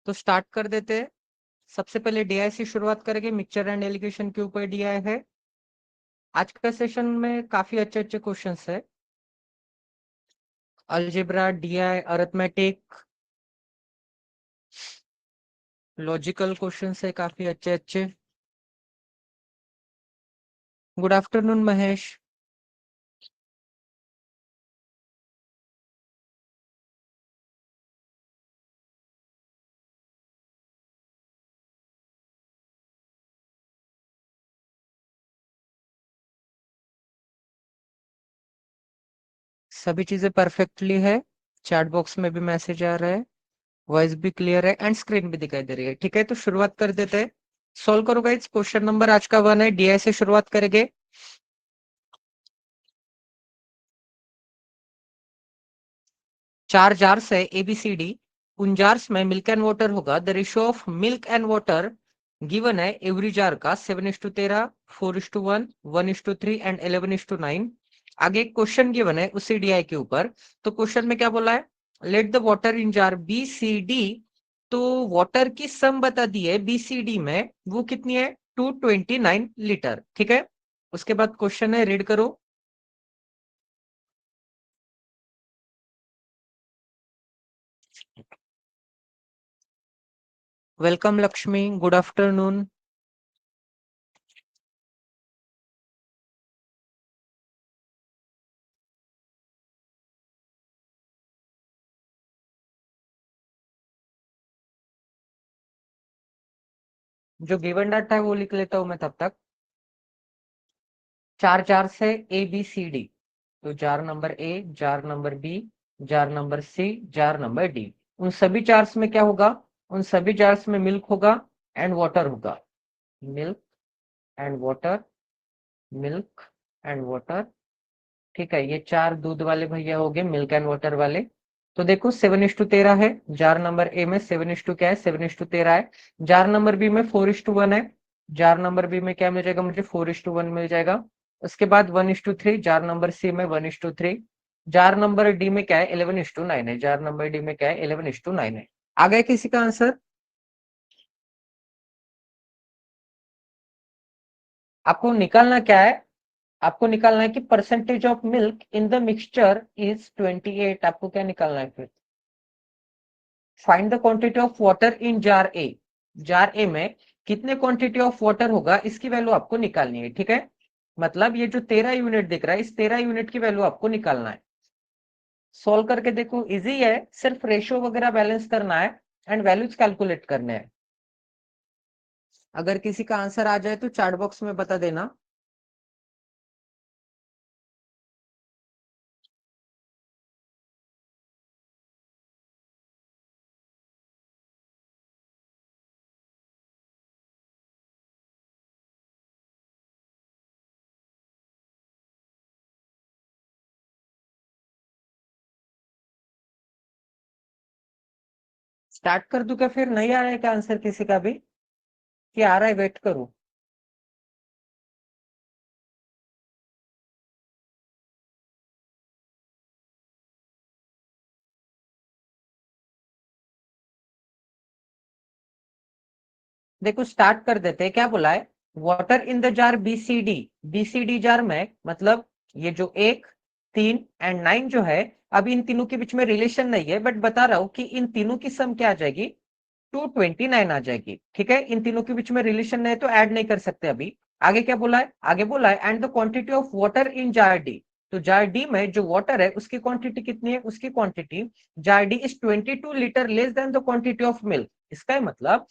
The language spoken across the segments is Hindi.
तो स्टार्ट कर देते हैं। सबसे पहले डीआई से शुरुआत करेंगे, मिक्सचर एंड एलिगेशन के ऊपर डीआई है। आज का सेशन में काफी अच्छे अच्छे क्वेश्चंस है। Algebra, DI, arithmetic, logical questions है काफी अच्छे अच्छे। Good afternoon Mahesh. सभी चीजें परफेक्टली है। चैट बॉक्स में भी मैसेज आ रहा है, वॉइस भी क्लियर है एंड स्क्रीन भी दिखाई दे रही है। ठीक है, तो शुरुआत कर देते हैं। सॉल्व करो गाइस। क्वेश्चन नंबर आज का 1 है, डीआई से शुरुआत करेंगे। 4 जार्स है ABCD। उन जार्स में मिल्क एंड वाटर होगा। The ratio of milk and water given है एवरी जार का 7:13, 4:1, 1:3 एंड 11:9। आगे एक क्वेश्चन गिवन है उसी डीआई के ऊपर। तो क्वेश्चन में क्या बोला है, let the water in jar BCD। तो वाटर की सम बता दी है BCD में, वो कितनी है 229 लीटर। ठीक है, उसके बाद क्वेश्चन है, रीड करो। Welcome Lakshmi, good afternoon. जो गिवन डाटा है वो लिख लेता हूं मैं तब तक। 4 जार से ABCD। तो jar number A, jar number B, jar number C, jar number D. उन सभी जार्स में क्या होगा, उन सभी जार्स में मिल्क होगा एंड वाटर होगा। Milk and water, milk and water. ठीक है, ये 4 दूध वाले भैया हो गए, मिल्क एंड वाटर वाले। तो देखो 7:13 है जार नंबर ए में। 7 क्या है, 7:13 है। जार नंबर बी में 4:1 है। जार नंबर बी में क्या मिल जाएगा मुझे, 4:1 मिल जाएगा। उसके बाद 1:3 जार नंबर सी में, 1:3। जार नंबर डी में क्या है, 11:9 है। जार नंबर डी में क्या है, 11:9 है। आ गया किसी का आंसर? आपको निकालना क्या है, आपको निकालना है कि percentage of milk in the mixture is 28। आपको क्या निकालना है फिर, find the quantity of water in jar A. Jar A में कितने क्वांटिटी ऑफ वाटर होगा, इसकी वैल्यू आपको निकालनी है। ठीक है, मतलब ये जो 13 यूनिट दिख रहा है, इस 13 यूनिट की वैल्यू आपको निकालना है। सॉल्व करके देखो, इजी है, सिर्फ रेशियो वगैरह बैलेंस करना है एंड वैल्यूज कैलकुलेट करने हैं। अगर किसी का आंसर आ जाए तो चैट बॉक्स में बता देना। स्टार्ट कर दूं क्या, फिर नहीं आ रहा है क्या आंसर किसी का भी, कि आ रहा है, वेट करूं? देखो स्टार्ट कर देते हैं। क्या बोला है, water in the jar BCD। BCD jar में मतलब ये जो 1, 3 एंड 9 जो है, अब इन तीनों के बीच में रिलेशन नहीं है, बट बता रहा हूं कि इन तीनों की सम क्या आ जाएगी, 229 आ जाएगी। ठीक है, इन तीनों के बीच में रिलेशन नहीं है तो ऐड नहीं कर सकते अभी। आगे क्या बोला है, आगे बोला है and the quantity of water in jar D. तो जार डी में जो वाटर है उसकी क्वांटिटी कितनी है, उसकी quantity jar D is 22 litre less than the quantity of milk. इसका मतलब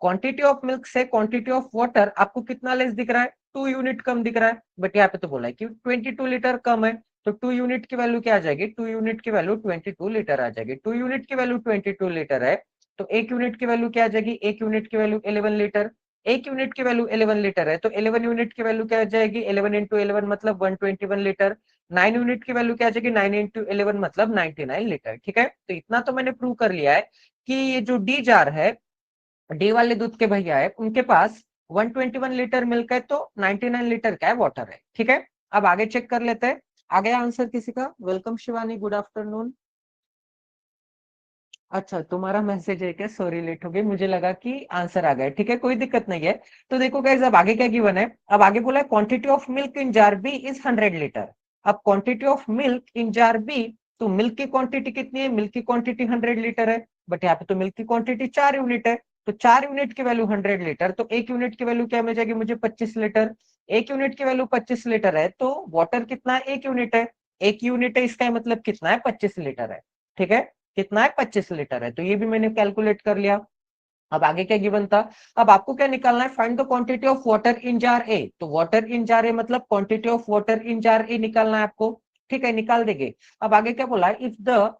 क्वांटिटी ऑफ मिल्क से क्वांटिटी ऑफ वाटर आपको कितना लेस दिख रहा है, 2 यूनिट कम दिख रहा है। बट यहाँ पे तो बोला है कि 22 लीटर कम है। तो 2 यूनिट की वैल्यू क्या आ जाएगी, 2 यूनिट की वैल्यू 22 लीटर आ जाएगी। 2 यूनिट की वैल्यू 22 लीटर है, तो 1 यूनिट की वैल्यू क्या आ जाएगी, 1 यूनिट की वैल्यू 11 लीटर। 1 यूनिट की वैल्यू 11 लीटर है, तो 11 यूनिट की वैल्यू क्या आ जाएगी, 11 इंटू 11 मतलब 121 लीटर। 9 यूनिट की वैल्यू क्या आ जाएगी, 9 इंटू 11 मतलब 99 लीटर। ठीक है, तो इतना तो मैंने प्रूव कर लिया है कि ये जो डी जार है, डी वाले दूध के भैया है, उनके पास 121 लीटर मिल्क है, तो 99 लीटर का है वाटर है। ठीक है, अब आगे चेक कर लेते हैं। आ गया आंसर किसी का? Welcome Shivani, good afternoon. अच्छा, तुम्हारा मैसेज है क्या? सॉरी, लेट हो गई, मुझे लगा कि आंसर आ गया। ठीक है, कोई दिक्कत नहीं है। तो देखो गाइस, अब आगे क्या गिवन है। अब आगे बोला है quantity of milk in jar B is 100 litre. अब quantity of milk in jar B, तो मिल्क की क्वांटिटी कितनी है? मिल्क की क्वांटिटी 100 लीटर है, बट यहाँ पे तो मिल्क की क्वांटिटी 4 यूनिट है। तो 4 यूनिट की वैल्यू 100 लीटर, तो 1 यूनिट की वैल्यू क्या मिल जाएगी मुझे? 25 लीटर। 1 यूनिट की वैल्यू 25 लीटर है, तो वाटर कितना? 1 यूनिट है। 1 यूनिट है, इसका मतलब कितना है? 25 लीटर है। ठीक है, कितना है? 25 लीटर है, तो ये भी मैंने कैलकुलेट कर लिया। अब आगे क्या गिवन था? अब आपको क्या निकालना है? Find the quantity of water in jar A. तो वाटर इन जार ए मतलब quantity of water in jar A निकालना है आपको। ठीक है, निकाल देंगे। अब आगे क्या बोला है? If the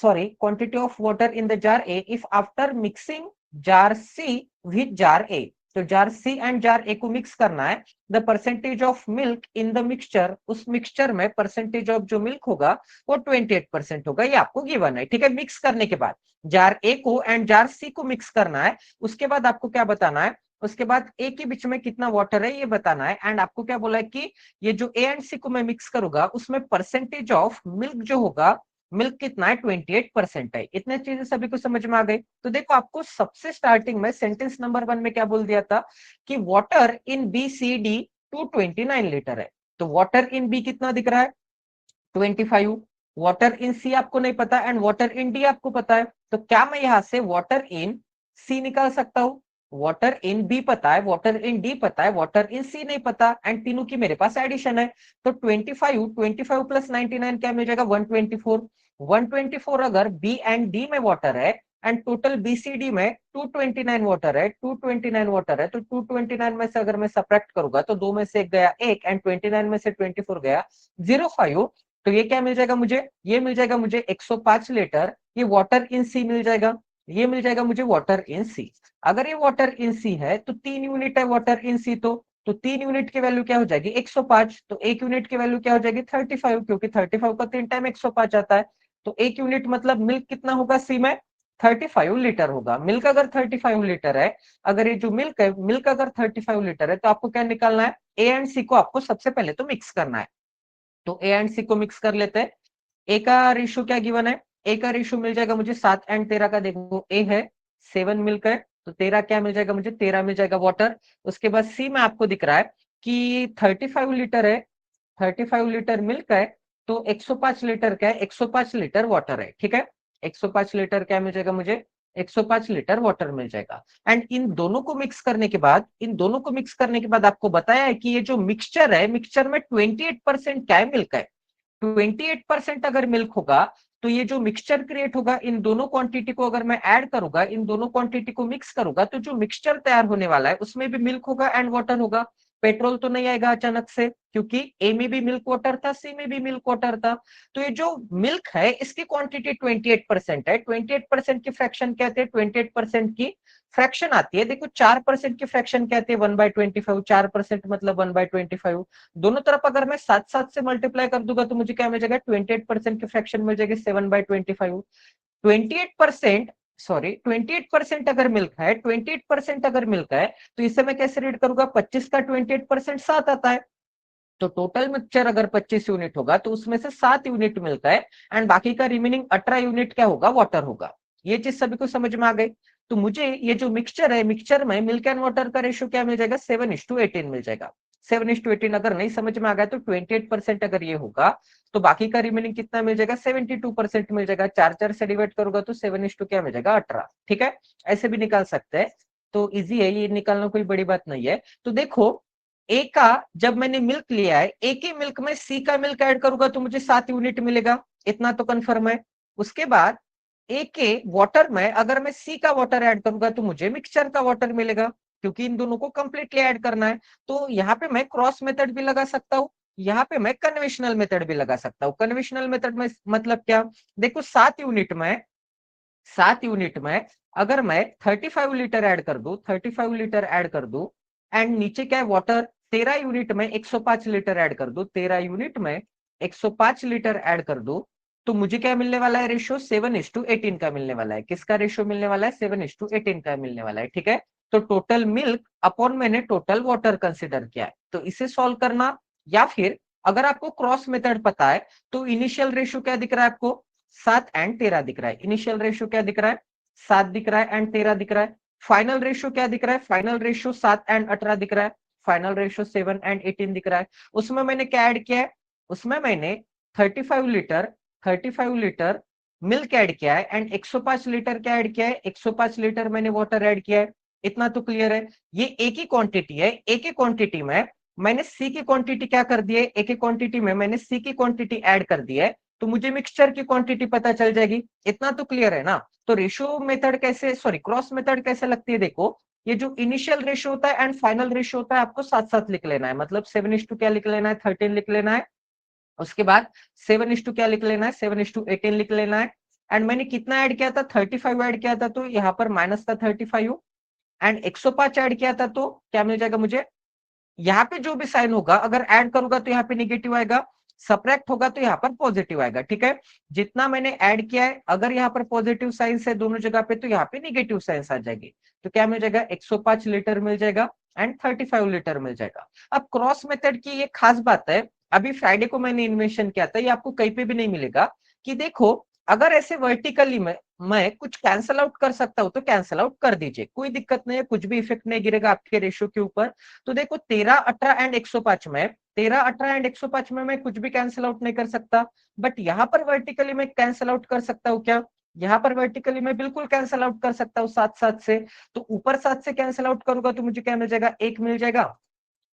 sorry quantity of water in the jar A if after mixing jar C with jar A. तो jar C and jar A को मिक्स करना है। The percentage of milk in the mixture, उस मिक्सचर में परसेंटेज ऑफ जो मिल्क होगा वो 28% होगा। ये आपको गिवन है। ठीक है, मिक्स करने के बाद जार ए को एंड जार सी को मिक्स करना है। उसके बाद आपको क्या बताना है? उसके बाद ए के बीच में कितना वाटर है ये बताना है। एंड आपको क्या बोला है कि ये जो ए एंड सी को मैं मिक्स करूंगा उसमें परसेंटेज ऑफ मिल्क जो होगा, मिल्क कितना है? 28% है। इतने चीजें सभी को समझ में आ गई। तो देखो, आपको सबसे स्टार्टिंग में सेंटेंस नंबर 1 में क्या बोल दिया था कि water in B C D 229 litre है। तो वाटर इन बी कितना दिख रहा है? 25। वाटर इन सी आपको नहीं पता एंड वाटर इन डी आपको पता है, तो क्या मैं यहां से वाटर इन सी निकाल सकता हूं? वाटर इन बी पता है, वाटर इन डी पता है, वाटर इन सी नहीं पता, एंड तीनों की मेरे पास एडिशन है। तो 25 प्लस 99 क्या मिल जाएगा? 124। 124 अगर बी एंड डी में वाटर है एंड टोटल बीसीडी में 229 वाटर है, 229 वाटर है, तो 229 में से अगर मैं सब्ट्रैक्ट करूंगा तो दो में से एक गया एक एंड 29 में से 24 गया 05। तो ये क्या मिल जाएगा मुझे? ये मिल जाएगा मुझे 105 लीटर। ये वाटर इन सी मिल जाएगा। ये मिल जाएगा मुझे वाटर इन सी। अगर ये वाटर इन सी है तो 3 यूनिट है वाटर इन सी, तो 3 यूनिट की वैल्यू क्या हो जाएगी? 105। तो 1 यूनिट की वैल्यू क्या हो जाएगी? 35, क्योंकि 35 का 3 टाइम 105 आता है। तो 1 यूनिट मतलब मिल्क कितना होगा सी में? 35 लीटर होगा। मिल्क अगर 35 लीटर है, अगर ये जो मिल्क है, मिल्क अगर 35 लीटर है, तो आपको क्या निकालना है? ए एंड सी को आपको सबसे पहले तो मिक्स करना है। तो ए एंड सी को मिक्स कर लेते हैं। ए का रेशियो क्या गिवन है? ए का रेशियो मिल जाएगा मुझे 7 एंड 13 का। देखो, ए है 7 मिल्क है, तो 13 क्या मिल जाएगा मुझे? 13 मिल जाएगा वाटर। उसके बाद सी में आपको दिख रहा है कि 35 लीटर है, 35 लीटर मिल्क है, तो 105 लीटर क्या है? 105 लीटर वाटर है। ठीक है, 105 लीटर क्या मिल जाएगा मुझे? 105 लीटर वाटर मिल जाएगा। एंड इन दोनों को मिक्स करने के बाद, इन दोनों को मिक्स करने के बाद आपको बताया है कि ये जो मिक्सचर है, मिक्सचर में 28% क्या है? मिल्क है। 28% अगर मिल्क होगा, तो ये जो मिक्सचर क्रिएट होगा, इन दोनों क्वांटिटी को अगर मैं ऐड करूंगा, इन दोनों क्वांटिटी को मिक्स करूंगा, तो जो मिक्सचर तैयार होने वाला है उसमें भी मिल्क होगा एंड वाटर होगा। पेट्रोल तो नहीं आएगा अचानक से, क्योंकि ए में भी मिल्क वाटर था, सी में भी मिल्क वाटर था। तो ये जो मिल्क है इसकी क्वांटिटी 28% है। 28% की फ्रैक्शन कहते हैं, 28% की फ्रैक्शन आती है। देखो, 4% की फ्रैक्शन कहते हैं 1/25। 4% मतलब 1/25। दोनों तरफ अगर मैं साथ साथ से मल्टीप्लाई कर दूंगा तो मुझे क्या मिल जाएगा? 28% की फ्रैक्शन मिल जाएगी 7/25। 28%, सॉरी 28% अगर मिल्क है, 28% अगर मिल्क है, तो इसे मैं कैसे रीड करूंगा? 25 का 28% 7 आता है। तो टोटल मिक्सचर अगर 25 यूनिट होगा तो उसमें से 7 यूनिट मिलता है एंड बाकी का रिमेनिंग 18 यूनिट क्या होगा? वाटर होगा। ये चीज सभी को समझ में आ गई। तो मुझे ये जो मिक्सचर है, मिक्सचर में मिल्क एंड वाटर का रेशियो क्या मिल जाएगा? 7:18 मिल जाएगा। 7:18 अगर नहीं समझ में आ गया तो 28% अगर ये होगा तो बाकी का रिमेनिंग कितना मिल जाएगा? 72% मिल जाएगा। 4 से डिवाइड करोगा तो 7 क्या मिल जाएगा? 18। ठीक है, ऐसे भी निकाल सकते हैं। तो इजी है, ये निकालना कोई बड़ी बात नहीं है। तो देखो, ए का जब मैंने मिल्क लिया है, ए के मिल्क में सी का मिल्क ऐड करूंगा तो मुझे 7 यूनिट मिलेगा। इतना तो कंफर्म है। उसके बाद ए के वाटर में अगर मैं सी का वाटर ऐड करूंगा तो मुझे मिक्सचर का वाटर मिलेगा, क्योंकि इन दोनों को कंप्लीटली ऐड करना है। तो यहाँ पे मैं क्रॉस मेथड भी लगा सकता हूँ, यहाँ पे मैं कन्वेंशनल मेथड भी लगा सकता हूँ। कन्वेंशनल मेथड में मतलब क्या? देखो, 7 यूनिट में अगर मैं 35 लीटर ऐड कर दू, 35 लीटर ऐड कर दू, एंड नीचे क्या है? वाटर। 13 यूनिट में 105 लीटर ऐड कर दू, 13 यूनिट में 105 लीटर ऐड कर दू, तो मुझे क्या मिलने वाला है? रेशियो 7:18 का मिलने वाला है। किसका रेशियो मिलने वाला है? 7:18 का मिलने वाला है। ठीक है, तो टोटल मिल्क अपॉन मैंने टोटल वाटर कंसिडर किया है, तो इसे सॉल्व करना। या फिर अगर आपको क्रॉस मेथड पता है तो इनिशियल रेशियो क्या दिख रहा है आपको? 7 एंड 13 दिख रहा है। इनिशियल रेशियो क्या दिख रहा है? 7 दिख रहा है एंड 13 दिख रहा है। फाइनल रेशियो क्या दिख रहा है? फाइनल रेशियो 7 एंड 18 दिख रहा है। फाइनल रेशियो 7 एंड 18 दिख रहा है। उसमें मैंने क्या ऐड किया है? उसमें मैंने 35 लीटर मिल्क ऐड किया है एंड 105 लीटर क्या ऐड किया है? 105 लीटर मैंने वाटर ऐड किया है। इतना तो क्लियर है। ये एक ही क्वांटिटी है। एक ही क्वांटिटी में मैंने सी की क्वांटिटी क्या कर दी है? एक ही क्वांटिटी में मैंने सी की क्वांटिटी ऐड कर दी है, तो मुझे मिक्सचर की क्वांटिटी पता चल जाएगी। इतना तो क्लियर है ना? तो रेशियो मेथड कैसे, सॉरी क्रॉस मेथड कैसे लगती है? देखो, ये जो इनिशियल रेशियो होता है एंड फाइनल रेशियो होता है, आपको साथ साथ लिख लेना है। मतलब 7:2 क्या लिख लेना है? 13 लिख लेना है। उसके बाद 7:2 क्या लिख लेना है? 7:18 लिख लेना है। एंड मैंने कितना ऐड किया था? 35 ऐड किया था, तो यहाँ पर माइनस का 35 एंड 105 ऐड किया था, तो क्या मिल जाएगा मुझे? यहाँ पे जो भी साइन होगा, अगर ऐड करूंगा तो यहाँ पे निगेटिव आएगा, सब्ट्रैक्ट होगा तो यहाँ पर पॉजिटिव आएगा। ठीक है, जितना मैंने ऐड किया है, अगर यहाँ पर पॉजिटिव साइंस है दोनों जगह पे, तो यहाँ पे निगेटिव साइंस आ जाएगी। तो क्या मिल जाएगा? 105 लीटर मिल जाएगा एंड 35 लीटर मिल जाएगा। अब क्रॉस मेथड की ये खास बात है, अभी फ्राइडे को मैंने इन्वेंशन किया था, ये आपको कहीं पे भी नहीं मिलेगा। कि देखो, अगर ऐसे वर्टिकली में मैं कुछ कैंसल आउट कर सकता हूं तो कैंसल आउट कर दीजिए, कोई दिक्कत नहीं है, कुछ भी इफेक्ट नहीं गिरेगा आपके रेशियो के ऊपर। तो देखो, 13, 18 एंड 105 में, 13, 18 एंड 105 में मैं कुछ भी कैंसिल आउट नहीं कर सकता, बट यहाँ पर वर्टिकली मैं कैंसिल आउट कर सकता हूँ क्या? यहाँ पर वर्टिकली मैं बिल्कुल कैंसिल आउट कर सकता हूँ 7 7 से। तो ऊपर 7 से कैंसिल आउट करूंगा तो मुझे क्या मिल जाएगा? 1 मिल जाएगा।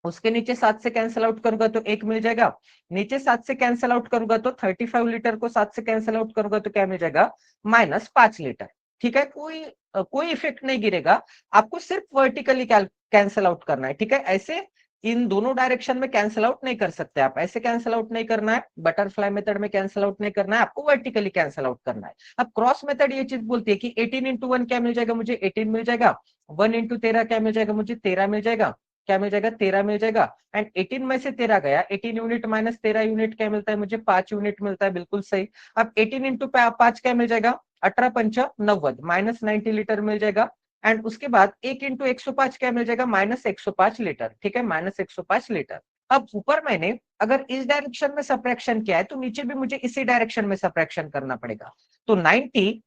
उसके नीचे 7 से कैंसिल आउट करूंगा तो 1 मिल जाएगा। नीचे 7 से कैंसिल आउट करूंगा तो 35 लीटर को 7 से कैंसिल आउट करूंगा तो क्या मिल जाएगा? -5 लीटर। ठीक है, कोई इफेक्ट नहीं गिरेगा। आपको सिर्फ वर्टिकली कैंसिल आउट करना है। ठीक है, ऐसे इन दोनों डायरेक्शन में कैंसिल आउट नहीं कर सकते आप, ऐसे कैंसिल आउट नहीं करना है, बटरफ्लाई मेथड में कैंसिल आउट नहीं करना है, आपको वर्टिकली कैंसिल आउट करना है। अब क्रॉस मेथड ये चीज बोलती है कि 18 इंटू 1 क्या मिल जाएगा मुझे? 18 मिल जाएगा। 1 इंटू 13 क्या मिल जाएगा मुझे? 13 मिल जाएगा। क्या मिल जाएगा? 13 मिल जाएगा। एंड 18 में से 13 गया, 18 यूनिट माइनस 13 यूनिट क्या मिलता है मुझे? 5 यूनिट मिलता है, बिल्कुल सही। अब 18 इंटू 5 क्या मिल जाएगा? 18 पंचा 90, -90 लीटर मिल जाएगा। एंड उसके बाद 1 इंटू 105 क्या मिल जाएगा? -105 लीटर। ठीक है, -105 लीटर। अब ऊपर मैंने अगर इस डायरेक्शन में सब्ट्रैक्शन किया है, तो नीचे भी मुझे इसी डायरेक्शन में सब्ट्रैक्शन करना पड़ेगा। तो 90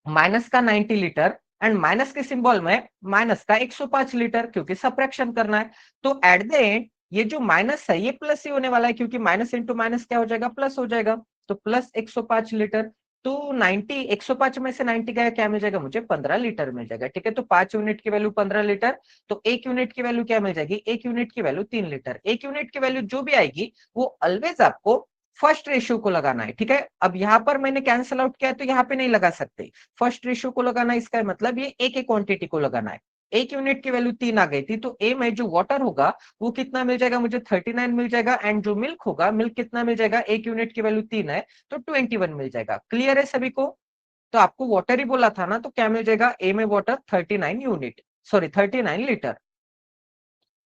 माइनस का 90 लीटर एंड माइनस के सिंबल में माइनस का 105 लीटर, क्योंकि सब्ट्रैक्शन करना है। तो एट द एंड ये जो माइनस है ये प्लस ही होने वाला है, क्योंकि माइनस इंटू माइनस क्या हो जाएगा? प्लस हो जाएगा। तो प्लस 105 लीटर। तो 90, 105 में से 90 गया, क्या मिल जाएगा मुझे? 15 लीटर मिल जाएगा। ठीक है, तो 5 यूनिट की वैल्यू 15 लीटर। तो 1 यूनिट की वैल्यू क्या मिल जाएगी? 1 यूनिट की वैल्यू 3 लीटर। 1 यूनिट की वैल्यू जो भी आएगी वो ऑलवेज आपको फर्स्ट रेशियो को लगाना है। ठीक है, अब यहाँ पर मैंने कैंसिल आउट किया तो यहाँ पे नहीं लगा सकते, फर्स्ट रेशियो को लगाना है। इसका मतलब ये एक एक क्वांटिटी को लगाना है। 1 यूनिट की वैल्यू 3 आ गई थी, तो ए में जो वाटर होगा वो कितना मिल जाएगा मुझे? 39 मिल जाएगा। एंड जो मिल्क होगा, मिल्क कितना मिल जाएगा? 1 यूनिट की वैल्यू 3 है, तो 21 मिल जाएगा। क्लियर है सभी को? तो आपको वाटर ही बोला था ना, तो क्या मिल जाएगा? ए में वाटर 39 यूनिट, सॉरी 39 लीटर।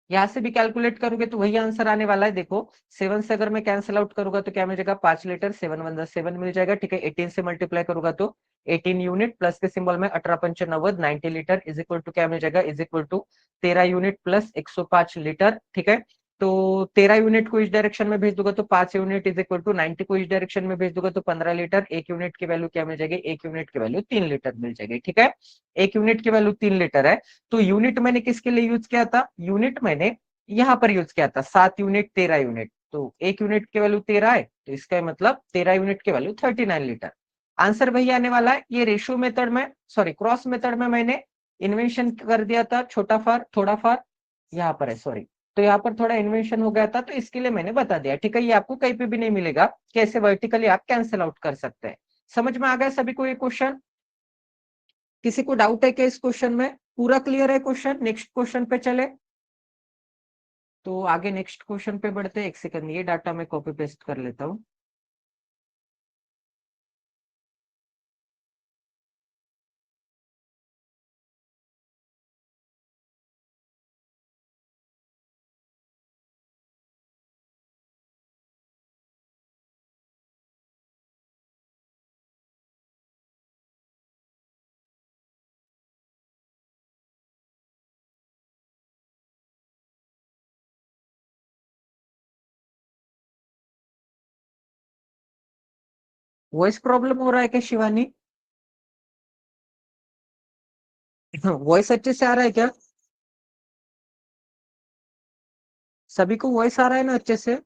यहां से भी कैलकुलेट करोगे तो वही आंसर आने वाला है। देखो, 7 से अगर मैं कैंसिल आउट करूंगा तो क्या मिल जाएगा? 5 लीटर। 7 वन 7 मिल जाएगा। ठीक है, 18 से मल्टीप्लाई करूंगा तो 18 यूनिट, प्लस के सिंबल में 18 पंच 90, 90 लीटर इज इक्वल टू क्या मिल जाएगा? Is equal to 13 unit plus 105 litre. ठीक है, तो 13 यूनिट को इस डायरेक्शन में भेज दूंगा तो 5 यूनिट इज इक्वल टू 90 को इस डायरेक्शन में भेज दूंगा तो 15 लीटर। 1 यूनिट की वैल्यू क्या मिल जाएगी? 1 यूनिट की वैल्यू 3 लीटर मिल जाएगी। ठीक है, 1 यूनिट की वैल्यू 3 लीटर है। तो यूनिट मैंने किसके लिए यूज किया था? यूनिट मैंने यहाँ पर यूज किया था 7 यूनिट, 13 यूनिट। तो 1 यूनिट की वैल्यू 13 है, तो इसका मतलब 13 यूनिट की वैल्यू 39 लीटर। आंसर वही आने वाला है। ये रेशियो मेथड में, सॉरी क्रॉस मेथड में मैंने इन्वेंशन कर दिया था, छोटा फार थोड़ा फार यहाँ पर है, सॉरी। तो यहाँ पर थोड़ा इन्वेंशन हो गया था, तो इसके लिए मैंने बता दिया। ठीक है, ये आपको कहीं पे भी नहीं मिलेगा कि ऐसे वर्टिकली आप कैंसिल आउट कर सकते हैं। समझ में आ गया सभी को ये क्वेश्चन? किसी को डाउट है क्या इस क्वेश्चन में? पूरा क्लियर है क्वेश्चन? नेक्स्ट क्वेश्चन पे चले। तो आगे नेक्स्ट क्वेश्चन पे बढ़ते हैं। एक सेकंड, ये डाटा मैं कॉपी पेस्ट कर लेता हूँ। वॉइस प्रॉब्लम हो रहा है क्या शिवानी? वॉइस अच्छे से आ रहा है क्या? सभी को वॉइस आ रहा है ना अच्छे से?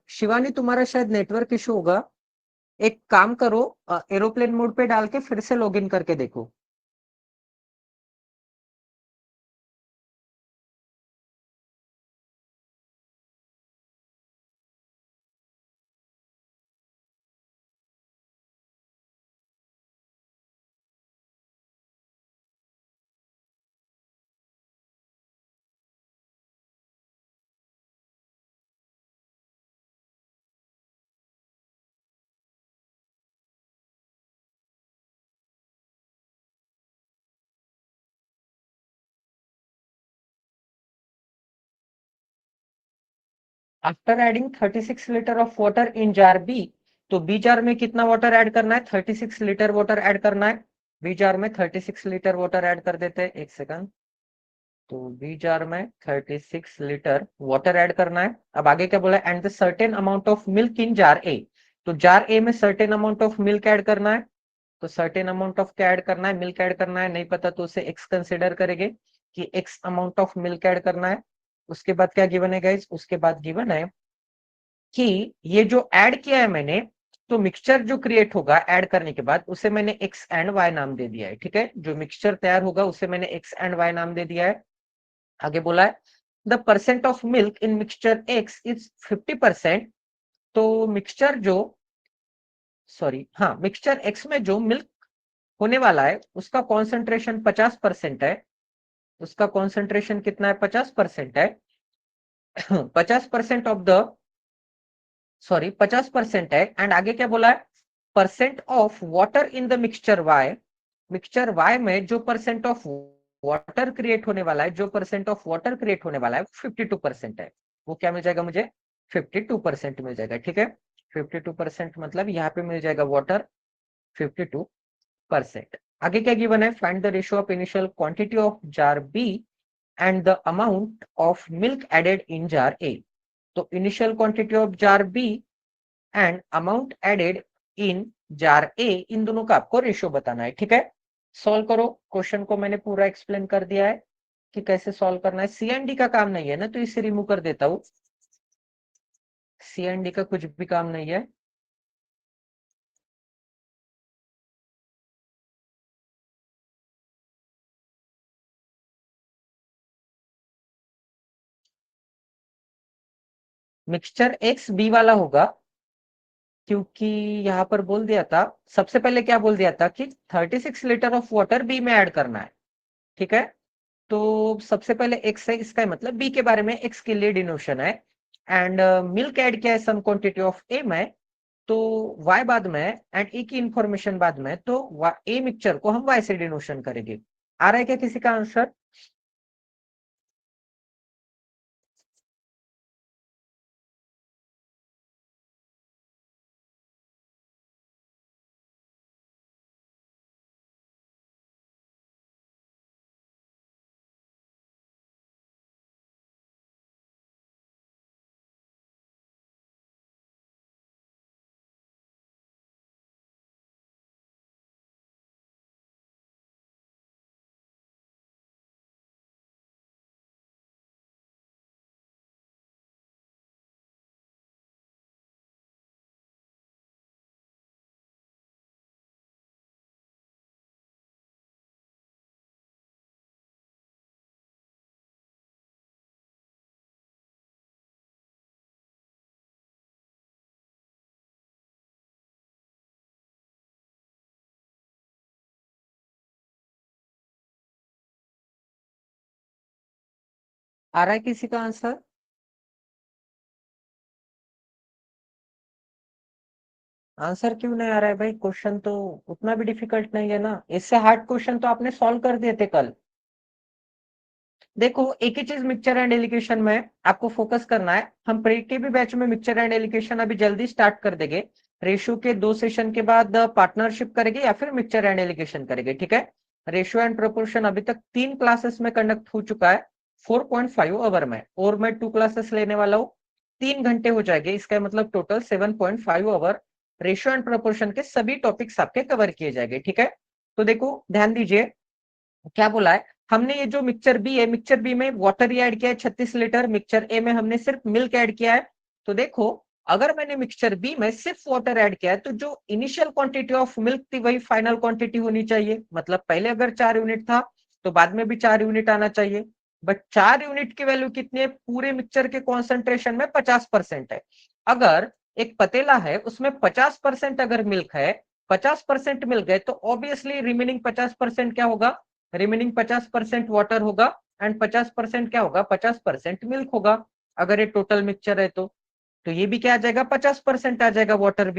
शिवानी तुम्हारा शायद नेटवर्क इशू होगा। एक काम करो, एरोप्लेन मोड पे डाल के फिर से लॉगिन करके देखो। After adding 36 litre of water in jar B, तो बी जार में कितना वाटर ऐड करना है? 36 लीटर वाटर ऐड करना है। बी जार में 36 लीटर वाटर ऐड कर देते हैं, एक सेकंड। तो बी जार में 36 लीटर वाटर ऐड करना है। अब आगे क्या बोला? And the certain amount of milk in jar A. तो जार ए में certain amount of milk add करना है। तो सर्टेन अमाउंट ऑफ क्या ऐड करना है? मिल्क ऐड करना है। नहीं पता तो उसे एक्स कंसिडर करेंगे कि x amount of milk add करना है। उसके बाद क्या गिवन है गाइस? उसके बाद गिवन है कि ये जो ऐड किया है मैंने, तो मिक्सचर जो क्रिएट होगा ऐड करने के बाद, उसे मैंने एक्स एंड वाई नाम दे दिया है। ठीक है, जो मिक्सचर तैयार होगा उसे मैंने एक्स एंड वाई नाम दे दिया है। आगे बोला है the percent of milk in mixture x is 50%। तो मिक्सचर जो, सॉरी हाँ, मिक्सचर एक्स में जो मिल्क होने वाला है उसका कॉन्सेंट्रेशन 50% है। उसका कॉन्सेंट्रेशन कितना है? 50% है। 50% ऑफ द, सॉरी 50% है। एंड आगे क्या बोला है? Percent of water in the mixture Y. Mixture Y में जो परसेंट ऑफ वाटर क्रिएट होने वाला है, जो परसेंट ऑफ वाटर क्रिएट होने वाला है 52% है। वो क्या मिल जाएगा मुझे? 52% मिल जाएगा। ठीक है, 52% मतलब यहाँ पे मिल जाएगा वाटर 52%। आगे क्या गिवन है? Find the ratio of initial quantity of jar B and the amount of milk added in jar A. तो initial quantity of jar B and amount added in jar A, इन दोनों का आपको रेशियो बताना है। ठीक है, सॉल्व करो। क्वेश्चन को मैंने पूरा एक्सप्लेन कर दिया है कि कैसे सॉल्व करना है। सीएनडी का काम नहीं है ना, तो इसे रिमूव कर देता हूं। सीएनडी का कुछ भी काम नहीं है। मिक्सचर एक्स बी वाला होगा, क्योंकि यहां पर बोल दिया था, सबसे पहले क्या बोल दिया था कि 36 लीटर ऑफ वाटर बी में ऐड करना है। ठीक है, तो सबसे पहले एक्स है, इसका मतलब बी के बारे में, एक्स के लिए डिनोशन है। एंड मिल्क ऐड किया है सम क्वांटिटी ऑफ ए में, तो वाई बाद में एंड ए की इंफॉर्मेशन बाद में, तो ए मिक्सचर को हम वाई से डिनोशन करेंगे। आ रहा है क्या किसी का आंसर? आ रहा है किसी का आंसर? आंसर क्यों नहीं आ रहा है भाई? क्वेश्चन तो उतना भी डिफिकल्ट नहीं है ना, इससे हार्ड क्वेश्चन तो आपने सॉल्व कर दिए थे कल। देखो, एक ही चीज मिक्सचर एंड एलिगेशन में आपको फोकस करना है। हम प्री के भी बैच में मिक्सचर एंड एलिगेशन अभी जल्दी स्टार्ट कर देंगे। रेशो के 2 सेशन के बाद पार्टनरशिप करेंगे या फिर मिक्सचर एंड एलिगेशन करेंगे। ठीक है, रेशियो एंड प्रोपोर्शन अभी तक 3 क्लासेस में कंडक्ट हो चुका है 4.5 आवर में, और मैं 2 क्लासेस लेने वाला हूँ, 3 घंटे हो जाएंगे। इसका मतलब total 7.5 our ratio and proportion के सभी टॉपिक्स आपके कवर किए जाएंगे। ठीक है, तो देखो ध्यान दीजिए क्या बोला है। हमने ये जो मिक्सचर बी है, मिक्सचर बी में वाटर ही ऐड किया है 36 लीटर, मिक्सचर ए में हमने सिर्फ मिल्क ऐड किया है। तो देखो अगर मैंने मिक्सचर बी में सिर्फ वाटर ऐड किया है तो जो इनिशियल क्वांटिटी ऑफ मिल्क थी वही फाइनल क्वांटिटी होनी चाहिए। मतलब पहले अगर 4 यूनिट था तो बाद में भी 4 यूनिट आना चाहिए। बट 4 यूनिट की वैल्यू कितनी है? पूरे मिक्सचर के कॉन्सेंट्रेशन में 50% है। अगर एक पतीला है उसमें 50% अगर मिल्क है, 50% मिल्क है, तो ऑब्वियसली रिमेनिंग 50% क्या होगा? रिमेनिंग 50% वाटर होगा एंड 50% क्या होगा? 50% मिल्क होगा। अगर ये टोटल मिक्सचर है तो ये भी क्या आ जाएगा? 50% आ जाएगा। वाटर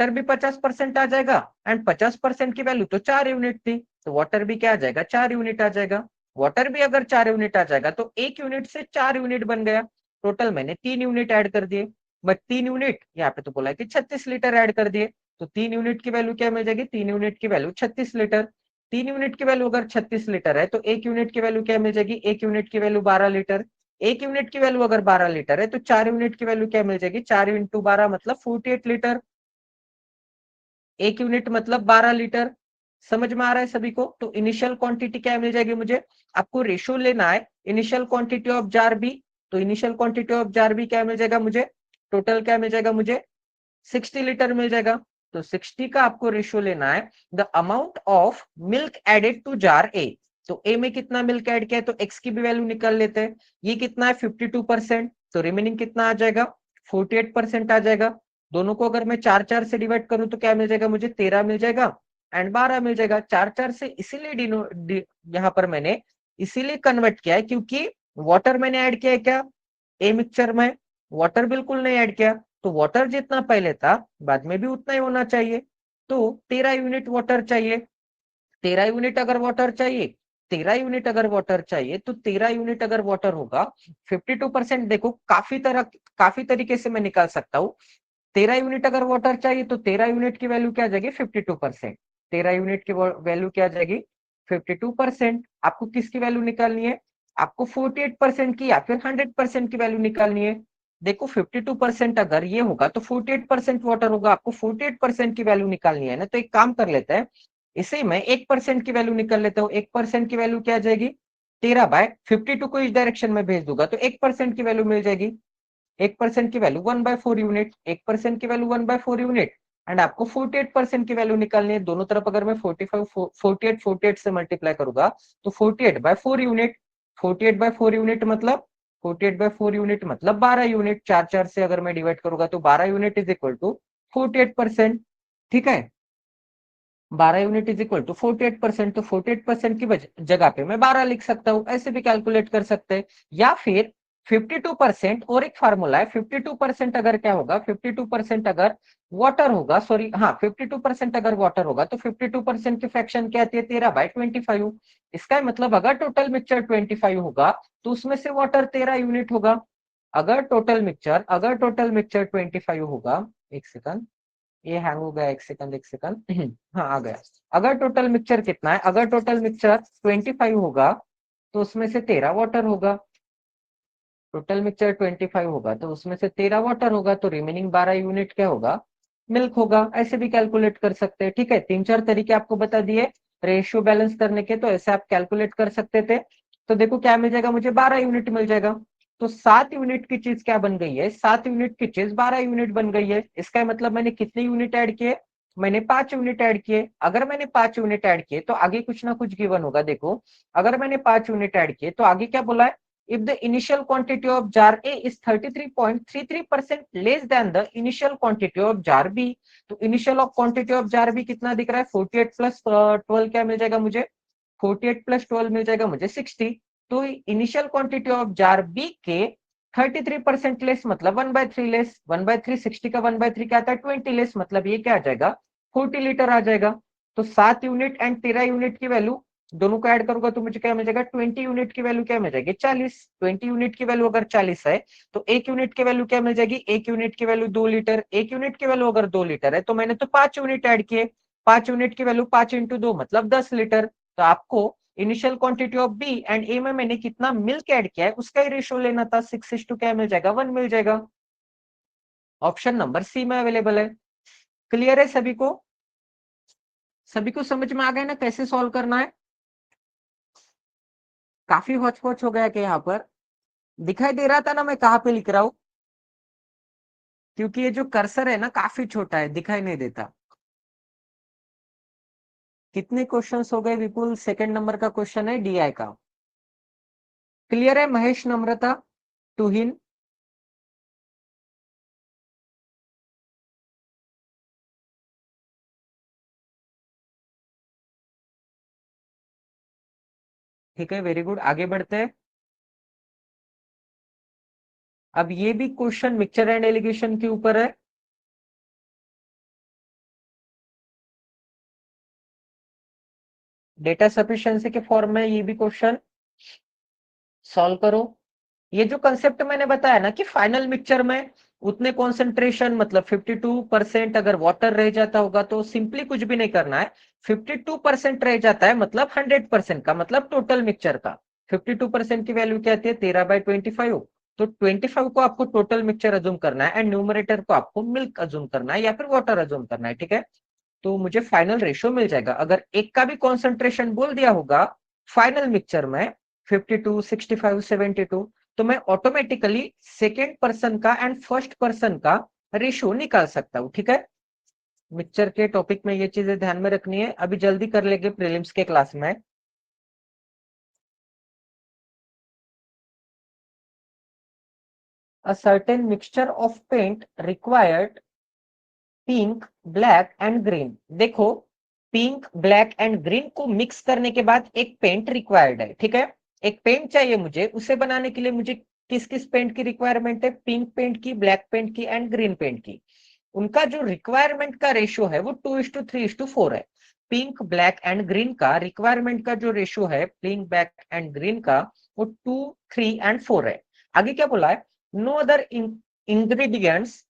भी 50% आ जाएगा एंड 50% की वैल्यू तो 4 यूनिट थी, तो वाटर भी क्या आ जाएगा? 4 यूनिट आ जाएगा। वाटर भी अगर 4 यूनिट आ जाएगा तो 1 यूनिट से 4 यूनिट बन गया। टोटल मैंने 3 यूनिट ऐड कर दिए। बट 3 यूनिट यहाँ पे तो बोला है कि 36 लीटर ऐड कर दिए, तो 3 यूनिट की वैल्यू क्या मिल जाएगी? 3 यूनिट की वैल्यू 36 लीटर। 3 यूनिट की वैल्यू अगर 36 लीटर है तो 1 यूनिट की वैल्यू क्या मिल जाएगी? 1 यूनिट की वैल्यू 12 लीटर। 1 यूनिट की वैल्यू अगर 12 लीटर है तो 4 यूनिट की वैल्यू क्या मिल जाएगी? 4 इंटू 12 मतलब 48 लीटर। 1 यूनिट मतलब 12 लीटर। समझ में आ रहा है सभी को? तो इनिशियल क्वांटिटी क्या मिल जाएगी मुझे? आपको रेशियो लेना है initial quantity of jar B. तो initial quantity of jar B क्या मिल जाएगा मुझे? टोटल क्या मिल जाएगा मुझे? 60 लीटर मिल जाएगा। तो 60 का आपको रेशियो लेना है the amount of milk added to jar A. तो ए में कितना मिल्क ऐड किया है तो एक्स की भी वैल्यू निकाल लेते हैं। ये कितना है? 52%। तो रिमेनिंग कितना आ जाएगा? 48% आ जाएगा। दोनों को अगर मैं 4 4 से डिवाइड करूं तो क्या मिल जाएगा मुझे? 13 मिल जाएगा एंड 12 मिल जाएगा। 4 4 से इसीलिए यहाँ पर मैंने इसीलिए कन्वर्ट किया है क्योंकि वाटर मैंने ऐड किया है क्या ए मिक्सचर में? वाटर बिल्कुल नहीं ऐड किया। तो वाटर जितना पहले था बाद में भी उतना ही होना चाहिए। तो 13 यूनिट वाटर चाहिए। 13 यूनिट अगर वाटर चाहिए, 13 यूनिट अगर वाटर चाहिए तो 13 यूनिट अगर वाटर होगा 52%। देखो काफी तरीके से मैं निकाल सकता हूँ। 13 यूनिट अगर वाटर चाहिए तो 13 यूनिट की वैल्यू क्या आ जाएगी? 52%। 13 यूनिट की वैल्यू क्या आ जाएगी? 52%। आपको किसकी वैल्यू निकालनी है? आपको 48% की या फिर 100% की वैल्यू निकालनी है। देखो 52% अगर ये होगा तो 48% वाटर होगा। आपको 48% की वैल्यू निकालनी है ना, तो एक काम कर लेते हैं, इसे मैं 1% की वैल्यू निकाल लेता हूँ। 1% की वैल्यू क्या आ जाएगी? 13/52 को इस डायरेक्शन में भेज दूंगा तो 1% की वैल्यू मिल जाएगी। 1% की वैल्यू 1/4 यूनिट। 1% की वैल्यू 1/4 यूनिट एंड आपको 48% की वैल्यू निकालनी है। दोनों तरफ अगर मैं 48 से मल्टीप्लाई करूंगा तो 48/4 यूनिट। 48/4 यूनिट मतलब 12 यूनिट। 4 4 से अगर मैं डिवाइड करूंगा तो 12 यूनिट इज इक्वल टू 48%। ठीक है, 12 यूनिट इज इक्वल टू 48%। तो 48% की जगह पे मैं 12 लिख सकता हूं, ऐसे भी कैलकुलेट कर सकते हैं। या फिर 52% और एक फार्मूला है। 52% अगर क्या होगा? 52% अगर वाटर होगा, सॉरी हाँ 52% अगर वाटर होगा तो 52% की फ्रैक्शन क्या आती है? 13/25। इसका मतलब अगर टोटल मिक्सचर 25 होगा तो उसमें से वाटर 13 यूनिट होगा। अगर टोटल मिक्सचर 25 होगा, एक सेकंड ये हैंग हो गया, एक सेकंड एक सेकंड हाँ आ गया। अगर टोटल मिक्सचर कितना है? अगर टोटल मिक्सचर 25 होगा तो उसमें से 13 वाटर होगा। टोटल मिक्सचर 25 होगा तो उसमें से 13 वाटर होगा, तो रिमेनिंग 12 यूनिट क्या होगा? मिल्क होगा। ऐसे भी कैलकुलेट कर सकते हैं। ठीक है, 3 4 तरीके आपको बता दिए रेशियो बैलेंस करने के, तो ऐसे आप कैलकुलेट कर सकते थे। तो देखो क्या मिल जाएगा मुझे? 12 यूनिट मिल जाएगा। तो 7 यूनिट की चीज क्या बन गई है? 7 यूनिट की चीज 12 यूनिट बन गई है। इसका मतलब मैंने कितने यूनिट ऐड किए? मैंने 5 यूनिट ऐड किए। अगर मैंने 5 यूनिट ऐड किए तो आगे कुछ ना कुछ गिवन होगा। देखो अगर मैंने 5 यूनिट ऐड किए तो आगे क्या बोला है? If the initial quantity of jar A is 33.33% less than the initial quantity of jar B, तो initial of quantity of jar B कितना दिख रहा है? 48 प्लस 12 क्या मिल जाएगा मुझे? 48 प्लस 12 मिल जाएगा मुझे 60। तो initial quantity of jar B के 33% लेस मतलब 1/3 लेस। 1/3 60 का 1/3 क्या आता है? 20 लेस, मतलब ये क्या आ जाएगा? 40 लीटर आ जाएगा। तो 7 यूनिट एंड 13 यूनिट की वैल्यू दोनों को ऐड करूंगा तो मुझे क्या मिल जाएगा? 20 यूनिट की वैल्यू क्या मिल जाएगी? 40। 20 यूनिट की वैल्यू अगर 40 है तो 1 यूनिट की वैल्यू क्या मिल जाएगी? 1 यूनिट की वैल्यू 2 लीटर। 1 यूनिट की वैल्यू अगर 2 लीटर है तो मैंने तो 5 यूनिट ऐड किए। 5 यूनिट की वैल्यू 5 इंटू 2 मतलब 10 लीटर। तो आपको initial quantity of B and A में मैंने कितना मिल्क ऐड किया है उसका ही रेशियो लेना था। 6:2 क्या मिल जाएगा, 1 मिल जाएगा। ऑप्शन नंबर सी में अवेलेबल है। क्लियर है सभी को? सभी को समझ में आ गया ना कैसे सॉल्व करना है? काफी होच पोच हो गया कि यहाँ पर दिखाई दे रहा था ना मैं कहाँ पे लिख रहा हूँ? क्योंकि ये जो कर्सर है ना काफी छोटा है, दिखाई नहीं देता। कितने क्वेश्चंस हो गए विपुल? सेकंड नंबर का क्वेश्चन है डीआई का। क्लियर है महेश, नम्रता, तुहिन? ठीक है, वेरी गुड, आगे बढ़ते हैं। अब ये भी क्वेश्चन मिक्सचर एंड एलिगेशन के ऊपर है। डेटा सफिशिएंसी के फॉर्म में ये भी क्वेश्चन सॉल्व करो। ये जो कंसेप्ट मैंने बताया ना कि फाइनल मिक्सचर में उतने कॉन्सेंट्रेशन मतलब 52% अगर वाटर रह जाता होगा तो सिंपली कुछ भी नहीं करना है। 52% रह जाता है मतलब 100% का, मतलब टोटल मिक्सचर का 52% की वैल्यू क्या आती है, 13/25। तो 25 को आपको टोटल मिक्सचर अज्यूम करना है एंड न्यूमरेटर को आपको मिल्क अज्यूम करना है या फिर वाटर अज्यूम करना है। ठीक है, तो मुझे फाइनल रेशियो मिल जाएगा। अगर एक का भी कॉन्सेंट्रेशन बोल दिया होगा फाइनल मिक्सचर में 52, 65, 72, तो मैं ऑटोमेटिकली सेकेंड पर्सन का एंड फर्स्ट पर्सन का रेशियो निकाल सकता हूं। ठीक है, मिक्सचर के टॉपिक में ये चीजें ध्यान में रखनी है। अभी जल्दी कर लेंगे प्रीलिम्स के क्लास में। A certain mixture of paint required pink, black and green. देखो, पिंक, ब्लैक एंड ग्रीन को मिक्स करने के बाद एक पेंट रिक्वायर्ड है। ठीक है, एक पेंट चाहिए मुझे, उसे बनाने के लिए मुझे किस किस पेंट की रिक्वायरमेंट है, पिंक पेंट की, ब्लैक पेंट की एंड ग्रीन पेंट की। उनका जो रिक्वायरमेंट का रेशियो है वो 2:3:4 है। पिंक, ब्लैक एंड ग्रीन का रिक्वायरमेंट का जो रेशियो है पिंक, ब्लैक एंड ग्रीन का, वो 2, 3 एंड 4 है। आगे क्या बोला है, नो अदर इंग्रेडिएंट्स,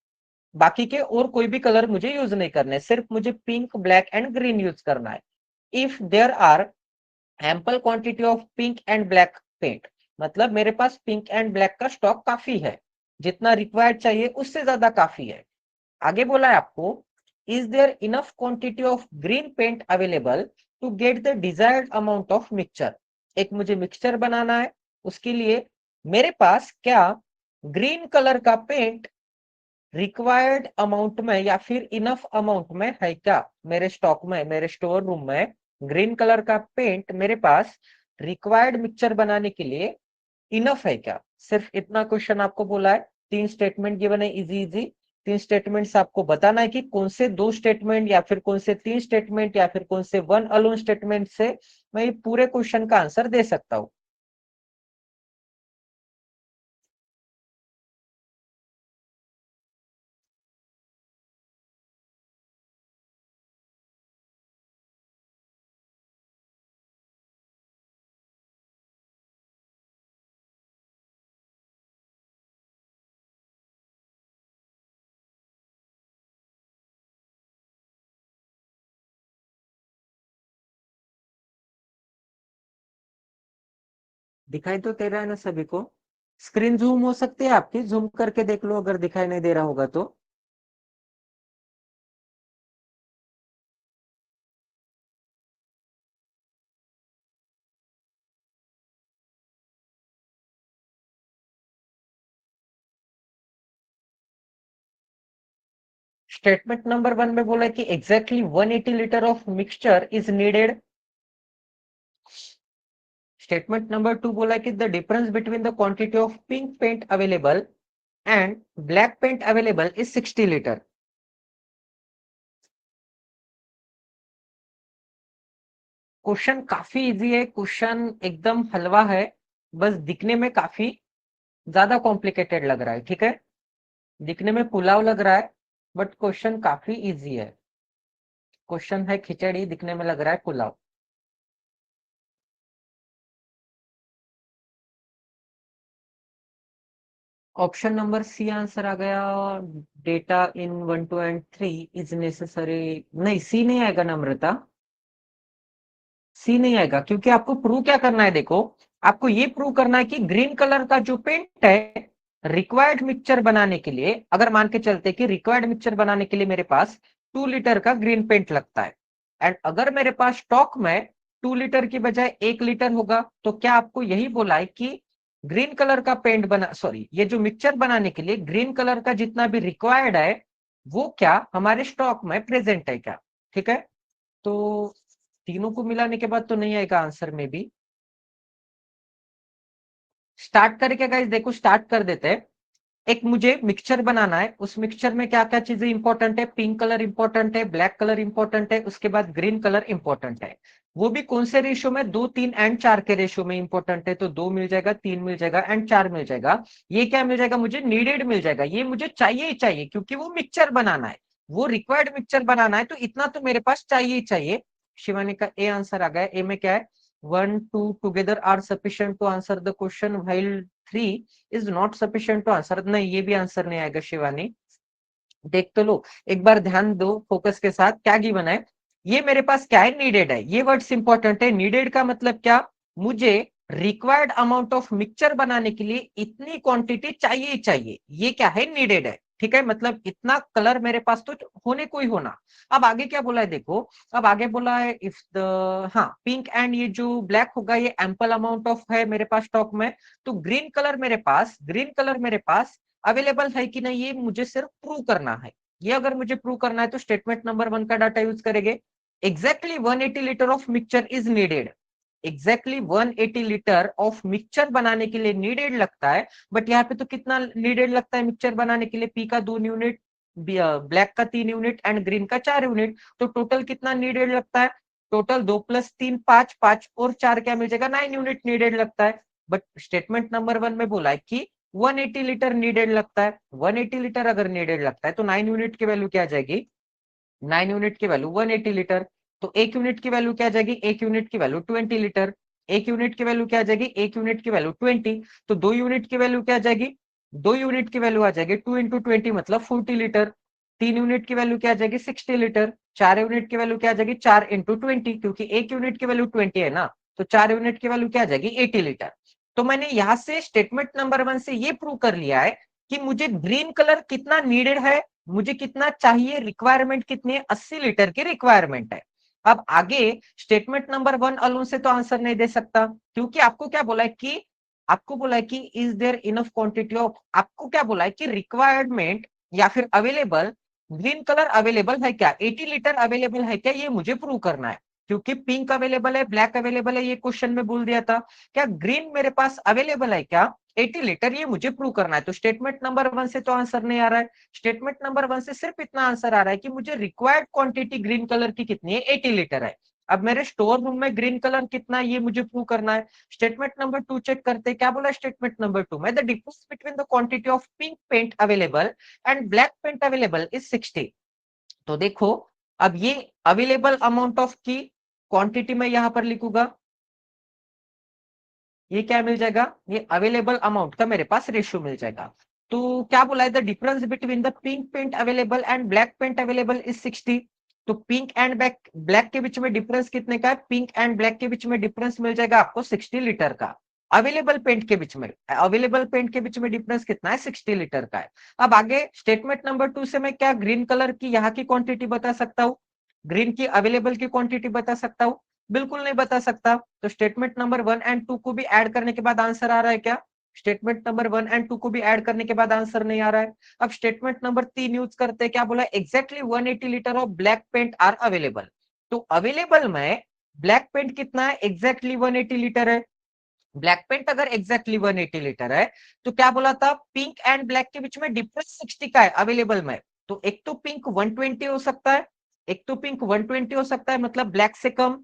बाकी के और कोई भी कलर मुझे यूज नहीं करने, सिर्फ मुझे pink, black and green use करना है। If there are ample quantity of pink and black paint, मतलब मेरे पास पिंक एंड ब्लैक का स्टॉक काफी है, जितना रिक्वायर्ड चाहिए उससे ज्यादा काफी है। आगे बोला है आपको, is there enough quantity of green paint available to get the desired amount of mixture. एक मुझे मिक्सचर बनाना है, उसके लिए मेरे पास क्या ग्रीन कलर का पेंट रिक्वायर्ड अमाउंट में या फिर इनफ अमाउंट में है क्या, मेरे स्टॉक में, मेरे स्टोर रूम में ग्रीन कलर का पेंट मेरे पास रिक्वायर्ड मिक्सचर बनाने के लिए इनफ है क्या। सिर्फ इतना क्वेश्चन आपको बोला है। 3 स्टेटमेंट गिवन है, इजी इजी 3 स्टेटमेंट्स आपको बताना है कि कौन से 2 स्टेटमेंट या फिर कौन से 3 स्टेटमेंट या फिर कौन से वन अलोन स्टेटमेंट से मैं ये पूरे क्वेश्चन का आंसर दे सकता हूं। दिखाई तो दे रहा है ना सभी को? स्क्रीन जूम हो सकती है आपकी, जूम करके देख लो अगर दिखाई नहीं दे रहा होगा तो। स्टेटमेंट नंबर 1 में बोला है कि exactly 180 litre of mixture is needed. Statement number 2 बोला है कि the difference between the quantity of pink paint available and black paint available is 60 litre. Question काफी इजी है, क्वेश्चन एकदम हलवा है, बस दिखने में काफी ज्यादा कॉम्प्लिकेटेड लग रहा है। ठीक है, दिखने में पुलाव लग रहा है बट क्वेश्चन काफी इजी है। क्वेश्चन है खिचड़ी, दिखने में लग रहा है pulao. Option number C answer आ गया। Data in 1, 2 and 3 is necessary, नहीं सी नहीं आएगा नम्रता। सी नहीं आएगा, क्योंकि आपको प्रूव क्या करना है, देखो आपको ये प्रूव करना है कि ग्रीन कलर का जो पेंट है रिक्वायर्ड मिक्सचर बनाने के लिए, अगर मान के चलते कि रिक्वायर्ड मिक्सचर बनाने के लिए मेरे पास 2 लीटर का ग्रीन पेंट लगता है, एंड अगर मेरे पास स्टॉक में 2 लीटर की बजाय 1 लीटर होगा, तो क्या आपको यही बोला है कि ग्रीन कलर का पेंट बना, सॉरी, ये जो मिक्सचर बनाने के लिए ग्रीन कलर का जितना भी रिक्वायर्ड है वो क्या हमारे स्टॉक में प्रेजेंट है क्या? ठीक है, तो तीनों को मिलाने के बाद तो नहीं आएगा आंसर में भी। स्टार्ट करके गाइस देखो, स्टार्ट कर देते हैं। एक मुझे मिक्सचर बनाना है, उस मिक्सचर में क्या क्या चीजें इंपॉर्टेंट है, पिंक कलर इंपॉर्टेंट है, ब्लैक कलर इंपॉर्टेंट है, उसके बाद ग्रीन कलर इंपॉर्टेंट है। वो भी कौन से रेशियो में, 2, 3 एंड 4 के रेशियो में इंपॉर्टेंट है, तो 2 मिल जाएगा, 3 मिल जाएगा एंड 4 मिल जाएगा। ये क्या मिल जाएगा, मुझे नीडेड मिल जाएगा, ये मुझे चाहिए ही चाहिए, क्योंकि वो मिक्सचर बनाना है, वो रिक्वायर्ड मिक्सचर बनाना है, तो इतना तो मेरे पास चाहिए ही चाहिए। शिवानी का ए आंसर आ गया। ए में क्या है, 1, 2 together are sufficient to answer the question while 3 is not sufficient to answer. नहीं, ये भी आंसर नहीं आएगा शिवानी। देख तो लो, एक बार ध्यान दो फोकस के साथ, क्या गिवन है, ये मेरे पास क्या है, नीडेड है, ये वर्ड्स इंपॉर्टेंट है। नीडेड का मतलब क्या, मुझे रिक्वायर्ड अमाउंट ऑफ मिक्सचर बनाने के लिए इतनी क्वांटिटी चाहिए ही चाहिए, ये क्या है, नीडेड है। ठीक है, मतलब इतना कलर मेरे पास तो होने को ही होना। अब आगे क्या बोला है देखो, अब आगे बोला है इफ द, हाँ, पिंक एंड ये जो ब्लैक होगा ये एम्पल अमाउंट ऑफ है मेरे पास स्टॉक में, तो ग्रीन कलर मेरे पास, ग्रीन कलर मेरे पास अवेलेबल है कि नहीं, ये मुझे सिर्फ प्रूव करना है। ये अगर मुझे प्रूव करना है तो स्टेटमेंट नंबर 1 का डाटा यूज करेंगे। Exactly 180 litre of mixture is needed, exactly 180 litre of mixture बनाने के लिए नीडेड लगता है। बट यहाँ पे तो कितना नीडेड लगता है मिक्सचर बनाने के लिए, पी का 2 यूनिट, ब्लैक का 3 यूनिट एंड ग्रीन का 4 यूनिट, तो टोटल कितना नीडेड लगता है, टोटल 2 + 3 5, 5 और 4 क्या मिल जाएगा, 9 यूनिट नीडेड लगता है। बट स्टेटमेंट नंबर 1 में बोला है कि 180 लीटर नीडेड लगता है। 180 लीटर अगर नीडेड लगता है तो 9 यूनिट की वैल्यू क्या आ जाएगी, 9 यूनिट की वैल्यू 180 लीटर। तो 1 यूनिट की वैल्यू क्या आ जाएगी, 1 यूनिट की वैल्यू 20 लीटर। 1 यूनिट की वैल्यू क्या आ जाएगी, 1 यूनिट की वैल्यू 20। तो 2 यूनिट की वैल्यू क्या आ जाएगी, 2 यूनिट की वैल्यू आ जाएगी 2 × 20 मतलब 40 लीटर। 3 यूनिट की वैल्यू क्या आ जाएगी, 60 लीटर। 4 यूनिट की वैल्यू क्या आ जाएगी, 4 × 20, क्योंकि 1 यूनिट की वैल्यू 20 है ना, तो 4 यूनिट की वैल्यू क्या आ जाएगी, 80 लीटर। तो मैंने यहां से स्टेटमेंट नंबर 1 से ये प्रूव कर लिया है कि मुझे ग्रीन कलर कितना नीडेड है, मुझे कितना चाहिए, रिक्वायरमेंट कितनी है, 80 लीटर की रिक्वायरमेंट है। अब आगे स्टेटमेंट नंबर 1 अलोन से तो आंसर नहीं दे सकता, क्योंकि आपको क्या बोला है कि, आपको बोला है कि is there enough quantity of, आपको क्या बोला है कि रिक्वायरमेंट या फिर अवेलेबल ग्रीन कलर अवेलेबल है क्या, 80 लीटर अवेलेबल है क्या, ये मुझे प्रूव करना है। क्योंकि पिंक अवेलेबल है, ब्लैक अवेलेबल है, ये क्वेश्चन में बोल दिया था, क्या ग्रीन मेरे पास अवेलेबल है क्या, 80 लीटर, ये मुझे प्रूव करना है। तो स्टेटमेंट नंबर 1 से तो आंसर नहीं आ रहा है, स्टेटमेंट नंबर 1 से सिर्फ इतना आंसर आ रहा है कि मुझे रिक्वायर्ड क्वांटिटी ग्रीन कलर की कितनी है, 80 लीटर है। अब मेरे स्टोर रूम में ग्रीन कलर कितना है ये मुझे प्रूव करना है। स्टेटमेंट नंबर 2 चेक करते हैं, क्या बोला स्टेटमेंट नंबर 2 में, the difference between the quantity of pink paint available and black paint available is 60। तो देखो, अब ये अवेलेबल अमाउंट ऑफ की क्वांटिटी में यहां पर लिखूंगा, ये क्या मिल जाएगा, ये अवेलेबल अमाउंट का मेरे पास रेशियो मिल जाएगा। तो क्या बोला है, the difference between the pink paint available and black paint available is 60। तो पिंक एंड ब्लैक, ब्लैक के बीच में डिफरेंस कितने का है, पिंक एंड ब्लैक के बीच में डिफरेंस मिल जाएगा आपको 60 लीटर का। अवेलेबल पेंट के बीच में, अवेलेबल पेंट के बीच में डिफरेंस कितना है, 60 लीटर का है। अब आगे स्टेटमेंट नंबर 2 से मैं क्या ग्रीन कलर की यहाँ की क्वांटिटी बता सकता हूँ, ग्रीन की अवेलेबल की क्वांटिटी बता सकता हूँ, बिल्कुल नहीं बता सकता। तो स्टेटमेंट नंबर 1 एंड 2 को भी ऐड करने के बाद आंसर आ रहा है क्या, स्टेटमेंट नंबर 1 एंड 2 को भी ऐड करने के बाद आंसर नहीं आ रहा है। अब स्टेटमेंट नंबर 3 यूज करते हैं, क्या बोला, exactly 180 litre of black paint are available. तो अवेलेबल में ब्लैक पेंट कितना है, एग्जैक्टली 180 लीटर है। ब्लैक पेंट अगर एग्जैक्टली 180 लीटर है, तो क्या बोला था, पिंक एंड ब्लैक के बीच में डिफरेंस 60 का है अवेलेबल में। तो एक तो पिंक 120 हो सकता है, एक तो पिंक 120 हो सकता है मतलब ब्लैक से कम,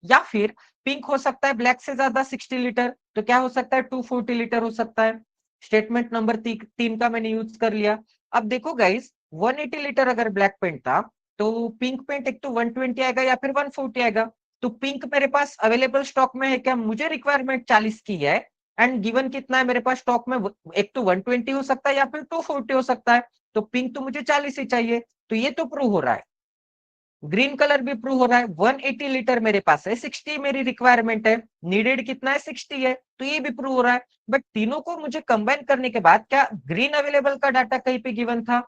या फिर पिंक हो सकता है ब्लैक से ज्यादा 60 लीटर, तो क्या हो सकता है 240 लीटर हो सकता है। स्टेटमेंट नंबर 3 का मैंने यूज कर लिया। अब देखो गाइस, 180 लीटर अगर ब्लैक पेंट था, तो पिंक पेंट एक तो 120 आएगा या फिर 140 आएगा। तो पिंक मेरे पास अवेलेबल स्टॉक में है क्या, मुझे रिक्वायरमेंट 40 की है, एंड गिवन कितना है मेरे पास स्टॉक में, एक तो 120 हो सकता है या फिर 240 हो सकता है। तो पिंक तो मुझे 40 ही चाहिए, तो ये तो प्रूव हो रहा है। ग्रीन कलर भी प्रूव हो रहा है। 180 लीटर मेरे पास है, 60 मेरी रिक्वायरमेंट है, नीडेड कितना है 60 है, तो ये भी प्रूव हो रहा है। बट तीनों को मुझे कंबाइन करने के बाद क्या ग्रीन अवेलेबल का डाटा कहीं पे गिवन था?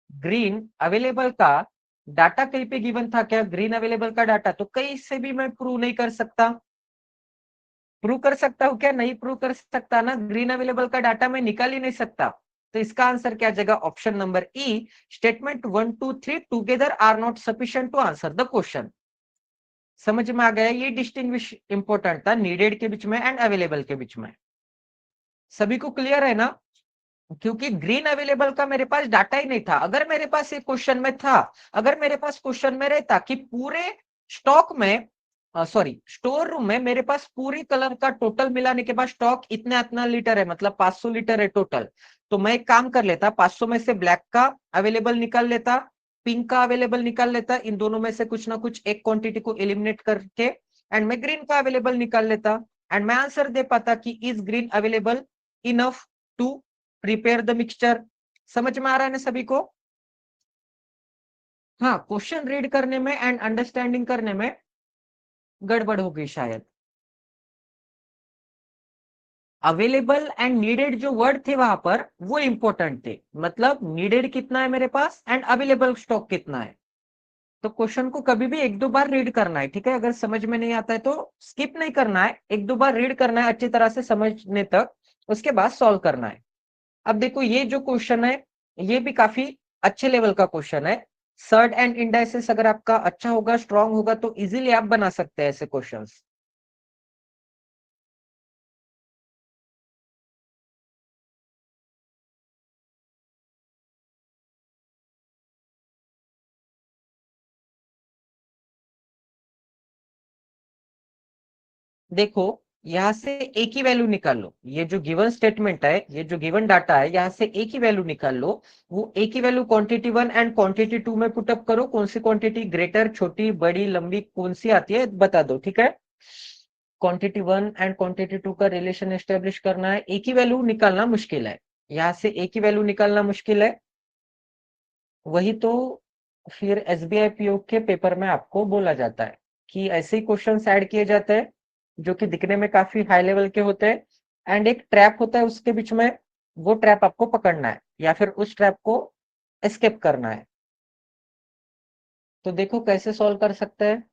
ग्रीन अवेलेबल का डाटा कहीं पे गिवन था क्या? ग्रीन अवेलेबल का डाटा तो कहीं से भी मैं प्रूव नहीं कर सकता। प्रूव कर सकता हूं क्या? नहीं प्रूव कर सकता ना, ग्रीन अवेलेबल का डाटा मैं निकाल ही नहीं सकता। तो इसका आंसर क्या जाएगा? Option number E, statement 1 2 3 together are not sufficient to answer the question. समझ में आ गया? ये डिस्टिंग्विश इंपॉर्टेंट था नीडेड के बीच में एंड अवेलेबल के बीच में। सभी को क्लियर है ना? क्योंकि ग्रीन अवेलेबल का मेरे पास डाटा ही नहीं था। अगर मेरे पास ये क्वेश्चन में था, अगर मेरे पास क्वेश्चन में रहता कि पूरे स्टॉक में, सॉरी स्टोर रूम में मेरे पास पूरी कलर का टोटल मिलाने के बाद स्टॉक इतना इतना लीटर है, मतलब 500 लीटर है टोटल, तो मैं एक काम कर लेता, 500 में से ब्लैक का अवेलेबल निकाल लेता, पिंक का अवेलेबल निकाल लेता, इन दोनों में से कुछ ना कुछ एक क्वांटिटी को एलिमिनेट करके एंड मैं ग्रीन का अवेलेबल निकाल लेता एंड मैं आंसर दे पाता कि is green available enough to prepare the mixture. समझ में आ रहा है ना सभी को? हाँ, क्वेश्चन रीड करने में एंड अंडरस्टैंडिंग करने में गड़बड़ हो गई शायद। अवेलेबल एंड नीडेड जो वर्ड थे वहां पर वो इंपॉर्टेंट थे, मतलब नीडेड कितना है मेरे पास एंड अवेलेबल स्टॉक कितना है। तो क्वेश्चन को कभी भी एक दो बार रीड करना है, ठीक है? अगर समझ में नहीं आता है तो स्किप नहीं करना है, एक दो बार रीड करना है अच्छी तरह से समझने तक, उसके बाद सॉल्व करना है। अब देखो ये जो क्वेश्चन है ये भी काफी अच्छे लेवल का क्वेश्चन है। सर्ड एंड इंडाइसेस अगर आपका अच्छा होगा, स्ट्रांग होगा, तो इजीली आप बना सकते हैं ऐसे क्वेश्चंस। देखो यहां से एक ही वैल्यू निकाल लो, ये जो गिवन स्टेटमेंट है, ये जो गिवन डाटा है, यहां से एक ही वैल्यू निकाल लो। वो एक ही वैल्यू क्वांटिटी 1 एंड क्वांटिटी 2 में पुटअप करो, कौन सी क्वांटिटी ग्रेटर, छोटी, बड़ी, लंबी कौन सी आती है बता दो, ठीक है? क्वांटिटी 1 एंड क्वांटिटी 2 का रिलेशन एस्टेब्लिश करना है, एक ही वैल्यू निकालना मुश्किल है, यहाँ से एक ही वैल्यू निकालना मुश्किल है। वही तो फिर एसबीआई पीओ के पेपर में आपको बोला जाता है कि ऐसे ही क्वेश्चंस ऐड किए जाते हैं जो कि दिखने में काफी हाई लेवल के होते हैं एंड एक ट्रैप होता है उसके बीच में, वो ट्रैप आपको पकड़ना है या फिर उस ट्रैप को एस्केप करना है। तो देखो कैसे सॉल्व कर सकते हैं।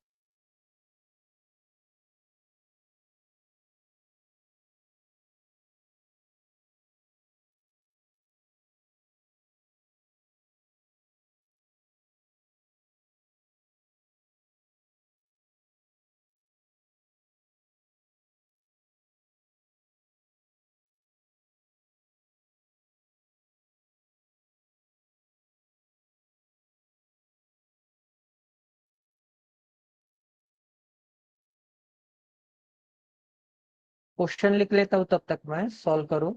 क्वेश्चन लिख लेता हूँ तब तक मैं सॉल्व करूँ।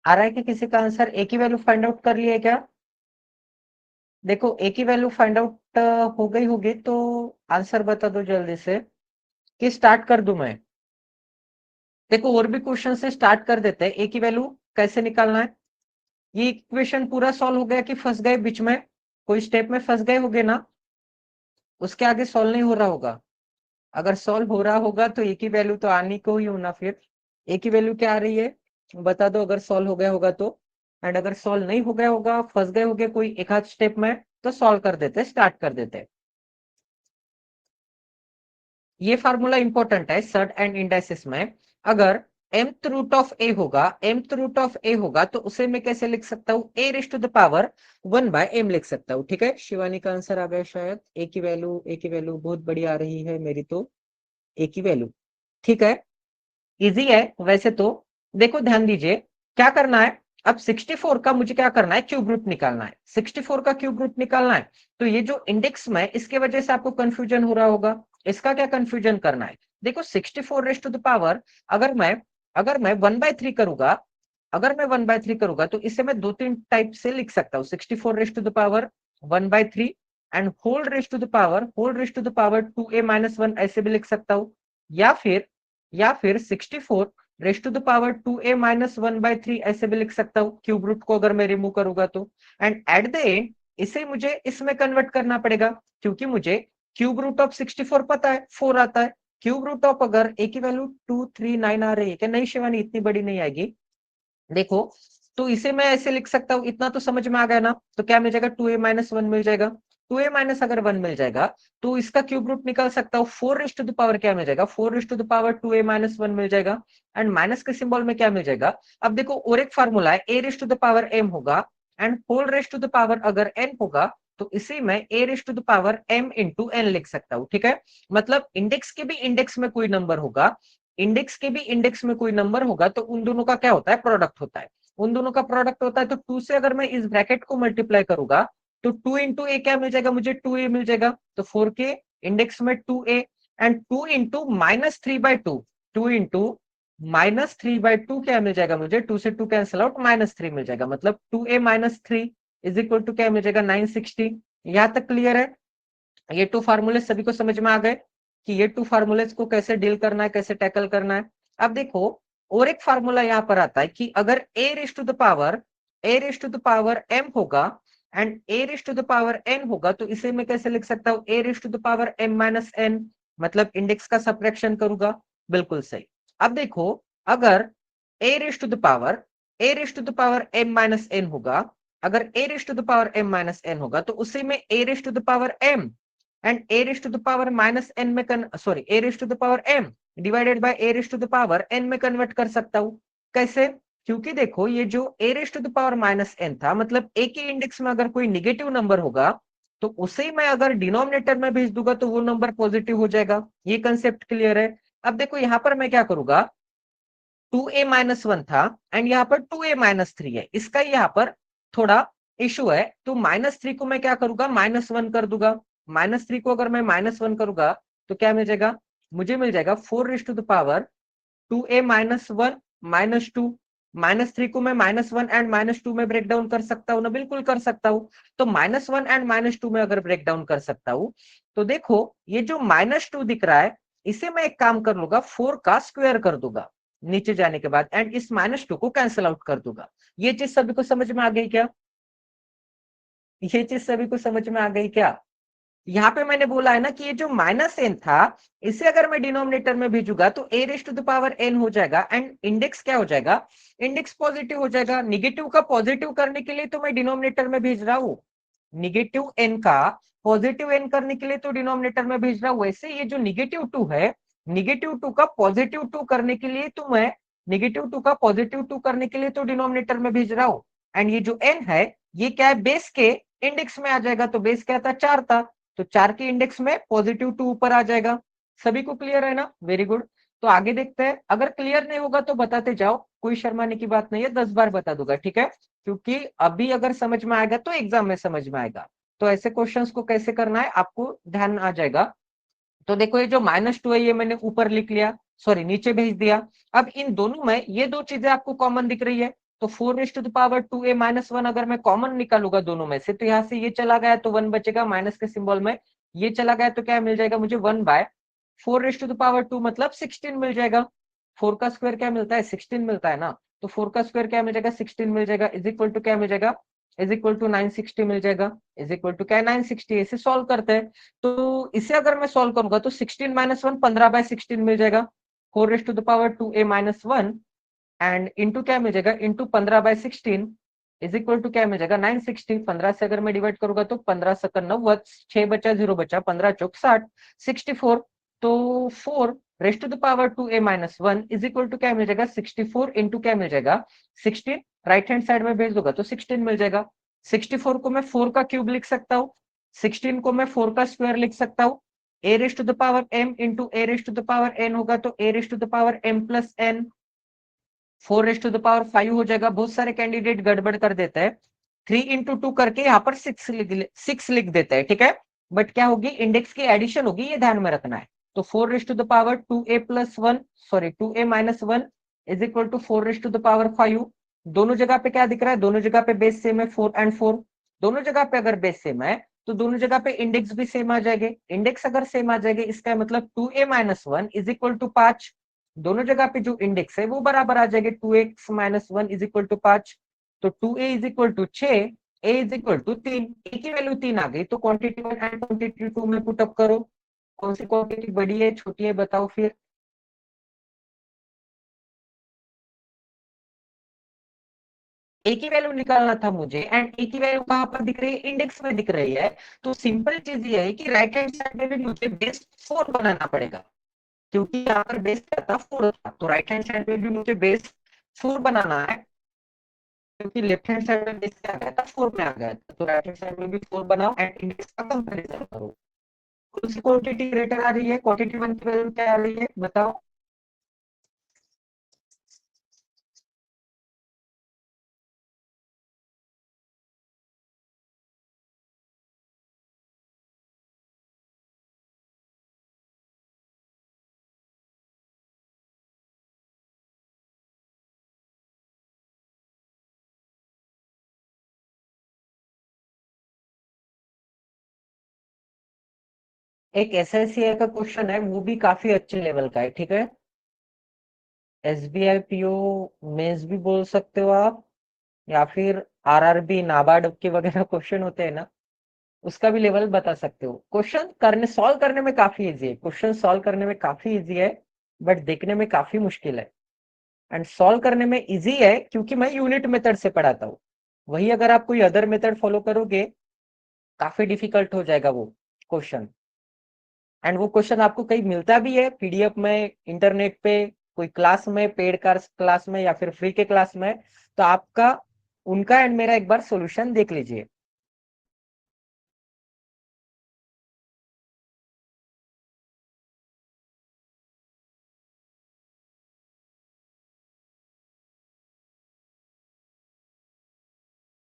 आ रहा है कि किसी का आंसर एक ही वैल्यू फाइंड आउट कर लिया है क्या? देखो एक ही वैल्यू फाइंड आउट हो गई होगी तो आंसर बता दो जल्दी से, कि स्टार्ट कर दूं मैं? देखो और भी क्वेश्चन से स्टार्ट कर देते हैं, एक ही वैल्यू कैसे निकालना है। ये इक्वेशन पूरा सॉल्व हो गया कि फंस गए बीच में, कोई स्टेप में फंस गए होगे ना? उसके आगे सॉल्व नहीं हो रहा होगा? अगर सॉल्व हो रहा होगा तो एक ही वैल्यू तो आनी को ही होना, फिर एक ही वैल्यू क्या आ रही है बता दो, अगर सॉल्व हो गया होगा तो। एंड अगर सॉल्व नहीं हो गया होगा, फंस गए होगे कोई एक आध स्टेप में, तो सॉल्व कर देते, स्टार्ट कर देते। ये फार्मूला इंपॉर्टेंट है सर्ट एंड इंडाइसिस में। अगर mth रूट ऑफ ए होगा, mth रूट ऑफ ए होगा तो उसे मैं कैसे लिख सकता हूँ, a raise to the power 1/m लिख सकता हूँ। ठीक है, शिवानी का आंसर आ गया शायद, एक ही वैल्यू बहुत बड़ी आ रही है मेरी तो, एक ही वैल्यू। ठीक है, इजी है वैसे तो। देखो ध्यान दीजिए क्या करना है, अब 64 का मुझे क्या करना है, क्यूब रूट निकालना है। 64 का क्यूब रूट निकालना है, तो ये जो इंडेक्स में, इसके वजह से आपको कंफ्यूजन हो रहा होगा। इसका क्या कंफ्यूजन करना है, देखो 64 रेज टू द पावर, अगर मैं 1/3 करूंगा, अगर मैं 1/3 करूंगा तो इसे मैं दो तीन टाइप से लिख सकता हूँ। 64 raise to the power 1/3 and whole raise to the power 2a-1 ऐसे भी लिख सकता हूँ। या फिर 64 raise to the power 2a-1/3 ऐसे भी लिख सकता हूँ, क्यूब रूट को अगर मैं रिमूव करूंगा तो। एंड एट द एंड इसे मुझे इसमें कन्वर्ट करना पड़ेगा, क्योंकि मुझे क्यूब रूट ऑफ 64 पता है 4 आता है। क्यूब रूट ऑफ, अगर ए की वैल्यू 239 आ रही है क्या, नहीं शिवानी इतनी बड़ी नहीं आएगी, देखो तो इसे मैं ऐसे लिख सकता हूं, इतना तो समझ में आ गया ना। तो क्या मिल जाएगा, 2a-1 मिल जाएगा। 2a माइनस अगर 1 मिल जाएगा तो इसका क्यूब रूट निकाल सकता हूँ, 4 रेज टू द पावर क्या मिल जाएगा, 4 raise to the power 2a-1 मिल जाएगा। एंड माइनस के सिंबल में क्या मिल जाएगा, अब देखो और एक फार्मूला है, a raise to the power m होगा and whole raise to the power अगर n होगा, तो इसी में a raise to the power m into n लिख सकता हूँ। ठीक है, मतलब इंडेक्स के भी इंडेक्स में कोई नंबर होगा, इंडेक्स के भी इंडेक्स में कोई नंबर होगा तो उन दोनों का क्या होता है, प्रोडक्ट होता है। उन दोनों का प्रोडक्ट होता है, तो 2 से अगर मैं इस ब्रैकेट को मल्टीप्लाई करूंगा तो 2 इंटू ए क्या मिल जाएगा, मुझे 2a मिल जाएगा। तो 4 के इंडेक्स में 2a एंड 2 इंटू -3/2, 2 इंटू -3/2 क्या मिल जाएगा मुझे, 2 से 2 कैंसिल आउट, -3 मिल जाएगा। मतलब 2a-3 इज इक्वल टू क्या मिल जाएगा, 960। यहां तक क्लियर है? ये टू फार्मूले सभी को समझ में आ गए कि ये टू फार्मूलेस को कैसे डील करना है, कैसे टैकल करना है। अब देखो और एक फार्मूला यहां पर आता है कि अगर a raise to the power m होगा and a raise to the power n होगा, तो इसे मैं कैसे लिख सकता हूं, a raise to the power m-n, मतलब इंडेक्स का सब्ट्रैक्शन करूंगा। बिल्कुल सही। अब देखो अगर a raise to the power m-n होगा, अगर a raise to the power m-n होगा तो उसी में a raise to the power m and a raise to the power -n में a raise to the power m divided by a raise to the power n में कन्वर्ट कर सकता हूं। कैसे, क्योंकि देखो ये जो a raise to the power -n था, मतलब a के इंडेक्स में अगर कोई निगेटिव नंबर होगा तो उसे मैं अगर डिनोमिनेटर में भेज दूंगा तो वो नंबर पॉजिटिव हो जाएगा। ये कंसेप्ट क्लियर है? अब देखो यहां पर मैं क्या करूंगा, 2a-1 था एंड यहाँ पर 2a-3 है, इसका यहाँ पर थोड़ा इशू है, तो -3 को मैं क्या करूंगा, -1 कर दूंगा। -3 को अगर मैं -1 करूंगा तो क्या मिल जाएगा, मुझे मिल जाएगा 4 raise to the power 2a-1 -2। -3 को मैं -1 एंड -2 में ब्रेक डाउन कर सकता हूँ ना, बिल्कुल कर सकता हूँ। तो -1 एंड -2 में अगर ब्रेक डाउन कर सकता हूँ, तो देखो ये जो -2 दिख रहा है, इसे मैं एक काम कर लूंगा, 4 का स्क्वायर कर दूंगा नीचे जाने के बाद, एंड इस -2 को कैंसिल आउट कर दूंगा। ये चीज सभी को समझ में आ गई क्या? ये चीज सभी को समझ में आ गई क्या? यहाँ पे मैंने बोला है ना कि ये जो -n था, इसे अगर मैं डिनोमिनेटर में भेजूंगा तो a raise to the power n हो जाएगा एंड इंडेक्स क्या हो जाएगा, इंडेक्स पॉजिटिव हो जाएगा। निगेटिव का पॉजिटिव करने के लिए तो मैं डिनोमिनेटर में भेज रहा हूँ, निगेटिव n का पॉजिटिव n करने के लिए तो डिनोमिनेटर में भेज रहा हूँ। वैसे ये जो -2 है, -2 का +2 करने के लिए तो मैं -2 का +2 करने के लिए तो डिनोमिनेटर में भेज रहा हूँ। एंड ये जो n है, ये क्या है, बेस के इंडेक्स में आ जाएगा। तो बेस क्या था, 4 था, तो 4 के इंडेक्स में +2 ऊपर आ जाएगा। सभी को क्लियर है ना? Very good. तो आगे देखते हैं, अगर क्लियर नहीं होगा तो बताते जाओ, कोई शर्माने की बात नहीं है, 10 बार बता दूंगा। ठीक है, क्योंकि अभी अगर समझ में आएगा तो एग्जाम में समझ में आएगा। तो ऐसे क्वेश्चंस को कैसे करना है आपको ध्यान आ जाएगा। तो देखो ये जो -2 है, ये मैंने ऊपर लिख लिया, सॉरी नीचे भेज दिया। अब इन दोनों में ये दो चीजें आपको कॉमन दिख रही है, तो 4 to the power 2a-1 अगर मैं कॉमन निकालूंगा दोनों में से, तो यहाँ से ये चला गया तो 1 बचेगा, माइनस के सिंबल में ये चला गया तो क्या मिल जाएगा मुझे, 1/4 मतलब 16 मिल जाएगा। 4 का स्क्वायर क्या मिलता है, 16 मिलता है ना, तो 4 का स्क्वायर क्या मिल जाएगा, 16 मिल जाएगा, इज इक्वल टू क्या मिल जाएगा, इज इक्वल टू 960 मिल जाएगा, इज इक्वल टू क्या 960। इसे सॉल्व करते हैं, तो इसे अगर मैं सॉल्व करूंगा तो 16 - 1 15/16 मिल जाएगा, 4 to the power 2a-1 and into क्या मिल जाएगा, इंटू 15/16 इज इक्वल टू क्या मिल जाएगा 960। 15 से अगर मैं डिवाइड करूंगा तो 15 × 90, 6 बचा 0 बचा, 15 चौक 60, 64। तो 4 to the power 2a-1 is equal to क्या मिल जाएगा, 64 इंटू क्या मिल जाएगा 16, राइट हैंड साइड में भेज दूंगा तो 16 मिल जाएगा। 64 को मैं 4 का क्यूब लिख सकता हूँ, 16 को मैं 4 का स्क्वायर लिख सकता हूँ। a⁻m इंटू a⁻n होगा तो a⁻m+n, 4 to the power 5 हो जाएगा। बहुत सारे कैंडिडेट गड़बड़ कर देते हैं, 3 × 2 करके यहाँ पर 6 लिख देते हैं, ठीक है, बट क्या होगी, इंडेक्स की एडिशन होगी, ये ध्यान में रखना है। तो 4 to the power 2a+1 sorry 2a-1 is equal to 4 to the power 5। दोनों जगह पे क्या दिख रहा है, दोनों जगह पे बेस सेम है, 4 एंड 4। दोनों जगह पे अगर बेस सेम है तो दोनों जगह पे इंडेक्स भी सेम आ जाएंगे। इंडेक्स अगर सेम आ जाएंगे इसका मतलब 2a-1 इज इक्वल टू 5। दोनों जगह पे जो इंडेक्स है वो बराबर आ जाएंगे, 2x - 1 इज इक्वल टू 5। तो 2a is equal to 6, a is equal to 3, a की वैल्यू 3 आ गई। तो क्वांटिटी 1 एंड क्वांटिटी 2 में पुट अप करो, कौन सी क्वांटिटी बड़ी है छोटी है बताओ फिर। ए की वैल्यू निकालना था मुझे, एंड ए की वैल्यू कहां पर दिख रही है, इंडेक्स में दिख रही है। तो सिंपल चीज ये है कि राइट हैंड साइड में भी मुझे बेस 4 बनाना पड़ेगा, क्योंकि यहाँ पर बेस क्या था, 4 था, तो राइट हैंड साइड में भी मुझे बेस 4 बनाना है, क्योंकि लेफ्ट हैंड साइड में बेस क्या आ गया था, 4 में आ गया था। तो राइट हैंड साइड में भी 4 बनाओ एंड इंडेक्स का कंपैरिजन करो। कौन सी क्वांटिटी ग्रेटर आ रही है, क्वांटिटी 1 की वैल्यू क्या आ रही है बताओ। एक एसआईसीआई का क्वेश्चन है, वो भी काफी अच्छे लेवल का है, ठीक है। एसबीआई पीओ मेंस भी बोल सकते हो आप, या फिर आरआरबी नाबार्ड के वगैरह क्वेश्चन होते हैं ना, उसका भी लेवल बता सकते हो। क्वेश्चन करने सॉल्व करने में काफी इजी है, क्वेश्चन सॉल्व करने में काफी इजी है, बट देखने में काफी मुश्किल है। एंड सॉल्व करने में इजी है क्योंकि मैं यूनिट मेथड से पढ़ाता हूँ। वही अगर आप कोई अदर मेथड फॉलो करोगे, काफी डिफिकल्ट हो जाएगा वो क्वेश्चन। एंड वो क्वेश्चन आपको कहीं मिलता भी है पीडीएफ में, इंटरनेट पे, कोई क्लास में, पेड क्लास में या फिर फ्री के क्लास में, तो आपका उनका एंड मेरा एक बार सॉल्यूशन देख लीजिए।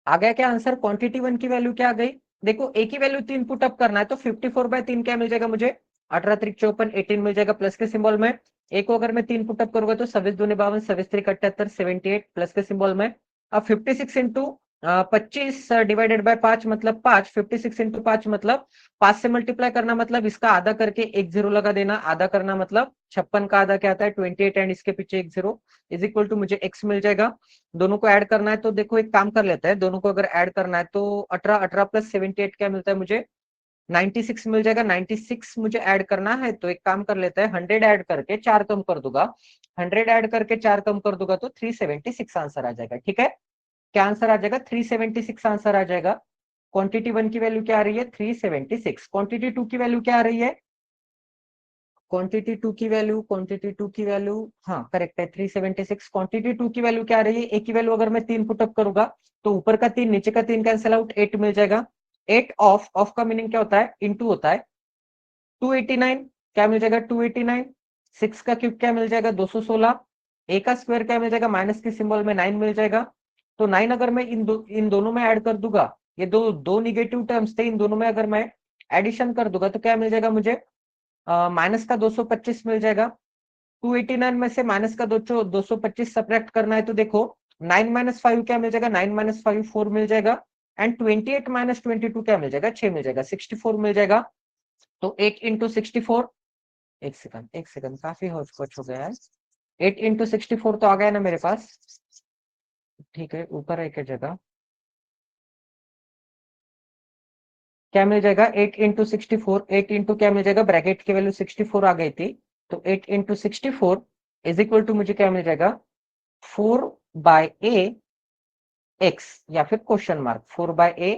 आ गया क्या आंसर, क्वांटिटी 1 की वैल्यू क्या आ गई। देखो ए की वैल्यू 3 पुट अप करना है, तो 54/3 क्या मिल जाएगा मुझे, 18 × 3 = 54, 18 मिल जाएगा प्लस के सिंबल में। ए को अगर मैं 3 पुट अप करूंगा तो 27×2 = 52, 27×3 = 78 78 प्लस के सिंबल में। अब 56 इंटू 25 डिवाइडेड बाय 5 मतलब 5, 56 इंटू 5 मतलब 5 से मल्टीप्लाई करना, मतलब इसका आधा करके एक जीरो लगा देना, आधा करना मतलब 56 का आधा क्या आता है 28, एंड इसके पीछे एक जीरो, इज इक्वल टू मुझे एक्स मिल जाएगा। दोनों को ऐड करना है तो देखो एक काम कर लेते हैं, दोनों को अगर ऐड करना है तो 18 18 प्लस 78 क्या मिलता है मुझे, 96 मिल जाएगा। 96 मुझे ऐड करना है तो एक काम कर लेते हैं, 100 ऐड करके 4 कम कर दूंगा, 100 ऐड करके 4 कम कर दूंगा तो 376 आंसर आ जाएगा, ठीक है। क्या आंसर आ जाएगा, 376 आंसर आ जाएगा। क्वांटिटी 1 की वैल्यू क्या आ रही है, 376। क्वांटिटी 2 की वैल्यू क्या आ रही है, क्वांटिटी 2 की वैल्यू हाँ करेक्ट है 376। क्वांटिटी 2 की वैल्यू क्या आ रही है, ए की वैल्यू अगर मैं 3 पुटअप करूंगा तो ऊपर का 3 नीचे का 3 कैंसिल आउट, 8 मिल जाएगा। 8 ऑफ का मीनिंग क्या होता है, इनटू होता है। 289 क्या मिल जाएगा, 289। 6 का क्यूब क्या मिल जाएगा, 216। ए का स्क्वायर क्या मिल जाएगा, माइनस के सिंबल में 9 मिल जाएगा। तो 9 अगर मैं इन दोनों में ऐड कर दूंगा, ये दो दो निगेटिव टर्म्स थे, इन दोनों में अगर मैं एडिशन कर दूंगा तो क्या मिल जाएगा मुझे, माइनस का 225 मिल जाएगा। 289 में से माइनस का 225 सब्ट्रैक्ट करना है तो देखो 9 माइनस 5 क्या मिल जाएगा, 9 माइनस 5 4 मिल जाएगा, एंड 28 माइनस 22 क्या मिल जाएगा, 6 मिल जाएगा, 64 मिल जाएगा। तो 8 इंटू 64, एक सेकंड काफी होच पोच हो गया है। 8 इंटू 64 तो आ गया ना मेरे पास, ठीक है, ऊपर एक जगह क्या मिल जाएगा, 8 इंटू 64, 8 इंटू क्या मिल जाएगा, ब्रैकेट की वैल्यू 64 आ गई थी, तो 8 इंटू 64 इज इक्वल टू मुझे क्या मिल जाएगा, 4 बाय ए एक्स या फिर question mark, 4 by A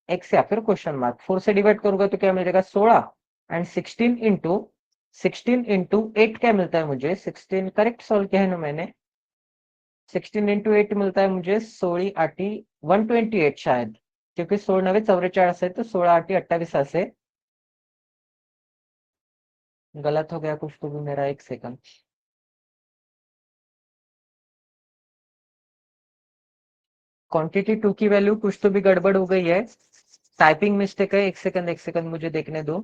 x या फिर क्वेश्चन मार्क। 4 से डिवाइड करूंगा तो क्या मिल जाएगा, 16, एंड 16 इंटू 8 क्या मिलता है मुझे, 16 करेक्ट सॉल्व किया है ना मैंने, 16 इंटू 8 मिलता है मुझे 16 आटी 128 शायद, क्योंकि 16 नवे 44 है, तो 16 आटी 28 से गलत हो गया कुछ तो भी मेरा, एक सेकंड। क्वांटिटी 2 की वैल्यू कुछ तो भी गड़बड़ हो गई है, टाइपिंग मिस्टेक है, एक सेकंड मुझे देखने दो।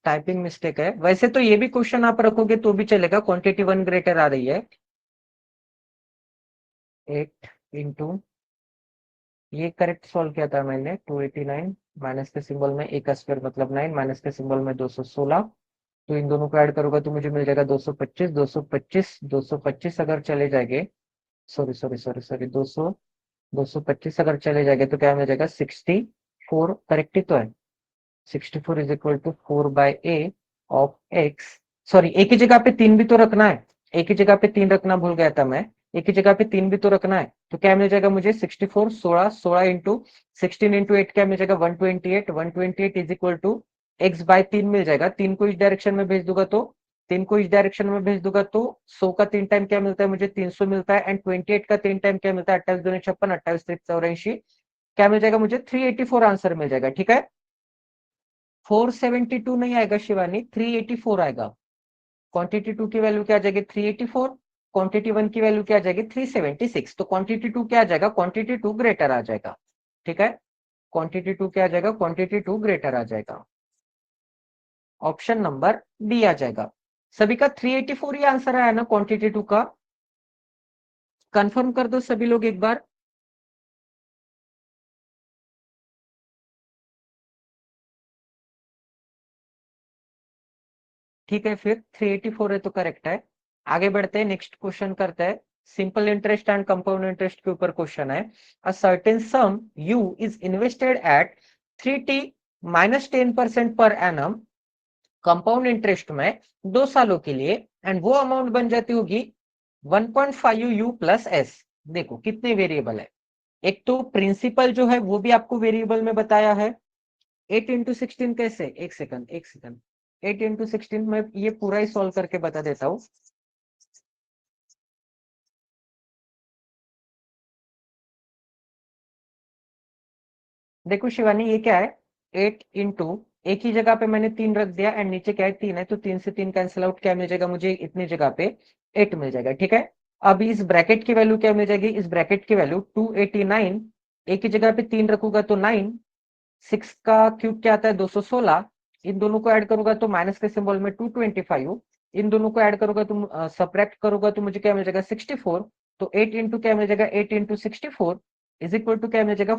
टाइपिंग मिस्टेक है, वैसे तो ये भी क्वेश्चन आप रखोगे तो भी चलेगा, क्वांटिटी 1 ग्रेटर आ रही है। 8 इंटू, ये करेक्ट सॉल्व किया था मैंने, 289, माइनस के सिंबल में ए का स्क्वायर मतलब 9, माइनस के सिंबल में 216, तो इन दोनों को ऐड करोगे तो मुझे मिल जाएगा 225, 225, 225 अगर चले जाएंगे, सॉरी सॉरी सॉरी सॉरी 200, 225 अगर चले जाएंगे तो क्या मिल जाएगा, 64, करेक्ट ही तो है। 64 is equal to 4 by a of x, sorry एक ही जगह पे तीन भी तो रखना है, एक ही जगह पे तीन रखना भूल गया था मैं, एक ही जगह पे तीन भी तो रखना है, तो क्या मिल जाएगा मुझे, 64, 16, 16 इंटू 16 इंटू 8 क्या मिल जाएगा, 128, 128 is equal to x by 3 मिल जाएगा, तीन को इस डायरेक्शन में भेज दूंगा तो, तीन को इस डायरेक्शन में भेज दूंगा तो 100 का 3 टाइम क्या मिलता है मुझे, 300 मिलता है, एंड 28 का 3 टाइम क्या मिलता है, 28 दूनी 56, 28 त्रिक 84, क्या मिल जाएगा मुझे, 384 आंसर मिल जाएगा, ठीक है। 472 नहीं आएगा शिवानी, 384 आएगा। क्वांटिटी 2 की वैल्यू क्या आ जाएगी, 384, क्वांटिटी 1 की वैल्यू क्या आ जाएगी, 376, तो क्वांटिटी 2 क्या आ जाएगा, क्वांटिटी 2 ग्रेटर आ जाएगा, ठीक है। क्वांटिटी 2 क्या आ जाएगा, क्वांटिटी 2 ग्रेटर आ जाएगा, ऑप्शन नंबर डी आ जाएगा। सभी का 384 ही आंसर आया ना क्वांटिटी 2 का, कंफर्म कर दो सभी लोग एक बार। ठीक है, फिर 384 है तो करेक्ट है। आगे बढ़ते हैं, नेक्स्ट क्वेश्चन करते हैं। Simple interest and compound interest के ऊपर क्वेश्चन है। A certain sum u is invested at 3t minus 10% per annum compound interest में 2 सालों के लिए, एंड वो अमाउंट बन जाती होगी 1.5 यू प्लस एस। देखो कितने वेरिएबल है, एक तो प्रिंसिपल जो है वो भी आपको वेरिएबल में बताया है। 8 इंटू 16 कैसे, एक सेकंड 8 इंटू 16 में ये पूरा ही सॉल्व करके बता देता हूँ। देखो शिवानी ये क्या है, 8 इंटू, एक ही जगह पे मैंने 3 रख दिया, एंड नीचे क्या है 3 है, तो 3 से 3 कैंसिल आउट, क्या मिल जाएगा मुझे, इतनी जगह पे 8 मिल जाएगा, ठीक है। अब इस ब्रैकेट की वैल्यू क्या मिल जाएगी, इस ब्रैकेट की वैल्यू 289, एक ही जगह पे 3 रखूंगा तो 9, 6 का क्यूब क्या आता है 216, इन दोनों को ऐड करूंगा तो माइनस के सिंबल में 225, इन दोनों को ऐड करूंगा तो सब्ट्रैक्ट करूंगा तो मुझे क्या मिल जाएगा 64, तो 8 इंटू क्या मिल जाएगा, 8 इंटू 64 इज इक्वल टू क्या मिल जाएगा,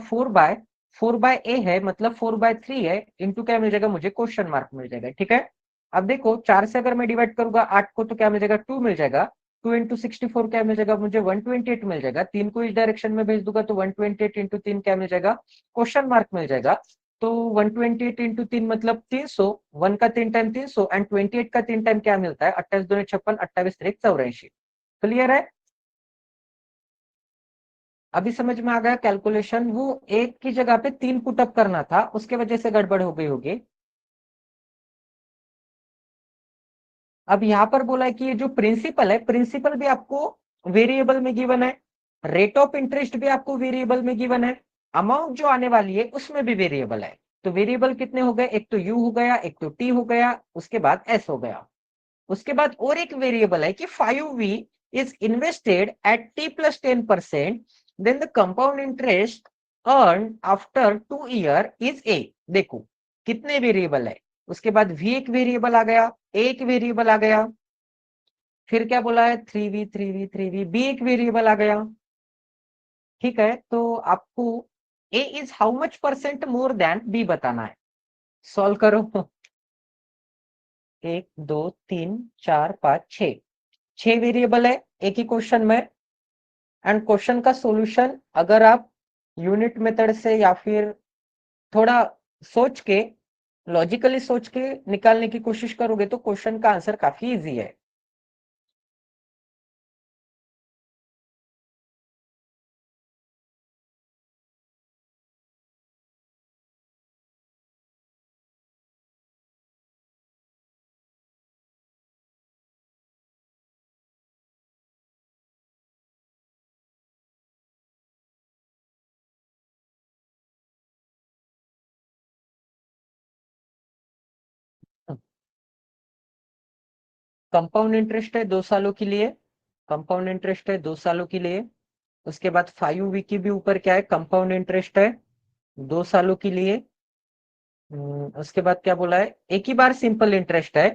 4 बाय ए है मतलब 4/3 है, इंटू क्या मिल जाएगा मुझे, क्वेश्चन मार्क मिल जाएगा, ठीक है। अब देखो 4 से अगर मैं डिवाइड करूंगा 8 को तो क्या मिल जाएगा, 2 मिल जाएगा, 2 इंटू 64 क्या मिल जाएगा मुझे, 128 मिल जाएगा, तीन को इस डायरेक्शन में भेज दूंगा तो 128 इंटू 3 क्या मिल जाएगा, क्वेश्चन मार्क मिल जाएगा। तो 128 इंटू 3 मतलब 300, 1 का 3 टाइम 300, एंड 28 का 3 टाइम क्या मिलता है, 28 दूनी 56, 28 त्रिक 84। क्लियर है, अभी समझ में आ गया कैलकुलेशन, वो एक की जगह पे 3 पुटअप करना था, उसके वजह से गड़बड़ हो गई होगी। अब यहां पर बोला है कि ये जो प्रिंसिपल है, प्रिंसिपल भी आपको वेरिएबल में गिवन है, रेट ऑफ इंटरेस्ट भी आपको वेरिएबल में गिवन है, अमाउंट जो आने वाली है उसमें भी वेरिएबल है। तो वेरिएबल कितने हो गए, एक तो यू हो गया, एक तो टी हो गया, उसके बाद एस हो गया। उसके बाद और एक वेरिएबल है कि 5v is invested at t plus 10%, then the compound interest earned after 2 year is a. देखो कितने वेरिएबल है, उसके बाद v एक वेरिएबल आ गया, a एक वेरिएबल आ गया, फिर क्या बोला है 3v 3v 3v, b एक वेरिएबल आ गया, ठीक है, तो आपको A is how much percent more than B बताना है। सॉल्व करो। 1 2 3 4 5 6, 6 वेरिएबल है एक ही क्वेश्चन में। एंड क्वेश्चन का सॉल्यूशन अगर आप यूनिट मेथड से या फिर थोड़ा सोच के, लॉजिकली सोच के निकालने की कोशिश करोगे तो क्वेश्चन का आंसर काफी इजी है। कंपाउंड इंटरेस्ट है 2 सालों के लिए, कंपाउंड इंटरेस्ट है 2 सालों के लिए। उसके बाद 5 वी की भी ऊपर क्या है, कंपाउंड इंटरेस्ट है 2 सालों के लिए। उसके बाद क्या बोला है, एक ही बार सिंपल इंटरेस्ट है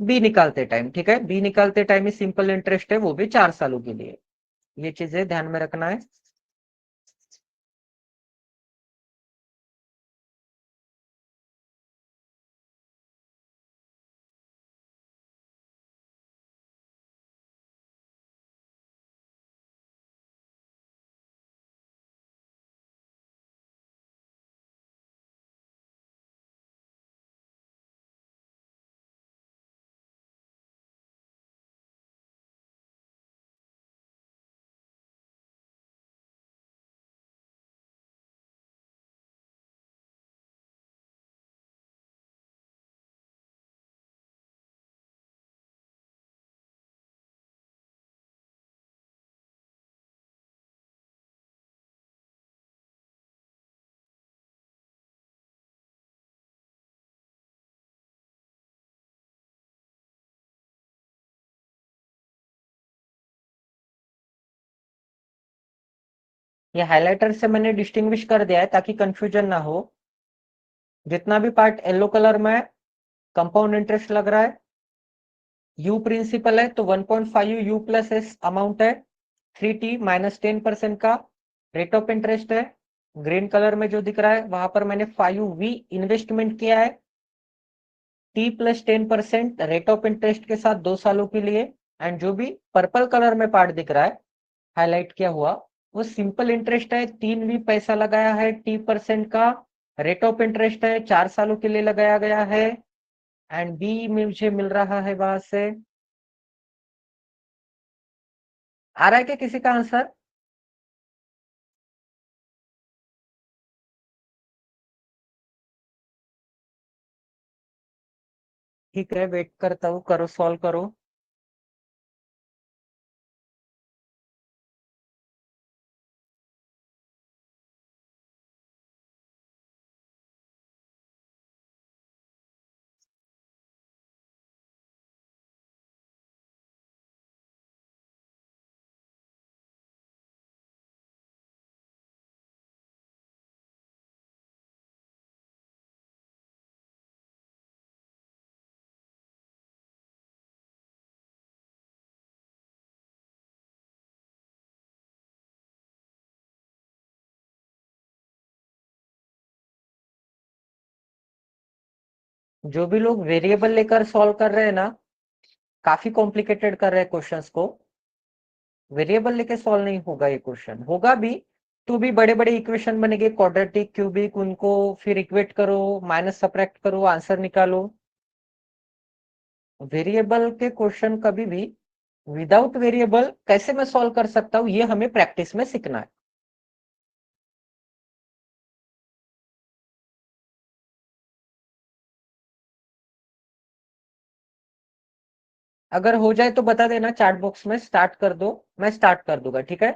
बी निकालते टाइम। ठीक है, बी निकालते टाइम ही सिंपल इंटरेस्ट है, वो भी 4 सालों के लिए। ये चीजें ध्यान में रखना है। ये हाइलाइटर से मैंने डिस्टिंग्विश कर दिया है ताकि कंफ्यूजन ना हो। जितना भी पार्ट येलो कलर में है, कंपाउंड इंटरेस्ट लग रहा है। यू प्रिंसिपल है तो 1.5 यू प्लस एस अमाउंट है। 3t माइनस 10% का रेट ऑफ इंटरेस्ट है। ग्रीन कलर में जो दिख रहा है वहां पर मैंने 5v इन्वेस्टमेंट किया है। T plus 10% rate of interest के साथ 2 सालों के लिए। एंड जो भी पर्पल कलर में पार्ट दिख रहा है हाईलाइट किया हुआ, वो सिंपल इंटरेस्ट है। 3v पैसा लगाया है t% का, रेट ऑफ इंटरेस्ट है 4 सालों के लिए लगाया गया है। एंड बी मुझे मिल रहा है वहां से। आ रहा है क्या किसी का आंसर? ठीक है, वेट करता हूँ, करो सॉल्व करो। जो भी लोग वेरिएबल लेकर सॉल्व कर रहे हैं ना, काफी कॉम्प्लिकेटेड कर रहे हैं क्वेश्चंस को। वेरिएबल लेके सॉल्व नहीं होगा ये क्वेश्चन, होगा भी तो भी बड़े बड़े इक्वेशन बनेंगे, क्वाड्रेटिक क्यूबिक, उनको फिर इक्वेट करो, माइनस सब्ट्रैक्ट करो, आंसर निकालो। वेरिएबल के क्वेश्चन कभी भी विदाउट वेरिएबल कैसे मैं सॉल्व कर सकता हूँ, ये हमें प्रैक्टिस में सीखना है। अगर हो जाए तो बता देना चैट बॉक्स में, स्टार्ट कर दो, मैं स्टार्ट कर दूंगा। ठीक है,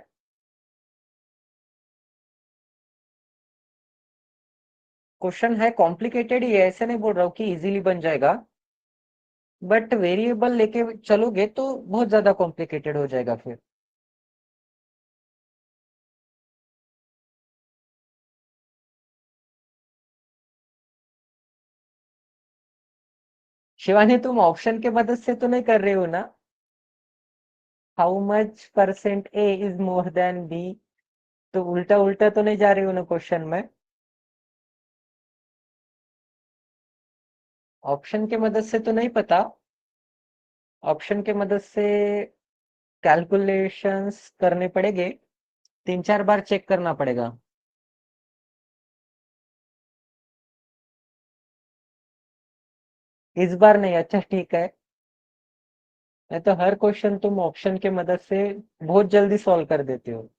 क्वेश्चन है कॉम्प्लिकेटेड ही है, ऐसे नहीं बोल रहा हूँ कि इजीली बन जाएगा, बट वेरिएबल लेके चलोगे तो बहुत ज्यादा कॉम्प्लिकेटेड हो जाएगा फिर। शिवानी, तुम ऑप्शन के मदद से तो नहीं कर रहे हो ना? How much percent A is more than B? तो उल्टा उल्टा तो नहीं जा रही हूँ ना क्वेश्चन में? ऑप्शन के मदद से तो नहीं पता। ऑप्शन के मदद से कैलकुलेशंस करने पड़ेंगे, 3-4 बार चेक करना पड़ेगा। इस बार नहीं, अच्छा ठीक है। मैं तो हर क्वेश्चन तुम ऑप्शन के मदद से बहुत जल्दी सॉल्व कर देते हो।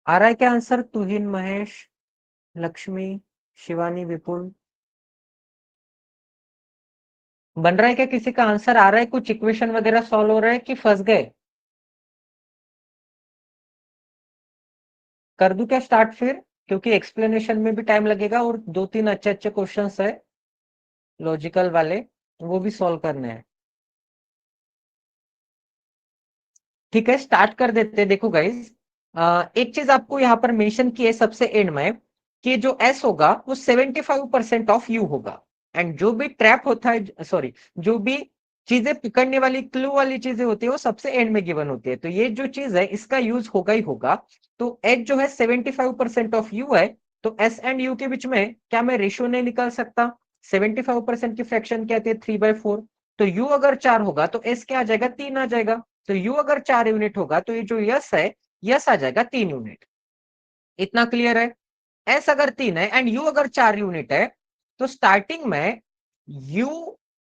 आ रहा है क्या आंसर? तुहिन, महेश, लक्ष्मी, शिवानी, विपुल। बन रहा है क्या? किसी का आंसर आ रहा है? कुछ इक्वेशन वगैरह सॉल्व हो रहा है कि फंस गए? कर दूं क्या स्टार्ट फिर? क्योंकि एक्सप्लेनेशन में भी टाइम लगेगा और 2-3 अच्छे अच्छे क्वेश्चंस है लॉजिकल वाले, वो भी सॉल्व करने हैं। ठीक है, स्टार्ट कर देते हैं। देखो गाइस, एक चीज आपको यहाँ पर मेंशन की है सबसे एंड में, कि जो एस होगा वो 75% ऑफ यू होगा। एंड जो भी ट्रैप होता है, सॉरी, जो भी चीजें पकड़ने वाली क्लू वाली चीजें होती है वो सबसे एंड में गिवन होती है। तो ये जो चीज है इसका यूज होगा ही होगा। तो एच जो है 75% ऑफ यू है, तो एस एंड यू के बीच में क्या मैं रेशियो नहीं निकाल सकता? 75% की फ्रैक्शन क्या आती है? 3/4। तो यू अगर 4 होगा तो एस क्या आ जाएगा? 3 आ जाएगा। तो यू अगर 4 यूनिट होगा तो ये जो यस है, यस आ जाएगा 3 यूनिट। इतना क्लियर है? एस अगर 3 है एंड यू अगर 4 यूनिट है, तो स्टार्टिंग में यू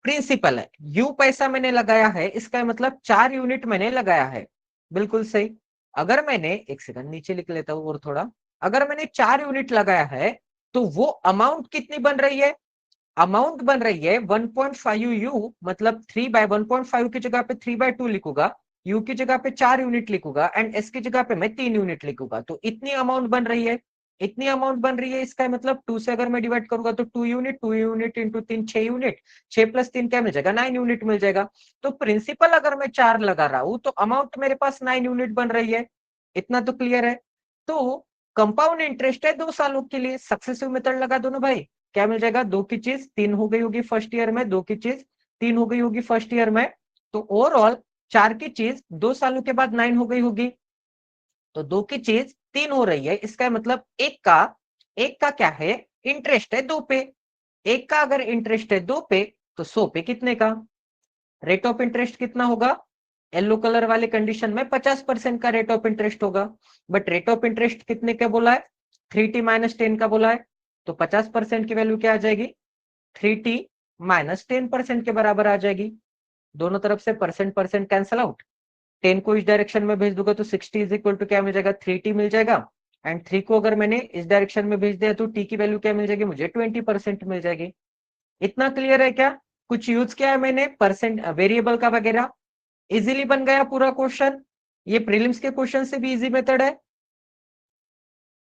प्रिंसिपल है, यू पैसा मैंने लगाया है, इसका मतलब 4 यूनिट मैंने लगाया है। बिल्कुल सही। अगर मैंने, एक सेकंड नीचे लिख लेता हूं और थोड़ा, अगर मैंने 4 यूनिट लगाया है, तो वो अमाउंट कितनी बन रही है? अमाउंट बन रही है 1.5 यू, मतलब 3/1.5 की जगह पे 3/2 लिखूंगा, यू की जगह पे 4 यूनिट लिखूंगा एंड एस की जगह पे मैं 3 यूनिट लिखूंगा। तो इतनी अमाउंट बन रही है, इतनी अमाउंट बन रही है। इसका मतलब 2 से अगर मैं डिवाइड करूंगा तो 2 यूनिट इंटू 3 6 यूनिट, 6 + 3 क्या मिल जाएगा? 9 यूनिट मिल जाएगा। तो प्रिंसिपल अगर मैं 4 लगा रहा हूं तो अमाउंट मेरे पास 9 यूनिट बन रही है। इतना तो क्लियर है। तो कंपाउंड इंटरेस्ट है 2 सालों के लिए, सक्सेसिव मेथड लगा दो ना भाई। क्या मिल जाएगा? 2 की चीज 3 हो गई होगी फर्स्ट ईयर में, 2 की चीज 3 हो गई होगी फर्स्ट ईयर में। तो ओवरऑल 4 की चीज 2 सालों के बाद 9 हो गई होगी। तो 2 की चीज 3 हो रही है, इसका मतलब एक का क्या है? इंटरेस्ट है 2 पे। एक का अगर इंटरेस्ट है 2 पे, तो 100 पे कितने का? रेट ऑफ इंटरेस्ट कितना होगा? येलो कलर वाले कंडीशन में 50% का रेट ऑफ इंटरेस्ट होगा। बट रेट ऑफ इंटरेस्ट कितने का बोला है? 3t - 10 का बोला है। तो 50% की वैल्यू क्या आ जाएगी? 3t - 10% के बराबर आ जाएगी। दोनों तरफ से परसेंट परसेंट कैंसल आउट। 10 को इस डायरेक्शन में भेज दूंगा तो 60 इज इक्वल टू क्या मिल जाएगा? 3t मिल जाएगा। एंड 3 को अगर मैंने इस डायरेक्शन में भेज दिया तो t की वैल्यू क्या मिल जाएगी मुझे? 20% मिल जाएगी। इतना क्लियर है क्या? कुछ यूज किया है मैंने परसेंट वेरिएबल का वगैरह? इजीली बन गया पूरा क्वेश्चन। ये प्रीलिम्स के क्वेश्चन से भी इजी मेथड है।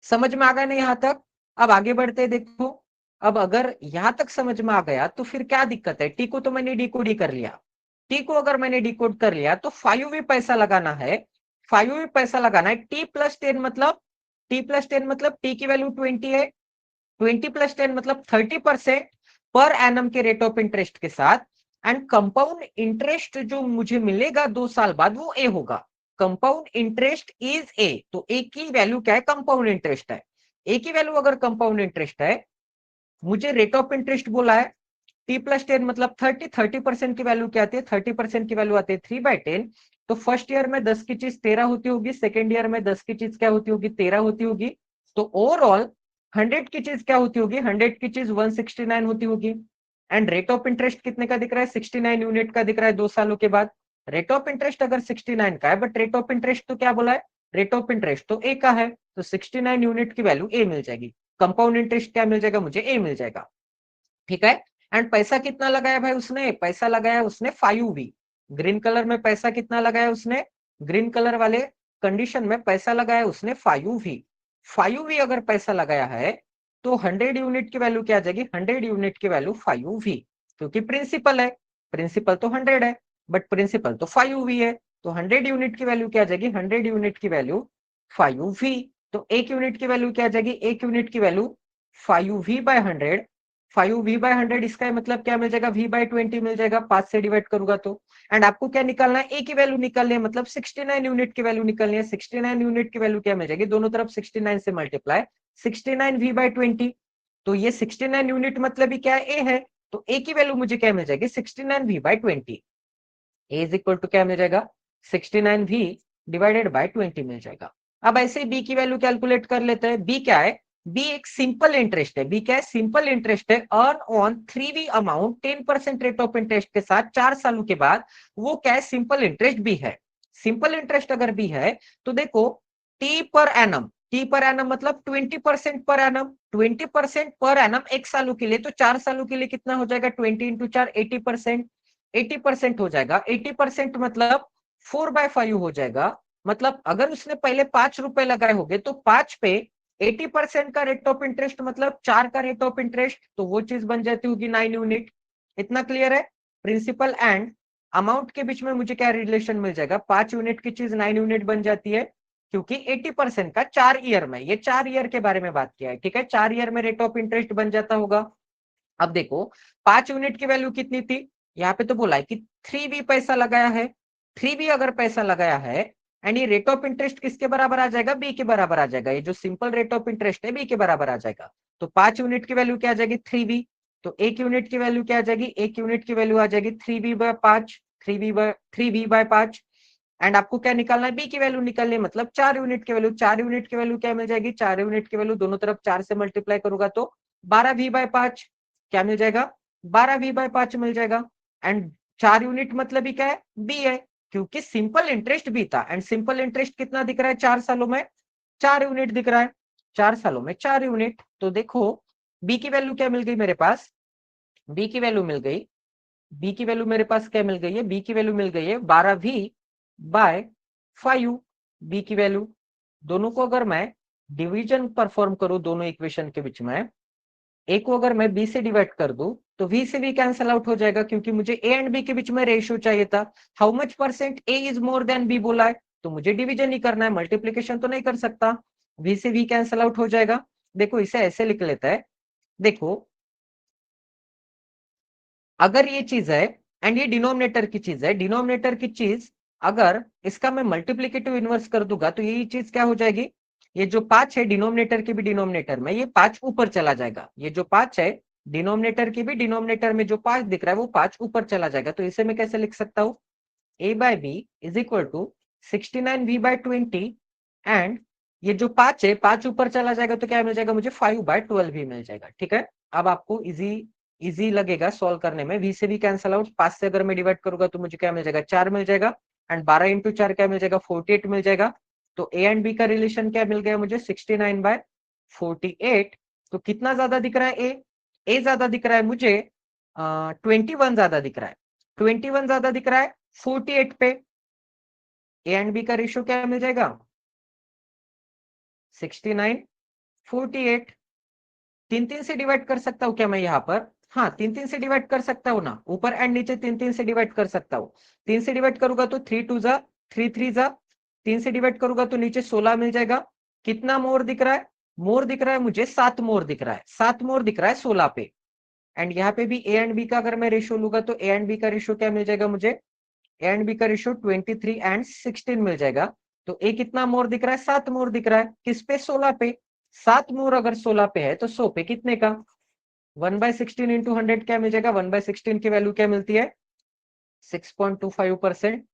समझ में आ गया ना यहाँ तक? अब आगे बढ़ते हैं। देखो, अब अगर यहां तक समझ में आ गया तो फिर क्या दिक्कत है? टी को तो मैंने डिकोड ही कर लिया। टी को अगर मैंने डिकोड कर लिया तो 5 भी पैसा लगाना है। 5 भी पैसा लगाना है। टी प्लस 10 मतलब टी की वैल्यू 20 है। 20 + 10 मतलब 30% पर एनम के रेट ऑफ इंटरेस्ट के साथ। एंड कंपाउंड इंटरेस्ट जो मुझे मिलेगा 2 साल बाद वो ए होगा। Compound interest is a. तो ए की वैल्यू क्या है? कंपाउंड इंटरेस्ट है। ए की वैल्यू अगर कंपाउंड इंटरेस्ट है, मुझे रेट ऑफ इंटरेस्ट बोला है, t + 10 मतलब 30% की वैल्यू क्या आती है? 30% की वैल्यू आती है 3/10। तो फर्स्ट ईयर में 10 की चीज 13 होती होगी, सेकेंड ईयर में 10 की चीज क्या होती होगी? 13 होती होगी। तो ओवरऑल 100 की चीज क्या होती होगी? 100 की चीज 169 होती होगी। एंड रेट ऑफ इंटरेस्ट कितने का दिख रहा है? 69 यूनिट का दिख रहा है 2 सालों के बाद। रेट ऑफ इंटरेस्ट अगर 69 का है, बट रेट ऑफ इंटरेस्ट तो क्या बोला है? रेट ऑफ इंटरेस्ट तो ए का है। तो 69 यूनिट की वैल्यू ए मिल जाएगी। कंपाउंड इंटरेस्ट क्या मिल जाएगा मुझे? ए मिल जाएगा। ठीक है। एंड पैसा कितना लगाया भाई उसने? पैसा लगाया उसने 5v। ग्रीन कलर में पैसा कितना लगाया उसने? ग्रीन कलर वाले कंडीशन में पैसा लगाया उसने 5v। 5v अगर पैसा लगाया है तो 100 यूनिट की वैल्यू क्या आ जाएगी? 100 यूनिट की वैल्यू 5v, क्योंकि प्रिंसिपल है। प्रिंसिपल तो 100 है, बट प्रिंसिपल तो 5v है। तो 100 यूनिट की वैल्यू क्या आ जाएगी, 100 यूनिट की वैल्यू 5v। तो 1 यूनिट की वैल्यू क्या आ जाएगी, 1 यूनिट की वैल्यू 5v/100। 5v/100 इसका मतलब क्या मिल जाएगा, v/20 मिल जाएगा, 5 से डिवाइड करूंगा तो। एंड आपको क्या निकालना है, ए की वैल्यू निकालनी है, मतलब 69 यूनिट की वैल्यू निकालनी है। 69 यूनिट की वैल्यू क्या मिल जाएगी, दोनों तरफ 69 से मल्टीप्लाई, 69v/20। तो ये 69 यूनिट मतलब ही क्या है, ए है। तो ए की वैल्यू मुझे क्या मिल जाएगी, 69v/20। A is equal to क्या मिल जाएगा, 69v/20 मिल जाएगा। अब ऐसे बी की वैल्यू कैलकुलेट कर लेते हैं। बी क्या है, बी एक सिंपल इंटरेस्ट है। बी क्या है, सिंपल इंटरेस्ट है। Earn on 3v amount 10% rate of interest के साथ 4 सालों के बाद। वो क्या है, सिंपल इंटरेस्ट भी है। सिंपल इंटरेस्ट अगर भी है तो देखो, T per annum, T per annum मतलब 20% पर एनम, 20% पर एनम 1 सालों के लिए। तो 4 सालों के लिए कितना हो जाएगा, 20 इंटू 4, 80%। 80% हो जाएगा। 80% मतलब 4/5 हो जाएगा। मतलब अगर उसने पहले 5 रुपए लगाए होंगे तो 5 पे 80% का रेट ऑफ इंटरेस्ट मतलब 4 का रेट ऑफ इंटरेस्ट, तो वो चीज बन जाती होगी 9 यूनिट। इतना क्लियर है। प्रिंसिपल एंड अमाउंट के बीच में मुझे क्या रिलेशन मिल जाएगा, 5 यूनिट की चीज 9 यूनिट बन जाती है, क्योंकि 80% का 4 ईयर में, ये 4 ईयर के बारे में बात किया है, ठीक है। 4 ईयर में रेट ऑफ इंटरेस्ट बन जाता होगा। अब देखो 5 यूनिट की वैल्यू कितनी थी, यहाँ पे तो बोला है कि 3v पैसा लगाया है। 3v अगर पैसा लगाया है एंड ये रेट ऑफ इंटरेस्ट किसके बराबर आ जाएगा, बी के बराबर आ जाएगा। ये जो सिंपल रेट ऑफ इंटरेस्ट है बी के बराबर आ जाएगा। तो 5 यूनिट की वैल्यू क्या आ जाएगी, 3v। तो 1 यूनिट की वैल्यू क्या आ जाएगी, 1 यूनिट की वैल्यू आ जाएगी 3v/5, 3v/5। एंड आपको क्या निकालना है, बी की वैल्यू निकालनी है, मतलब 4 यूनिट की वैल्यू। 4 यूनिट की वैल्यू क्या मिल जाएगी, 4 यूनिट की वैल्यू दोनों तरफ 4 से मल्टीप्लाई करूंगा तो 12v/5 क्या मिल जाएगा, 12v/5 मिल जाएगा। एंड 4 यूनिट मतलब ही क्या है, बी है, क्योंकि सिंपल इंटरेस्ट भी था। एंड सिंपल इंटरेस्ट कितना दिख रहा है, 4 सालों में 4 यूनिट दिख रहा है। 4 सालों में 4 यूनिट। तो देखो बी की वैल्यू क्या मिल गई मेरे पास, बी की वैल्यू मिल गई, बी की वैल्यू मेरे पास क्या मिल गई है, बी की वैल्यू मिल गई है 12v/5। बी की वैल्यू, दोनों को अगर मैं डिवीजन परफॉर्म करूं दोनों इक्वेशन के बीच में, ए को अगर मैं बी से डिवाइड कर दूं तो वी से भी कैंसिल आउट हो जाएगा, क्योंकि मुझे ए एंड बी के बीच में रेशियो चाहिए था। How much percent A is more than b बोला है, तो मुझे डिवीजन ही करना है, मल्टीप्लीकेशन तो नहीं कर सकता। वी से भी कैंसिल आउट हो जाएगा। देखो इसे ऐसे लिख लेता है, देखो अगर ये चीज है एंड ये डिनोमिनेटर की चीज है, डिनोमिनेटर की चीज अगर इसका मैं मल्टीप्लीकेटिव इनवर्स कर दूंगा तो ये चीज क्या हो जाएगी, ये जो 5 है डिनोमिनेटर की भी डिनोमिनेटर में, ये 5 ऊपर चला जाएगा। ये जो 5 है डिनोमिनेटर की भी डिनोमिनेटर में जो 5 दिख रहा है वो 5 ऊपर चला जाएगा। तो इसे मैं कैसे लिख सकता हूं, a/b is equal to 69v/20। And ये जो 5 है 5 ऊपर चला जाएगा तो क्या मिल जाएगा मुझे, 5/12 भी मिल जाएगा। ठीक है, अब आपको इजी इजी लगेगा सॉल्व करने में। वी से भी कैंसल आउट, 5 से अगर मैं डिवाइड करूंगा तो मुझे क्या मिल जाएगा, 4 मिल जाएगा। एंड 12 इंटू 4 क्या मिल जाएगा, 48 मिल जाएगा। तो ए एंड बी का रिलेशन क्या मिल गया मुझे, 69/48। तो कितना ज्यादा दिख रहा है, ए ज्यादा दिख रहा है मुझे, 21 ज्यादा दिख रहा है। 21 ज्यादा दिख रहा है 48 पे। ए एंड बी का रेशियो क्या मिल जाएगा, 69/48। 3 3 से डिवाइड कर सकता हूं क्या मैं यहाँ पर, हाँ 3 3 से डिवाइड कर सकता हूँ ना, ऊपर एंड नीचे 3 3 से डिवाइड कर सकता हूँ। 3 से डिवाइड करूंगा तो 3 2 जा 3 3 जा, 3 से डिवाइड करूंगा तो नीचे 16 मिल जाएगा। कितना मोर दिख रहा है, मोर दिख रहा है मुझे 7 मोर दिख रहा है, 7 मोर दिख रहा है 16 पे। एंड यहाँ पे भी ए एंड बी का अगर मैं रेशियो लूंगा तो ए एंड बी का रेशियो क्या मिल जाएगा मुझे, ए एंड बी का रेशियो 23 एंड 16 मिल जाएगा। तो ए कितना मोर दिख रहा है, 7 मोर दिख रहा है, किस पे, 16 पे। 7 मोर अगर 16 पे है तो 100 पे कितने का, 1/16 इंटू 100 क्या मिल जाएगा, 1/16 की वैल्यू क्या मिलती है, 6.25%।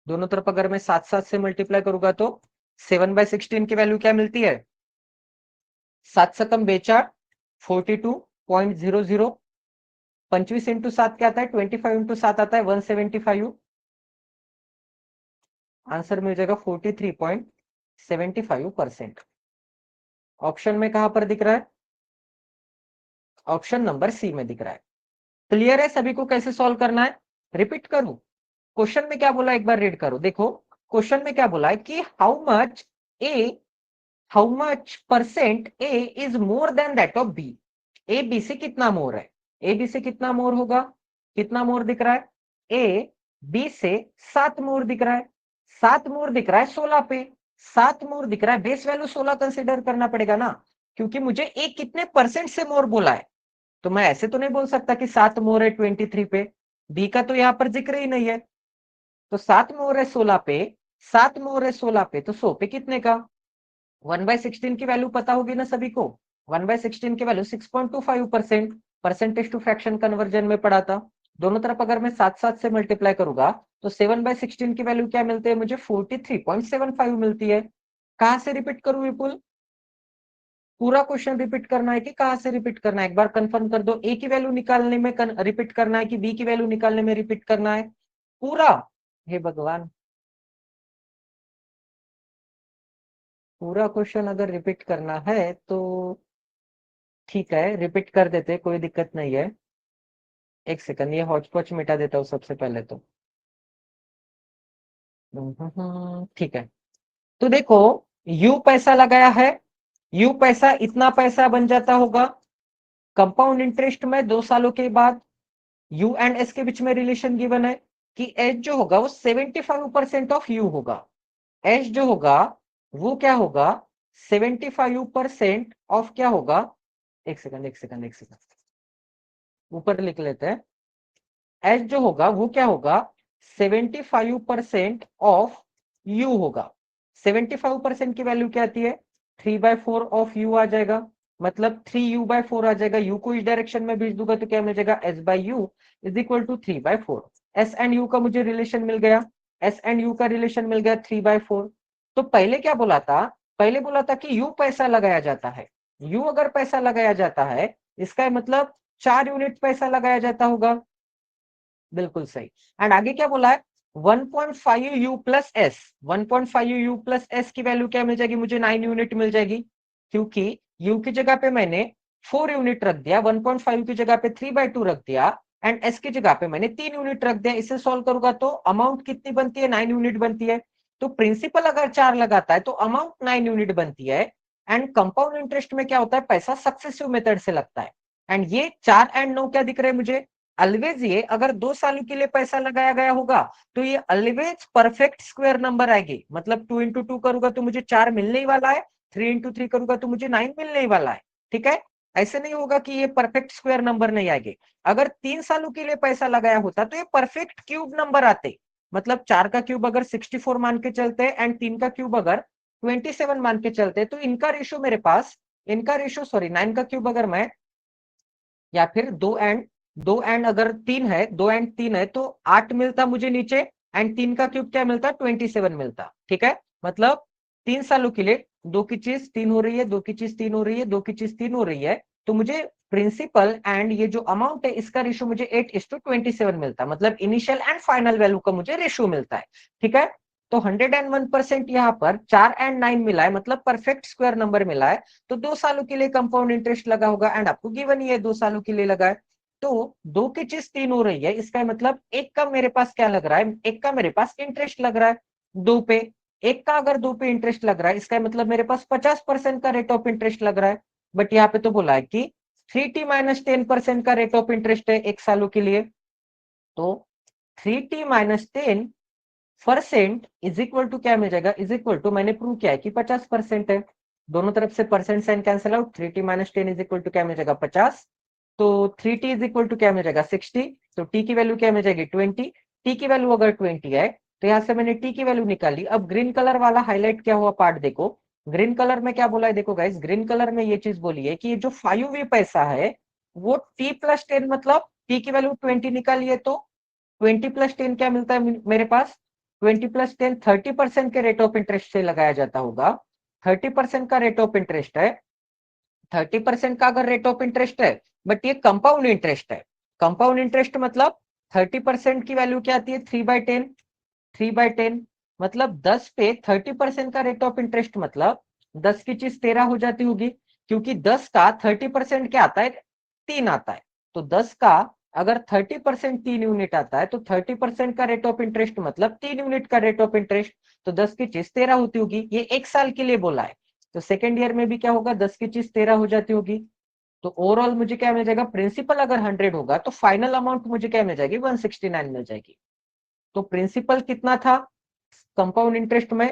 दोनों तरफ अगर मैं 7 7 से मल्टीप्लाई करूंगा तो 7/16 की वैल्यू क्या मिलती है, 7 से कम बेचा 42.00। 25 इंटू 7 क्या आता है, 25 इंटू 7 आता है 175। आंसर मिल जाएगा 43.75%। ऑप्शन में कहां पर दिख रहा है, ऑप्शन नंबर सी में दिख रहा है। क्लियर है सभी को कैसे सॉल्व करना है, रिपीट करूं, क्वेश्चन में क्या बोला एक बार रीड करो। देखो क्वेश्चन में क्या बोला है कि A how much percent A is more than that of B. A B से कितना मोर है, ए बी से कितना मोर होगा, कितना मोर दिख रहा है, ए बी से 7 मोर दिख रहा है। 7 मोर दिख रहा है 16 पे, 7 मोर दिख रहा है, बेस वैल्यू 16 कंसिडर करना पड़ेगा ना, क्योंकि मुझे ए कितने परसेंट से मोर बोला है। तो मैं ऐसे तो नहीं बोल सकता कि 7 मोर है 23 पे, बी का तो यहां पर जिक्र ही नहीं है। तो 7 मोर है 16 पे, 7 मोर है 16 पे, तो 100 पे कितने का? 1/16 की वैल्यू पता होगी ना सभी को। 1/16 की value 6.25%, percentage to fraction conversion में पढ़ा था। दोनों तरफ अगर मैं 7 से मल्टीप्लाई करूंगा तो 7/16 की वैल्यू क्या मिलती है मुझे? 43.75 मिलती है। कहां से रिपीट करूं विपुल? पूरा क्वेश्चन रिपीट करना है कि कहां से रिपीट करना है? एक बार कंफर्म कर दो, ए की वैल्यू निकालने में रिपीट करना है कि बी की वैल्यू निकालने में रिपीट करना है? पूरा। हे भगवान, पूरा क्वेश्चन अगर रिपीट करना है तो ठीक है, रिपीट कर देते, कोई दिक्कत नहीं है। एक सेकंड, ये हॉचपॉच मिटा देता हूँ सबसे पहले तो। ठीक है, तो देखो, यू पैसा लगाया है, यू पैसा इतना पैसा बन जाता होगा। कंपाउंड इंटरेस्ट में 2 सालों के बाद यू एंड एस के बीच में रिलेशन गिवन है कि एच जो होगा वो 75% ऑफ यू होगा। एच जो होगा वो क्या होगा? 75% ऑफ क्या होगा? एक सेकंड, एक सेकंड, एक सेकंड, ऊपर लिख लेते हैं। एच जो होगा वो क्या होगा? 75% ऑफ यू होगा। 75% की वैल्यू क्या आती है? 3/4 ऑफ यू आ जाएगा, मतलब 3u/4 आ जाएगा। यू को इस डायरेक्शन में भेज दूंगा तो क्या मिल जाएगा? s/u is equal to 3/4। S and u का मुझे रिलेशन मिल गया, एस एंड यू का रिलेशन मिल गया 3/4। तो पहले क्या बोला था? पहले बोला था कि यू पैसा लगाया जाता है। यू अगर पैसा लगाया जाता है, इसका मतलब 4 यूनिट पैसा लगाया जाता होगा। बिल्कुल सही। एंड आगे क्या बोला है? 1.5 you plus S, 1.5 you plus S की वैल्यू क्या मिल जाएगी मुझे? 9 यूनिट मिल जाएगी, क्योंकि यू की जगह पे मैंने 4 यूनिट रख दिया, 1.5 की जगह पे 3/2 रख दिया, एंड एस की जगह पे मैंने 3 यूनिट रख दिया। इसे सॉल्व करूंगा तो अमाउंट कितनी बनती है? 9 यूनिट बनती है। तो प्रिंसिपल अगर 4 लगाता है तो अमाउंट 9 यूनिट बनती है। एंड कंपाउंड इंटरेस्ट में क्या होता है? पैसा सक्सेसिव मेथड से लगता है। एंड ये 4 एंड 9 क्या दिख रहे हैं मुझे? ऑलवेज ये अगर 2 सालों के लिए पैसा लगाया गया होगा तो ये ऑलवेज परफेक्ट स्क्वायर नंबर आएगी। मतलब 2 × 2 करूंगा तो मुझे 4 मिलने ही वाला है, 3 × 3 करूंगा तो मुझे 9 मिलने ही वाला है। ठीक है, ऐसे नहीं होगा कि ये परफेक्ट स्क्वायर नंबर नहीं आएंगे। अगर 3 सालों के लिए पैसा लगाया होता तो ये परफेक्ट क्यूब नंबर आते। मतलब 4 का क्यूब अगर 64 मान के चलते एंड 3 का क्यूब अगर 27 मान के चलते, तो इनका रेशो मेरे पास, इनका रेशो सॉरी 9 का क्यूब अगर मैं, या फिर 2 एंड अगर 3 है, 2 एंड 3 है तो 8 मिलता मुझे नीचे, एंड 3 का क्यूब क्या मिलता? 27 मिलता। ठीक है, मतलब 3 सालों के लिए 2 की चीज 3 हो रही है, 2 की चीज 3 हो रही है, 2 की चीज 3 हो रही है, तो मुझे प्रिंसिपल एंड ये जो अमाउंट है इसका रेशो मुझे 8:27 मिलता, मतलब इनिशियल एंड फाइनल वैल्यू का मुझे रेशो मिलता है। ठीक है, तो 101% यहाँ पर 4 एंड 9 मिला है, मतलब परफेक्ट स्क्वायर नंबर मिला है। तो 2 सालों के लिए कंपाउंड इंटरेस्ट लगा होगा, एंड आपको गिवन ही है 2 सालों के लिए लगा है। तो 2 की चीज 3 हो रही है, इसका मतलब एक का मेरे पास क्या लग रहा है? एक का मेरे पास इंटरेस्ट लग रहा है 2 पे। एक का अगर 2 पे इंटरेस्ट लग रहा है, इसका मतलब मेरे पास 50% का रेट ऑफ इंटरेस्ट लग रहा है। बट यहाँ पे तो बोला है कि 3t - 10% का रेट ऑफ इंटरेस्ट है 1 सालों के लिए। तो 3t - 10% इज इक्वल टू क्या मिल जाएगा? इज इक्वल टू, मैंने प्रूव किया है कि 50% है। दोनों तरफ से percent sign cancel out, 3t - 10 is equal to क्या मिल जाएगा? 50। तो 3t इज इक्वल टू क्या मिल जाएगा? 60। तो टी की वैल्यू क्या मिल जाएगी? 20। टी की वैल्यू अगर 20 है तो यहाँ से मैंने टी की वैल्यू निकाली। अब ग्रीन कलर वाला हाईलाइट क्या हुआ पार्ट देखो। ग्रीन कलर में क्या बोला है देखो गाइस, ग्रीन कलर में ये चीज बोली है कि ये जो 5v पैसा है वो t+10, मतलब टी की वैल्यू 20 निकालिए तो 20+10 क्या मिलता है मेरे पास? 20+10 30% के रेट ऑफ इंटरेस्ट से लगाया जाता होगा। 30% का रेट ऑफ इंटरेस्ट है, 30% का अगर रेट ऑफ इंटरेस्ट है, बट ये कंपाउंड इंटरेस्ट है। कंपाउंड इंटरेस्ट मतलब 30% की वैल्यू क्या आती है? 3/10। 3/10 मतलब 10 पे 30% का रेट ऑफ इंटरेस्ट, मतलब 10 की चीज 13 हो जाती होगी, क्योंकि 10 का 30% क्या आता है? 3 आता है। तो 10 का अगर 30% 3 यूनिट आता है तो 30% का रेट ऑफ इंटरेस्ट मतलब 3 यूनिट का रेट ऑफ इंटरेस्ट। तो 10 की चीज 13 होती होगी, ये 1 साल के लिए बोला है। तो सेकेंड ईयर में भी क्या होगा? 10 की चीज 13 हो जाती होगी। तो ओवरऑल मुझे क्या मिल जाएगा? प्रिंसिपल अगर 100 होगा तो फाइनल अमाउंट मुझे क्या मिल जाएगी? 169 मिल जाएगी। तो प्रिंसिपल कितना था? कंपाउंड इंटरेस्ट में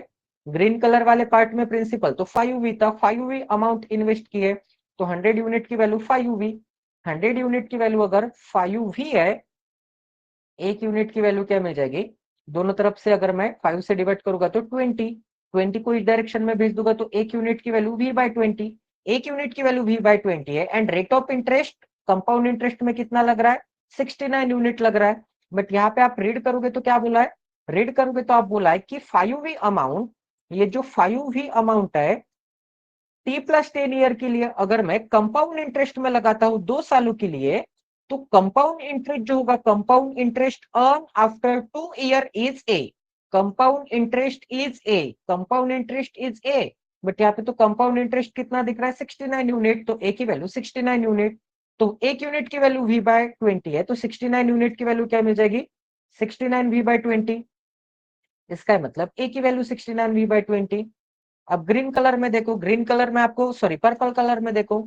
ग्रीन कलर वाले पार्ट में प्रिंसिपल तो 5V था, 5V अमाउंट इन्वेस्ट किए तो 100 यूनिट की वैल्यू 5V, 100 यूनिट की वैल्यू अगर 5V है, एक यूनिट की वैल्यू क्या मिल जाएगी, दोनों तरफ से अगर मैं 5 से डिवाइड करूंगा तो 20 को इस डायरेक्शन में भेज दूंगा तो एक यूनिट की वैल्यू V/20, एक यूनिट की वैल्यू V/20 है and rate of interest compound interest में कितना लग रहा है, 69 यूनिट लग रहा है। बट यहाँ पे आप रीड करोगे तो क्या बोला है, रीड करोगे तो आप बोला है कि 5V अमाउंट, ये जो 5V अमाउंट है T+10 ईयर के लिए अगर मैं कंपाउंड इंटरेस्ट में लगाता हूं 2 सालों के लिए, तो कंपाउंड इंटरेस्ट जो होगा, compound interest earned after 2 year is A, compound interest is a, compound interest is a. But यहाँ पे तो कंपाउंड इंटरेस्ट कितना दिख रहा है, 69 यूनिट, तो ए की वैल्यू 69 यूनिट, तो एक यूनिट की वैल्यू V/20 है, तो 69 यूनिट की वैल्यू क्या मिल जाएगी, 69 V/20। इसका मतलब ए की वैल्यू 69 V/20। अब ग्रीन कलर में देखो, ग्रीन कलर में आपको, सॉरी पर्पल कलर में देखो,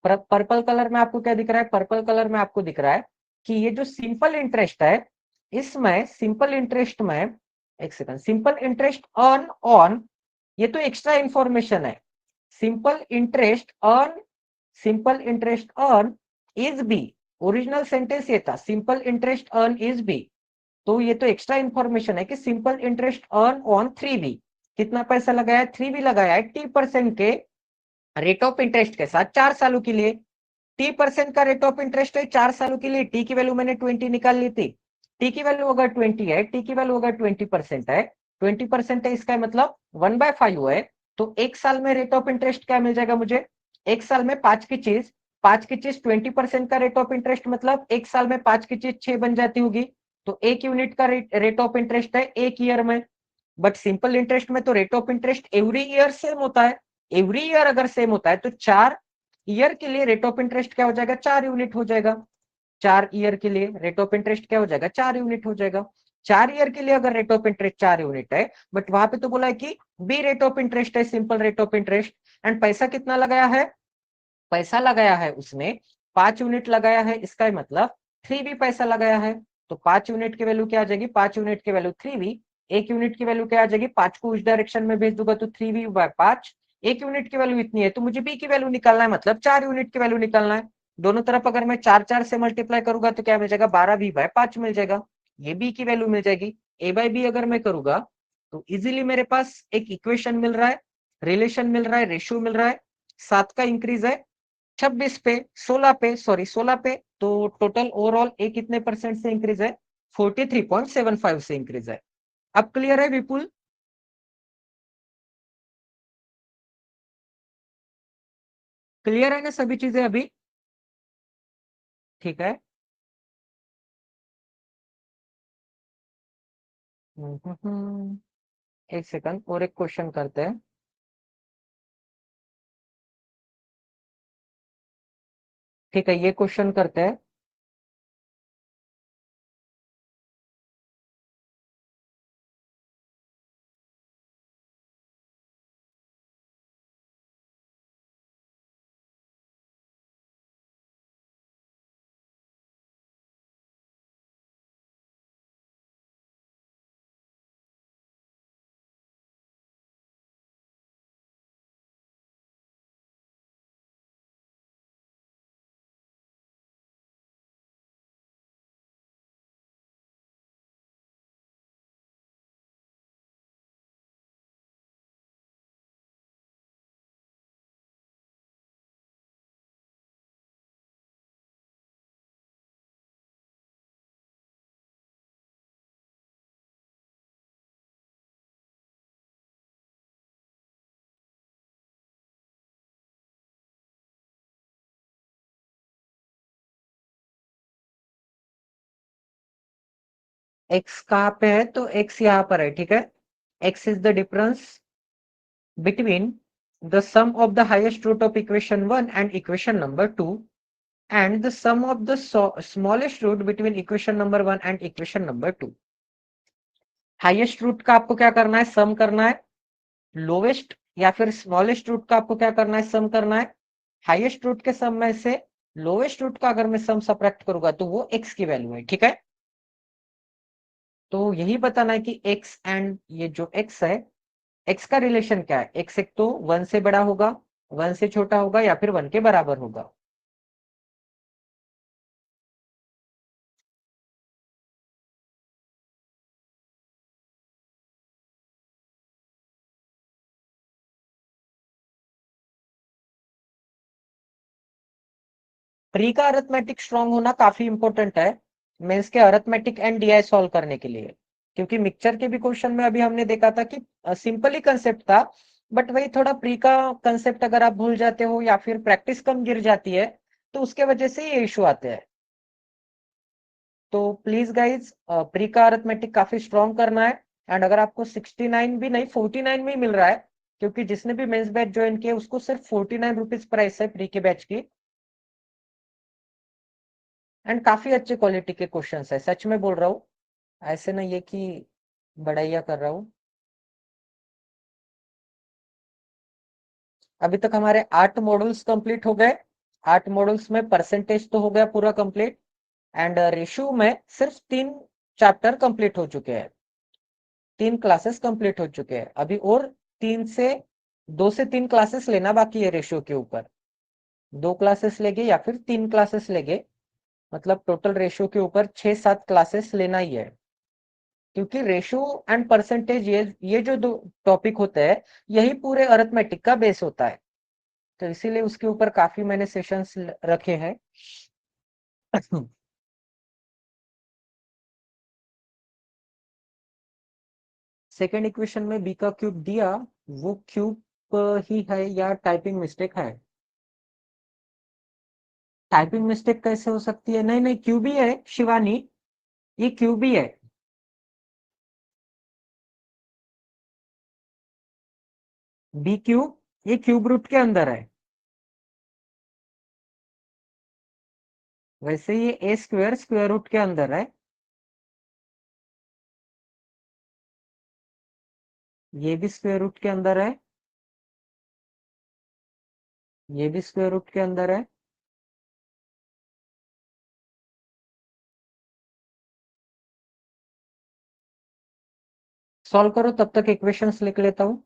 पर्पल कलर में आपको क्या दिख रहा है, पर्पल कलर में आपको दिख रहा है कि ये जो सिंपल इंटरेस्ट है, इसमें सिंपल इंटरेस्ट में, एक second, simple interest earned on, ये तो एक्स्ट्रा इंफॉर्मेशन है, simple interest earned, simple interest earned is b, original sentence ये था simple interest earned is b, तो ये तो एक्स्ट्रा इंफॉर्मेशन है कि simple interest earned on 3V, कितना पैसा लगाया, 3V लगाया है T% के रेट ऑफ इंटरेस्ट के साथ 4 सालों के लिए, T% का रेट ऑफ इंटरेस्ट है 4 सालों के लिए, टी की वैल्यू मैंने 20 निकाल ली थी, टी की वैल्यू अगर 20 है, टी की वैल्यू अगर 20% है, 20% है, इसका मतलब 1/5 है, तो एक साल में रेट ऑफ इंटरेस्ट क्या मिल जाएगा मुझे, एक साल में पांच की चीज 20% का रेट ऑफ इंटरेस्ट, मतलब एक साल में पांच की चीज 6 बन जाती होगी, तो एक यूनिट का रेट ऑफ इंटरेस्ट है एक ईयर में। बट सिंपल इंटरेस्ट में तो rate of interest every year same होता है, एवरी ईयर अगर सेम होता है तो 4 ईयर के लिए रेट ऑफ इंटरेस्ट क्या हो जाएगा, 4 यूनिट हो जाएगा, 4 ईयर के लिए रेट ऑफ इंटरेस्ट क्या हो जाएगा, 4 यूनिट हो जाएगा, 4 ईयर के लिए अगर रेट ऑफ इंटरेस्ट 4 यूनिट है, बट वहां पे तो बोला है कि बी रेट ऑफ इंटरेस्ट है, simple rate of interest, and पैसा कितना लगाया है, पैसा लगाया है उसने 5 यूनिट लगाया है, इसका मतलब 3V पैसा लगाया है, तो 5 यूनिट की वैल्यू क्या आ जाएगी, 5 यूनिट की वैल्यू 3V, एक यूनिट की वैल्यू क्या आ जाएगी, 5 को उस डायरेक्शन में भेज दूंगा तो 3V/5, एक यूनिट की वैल्यू इतनी है, तो मुझे बी की वैल्यू निकालना है, मतलब 4 यूनिट की वैल्यू निकालना है, दोनों तरफ अगर मैं 4 से मल्टीप्लाई करूंगा तो क्या मिल जाएगा, 12V/5 मिल जाएगा, ये बी की वैल्यू मिल जाएगी। A/B अगर मैं करूंगा तो इजिली मेरे पास एक इक्वेशन मिल रहा है, रिलेशन मिल रहा है, रेशियो मिल रहा है, 7 का इंक्रीज है 26 पे, 16 पे, सॉरी 16 पे, तो टोटल ओवरऑल ए कितने परसेंट से इंक्रीज है, 43.75 से इंक्रीज है। अब क्लियर है विपुल, क्लियर है ना सभी चीजें अभी, ठीक है। एक सेकंड और एक क्वेश्चन करते हैं, ठीक है, ये क्वेश्चन करते हैं, एक्स कहाँ पे है, तो एक्स यहाँ पर है, ठीक है, x is the difference between the sum of the highest root of equation 1 and equation number 2 and the sum of the smallest root between equation number 1 and equation number 2। Highest root का आपको क्या करना है, सम करना है, लोवेस्ट या फिर स्मॉलेस्ट रूट का आपको क्या करना है, सम करना है, हाईएस्ट रूट के सम में से लोवेस्ट रूट का अगर मैं सम सब्ट्रैक्ट करूंगा तो वो एक्स की वैल्यू है, ठीक है। तो यही बताना है कि x एंड ये जो x है, x का रिलेशन क्या है। x एक तो 1 से बड़ा होगा, 1 से छोटा होगा, या फिर 1 के बराबर होगा। प्री का अरिथमेटिक स्ट्रांग होना काफी इंपॉर्टेंट है मेंस के अरिथमेटिक एंड डीआई सॉल्व करने के लिए, क्योंकि मिक्सचर के भी क्वेश्चन में अभी हमने देखा था कि सिंपल ही कंसेप्ट था, बट वही थोड़ा प्री का कंसेप्ट अगर आप भूल जाते हो या फिर प्रैक्टिस कम गिर जाती है तो उसके वजह से ये इशू आते हैं। तो प्लीज गाइज प्री का अरिथमेटिक काफी स्ट्रॉन्ग करना है। एंड अगर आपको 69 भी नहीं 49 में ही मिल रहा है, क्योंकि जिसने भी मेंस बैच ज्वाइन किया उसको सिर्फ 49 रुपीज प्राइस है प्री के बैच की। एंड काफी अच्छे क्वालिटी के क्वेश्चंस है, सच में बोल रहा हूँ, ऐसे नहीं है कि बड़ाइया कर रहा हूँ। अभी तक हमारे 8 मॉड्यूल्स कंप्लीट हो गए। 8 मॉड्यूल्स में परसेंटेज तो हो गया पूरा कंप्लीट, एंड रेशियो में सिर्फ 3 चैप्टर कंप्लीट हो चुके हैं, 3 क्लासेस कंप्लीट हो चुके हैं। अभी और 3 से 2 से 3 क्लासेस लेना बाकी है रेशियो के ऊपर। 2 क्लासेस लेंगे या फिर 3 क्लासेस लेंगे, मतलब टोटल रेशियो के ऊपर 6-7 क्लासेस लेना ही है, क्योंकि रेशियो एंड परसेंटेज ये जो दो टॉपिक होते हैं यही पूरे अरिथमेटिक का बेस होता है। तो इसीलिए उसके ऊपर काफी मैंने सेशंस रखे हैं। सेकेंड इक्वेशन में बी का क्यूब दिया, वो क्यूब ही है या टाइपिंग मिस्टेक है? टाइपिंग मिस्टेक कैसे हो सकती है? नहीं नहीं, क्यूब ही है शिवानी, ये क्यूब ही है। बी क्यूब, ये क्यूब रूट के अंदर है। वैसे ये ए स्क्वायर स्क्वायर रूट के अंदर है। ये भी स्क्वायर रूट के अंदर है, ये भी स्क्वायर रूट के अंदर है। सॉल्व करो, तब तक इक्वेशंस लिख लेता हूं।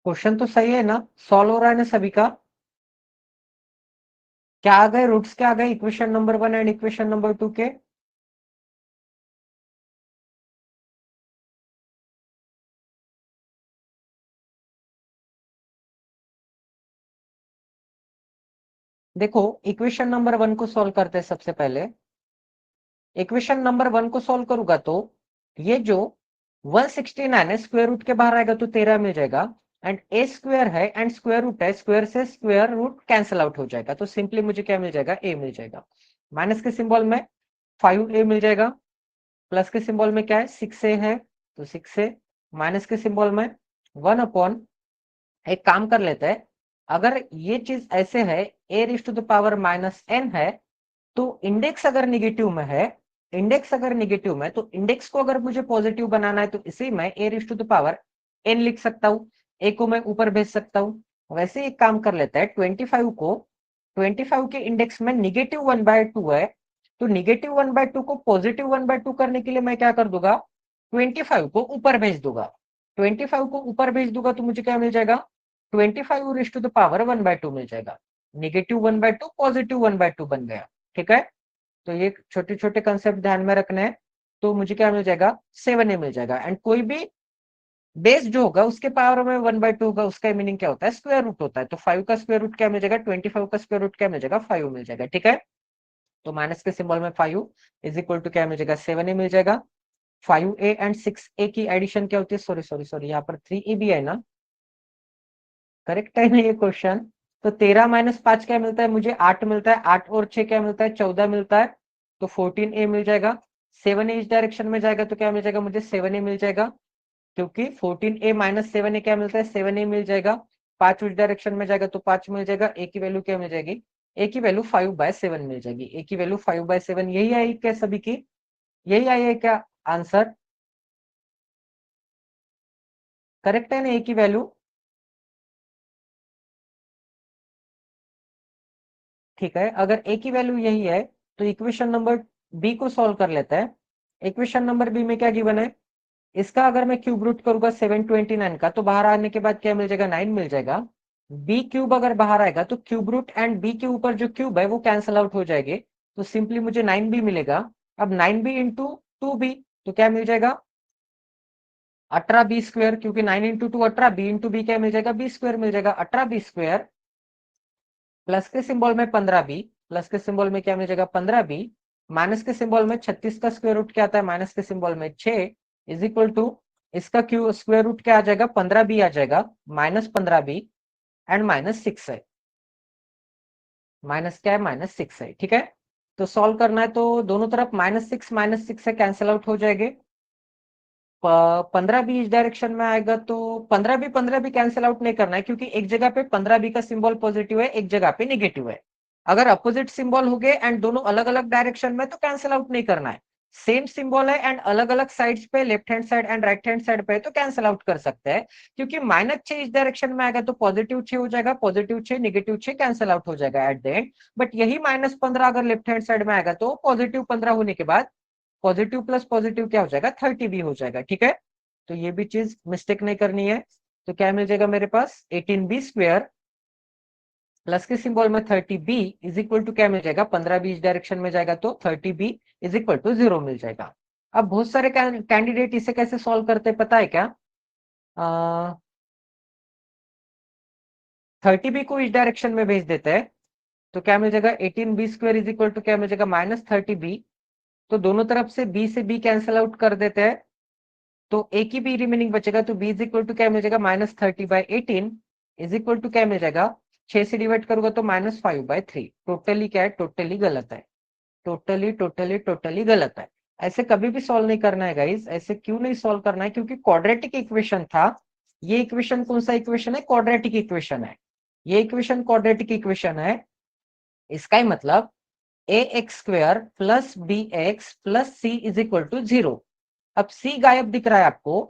क्वेश्चन तो सही है ना, सॉल्व हो रहा है ना सभी का? क्या आ गए रूट्स, क्या आ गए equation number 1 and equation number 2 के? देखो, इक्वेशन नंबर 1 को सॉल्व करते हैं सबसे पहले। इक्वेशन नंबर 1 को सॉल्व करूंगा तो ये जो 169 है स्क्वायर रूट के बाहर आएगा तो 13 मिल जाएगा, एंड ए स्क्वायर है एंड स्क्वायर रूट है, स्क्वायर से स्क्वायर रूट कैंसिल आउट हो जाएगा, तो सिंपली मुझे क्या मिल जाएगा? ए मिल जाएगा। माइनस के सिंबल में 5a मिल जाएगा, प्लस के सिंबल में क्या है? 6a है, तो 6a, माइनस के सिंबल में 1 अपॉन, एक काम कर लेते हैं, अगर ये चीज ऐसे है A raise to the power minus N है, तो इंडेक्स अगर निगेटिव में है, इंडेक्स अगर निगेटिव में, तो इंडेक्स को अगर मुझे पॉजिटिव बनाना है तो इसी में ए raise to the power N लिख सकता हूँ, ए को मैं ऊपर भेज सकता हूँ। वैसे एक काम कर लेता है, 25 को, 25 के इंडेक्स में -1/2 है, तो -1/2 को +1/2 करने के लिए मैं क्या कर दूंगा, 25 को ऊपर भेज दूंगा। 25 को ऊपर भेज दूंगा तो मुझे क्या मिल जाएगा, 25 raised to the power 1/2 मिल जाएगा। -1/2 +1/2 बन गया। ठीक है, तो ये छोटे छोटे कंसेप्ट ध्यान में रखने हैं। तो मुझे क्या मिल जाएगा, 7a मिल जाएगा। एंड कोई भी बेस जो होगा उसके पावर में 1/2 होगा, उसका मीनिंग क्या होता है, स्क्वायर रूट होता है। तो 5 का स्क्वायर रूट क्या मिल जाएगा, 25 का स्क्वायर रूट क्या मिल जाएगा, 5 मिल जाएगा। ठीक है, तो माइनस के सिंबल में 5 इज इक्वल टू क्या मिल जाएगा, 7a मिल जाएगा। 5a एंड 6a की एडिशन क्या होती है, सॉरी सॉरी सॉरी, यहाँ पर 3a भी है ना, करेक्ट है ना ये क्वेश्चन। तो 13 - 5 क्या मिलता है मुझे, 8 मिलता है। 8 और 6 क्या मिलता है, 14 मिलता है। तो 14a मिल जाएगा। 7a इस डायरेक्शन में जाएगा तो क्या मिल जाएगा मुझे, 7a मिल जाएगा, क्योंकि 14a - 7a क्या मिलता है, 7a मिल जाएगा। 5 उस डायरेक्शन में जाएगा तो 5 मिल जाएगा। a की वैल्यू क्या मिल जाएगी, a की वैल्यू 5/7 मिल जाएगी। a की वैल्यू 5/7 यही आई क्या सभी की, यही आई है क्या आंसर, करेक्ट है ना a की वैल्यू। ठीक है, अगर a की वैल्यू यही है तो इक्वेशन नंबर बी को सॉल्व कर लेते हैं। इक्वेशन नंबर बी में क्या गिवन है, इसका अगर मैं क्यूब रूट करूंगा 729 का तो बाहर आने के बाद क्या मिल जाएगा, 9 मिल जाएगा। बी क्यूब अगर बाहर आएगा तो क्यूब रूट एंड बी के ऊपर जो क्यूब है वो कैंसिल आउट हो जाएंगे, तो सिंपली मुझे 9b मिलेगा। अब 9b इंटू 2b तो क्या मिल जाएगा, 18b², क्योंकि 9 इंटू 2 18, b इंटू बी क्या मिल जाएगा, b² मिल जाएगा। 18b², प्लस के सिंबल में 15b, प्लस के सिंबल में क्या मिल जाएगा, 15b, माइनस के सिंबल में 36 का स्क्वायर रूट क्या आता है, माइनस के सिंबल में 6, इज इक्वल टू इसका क्यू स्क्वायर रूट क्या आ जाएगा, 15b आ जाएगा, -15b एंड -6 है, माइनस क्या है, -6 है। ठीक है, तो सॉल्व करना है तो दोनों तरफ -6 से कैंसिल आउट हो जाएंगे। 15b इस डायरेक्शन में आएगा तो 15b कैंसिल आउट नहीं करना है, क्योंकि एक जगह पे 15b का सिंबल पॉजिटिव है, एक जगह पे निगेटिव है। अगर अपोजिट सिंबल हो गए एंड दोनों अलग अलग डायरेक्शन में तो कैंसिल आउट नहीं करना है। सेम सिंबल है एंड अलग अलग साइड्स पे, left hand side and right hand side पे तो कैंसिल आउट कर सकते हैं, क्योंकि -6 इस डायरेक्शन में आएगा तो +6 हो जाएगा, +6 -6 कैंसिल आउट हो जाएगा एट द एंड। बट यही -15 अगर लेफ्ट हैंड साइड में आएगा तो +15 होने के बाद पॉजिटिव प्लस पॉजिटिव क्या हो जाएगा, 30 भी हो जाएगा। ठीक है, तो ये भी चीज मिस्टेक नहीं करनी है। तो क्या मिल जाएगा मेरे पास, 18b² प्लस के सिंबल में 30b इज इक्वल टू क्या मिल जाएगा, 15b इस डायरेक्शन में जाएगा तो 30b इज इक्वल टू 0 मिल जाएगा। अब बहुत सारे कैंडिडेट इसे कैसे सॉल्व करते हैं पता है क्या, 30b को इस डायरेक्शन में भेज देते हैं तो क्या मिल जाएगा, 18b² इज इक्वल टू क्या मिल जाएगा, -30b। तो दोनों तरफ से b से b कैंसिल आउट कर देते हैं तो एक ही बी रिमेनिंग बचेगा, तो बी इज इक्वल टू क्या मिल जाएगा, -30/18 इज इक्वल टू क्या मिल जाएगा, 6 से डिवाइड करूंगा तो -5/3। टोटली क्या है, टोटली गलत है, टोटली टोटली टोटली गलत है। ऐसे कभी भी सॉल्व नहीं करना है गाइस। ऐसे क्यों नहीं सॉल्व करना है, क्योंकि क्वाड्रेटिक इक्वेशन था। ये इक्वेशन कौन सा इक्वेशन है, क्वाड्रेटिक इक्वेशन है। ये इक्वेशन क्वाड्रेटिक इक्वेशन है, इसका ही मतलब ax² plus bx plus c is equal to 0। अब c गायब दिख रहा है आपको,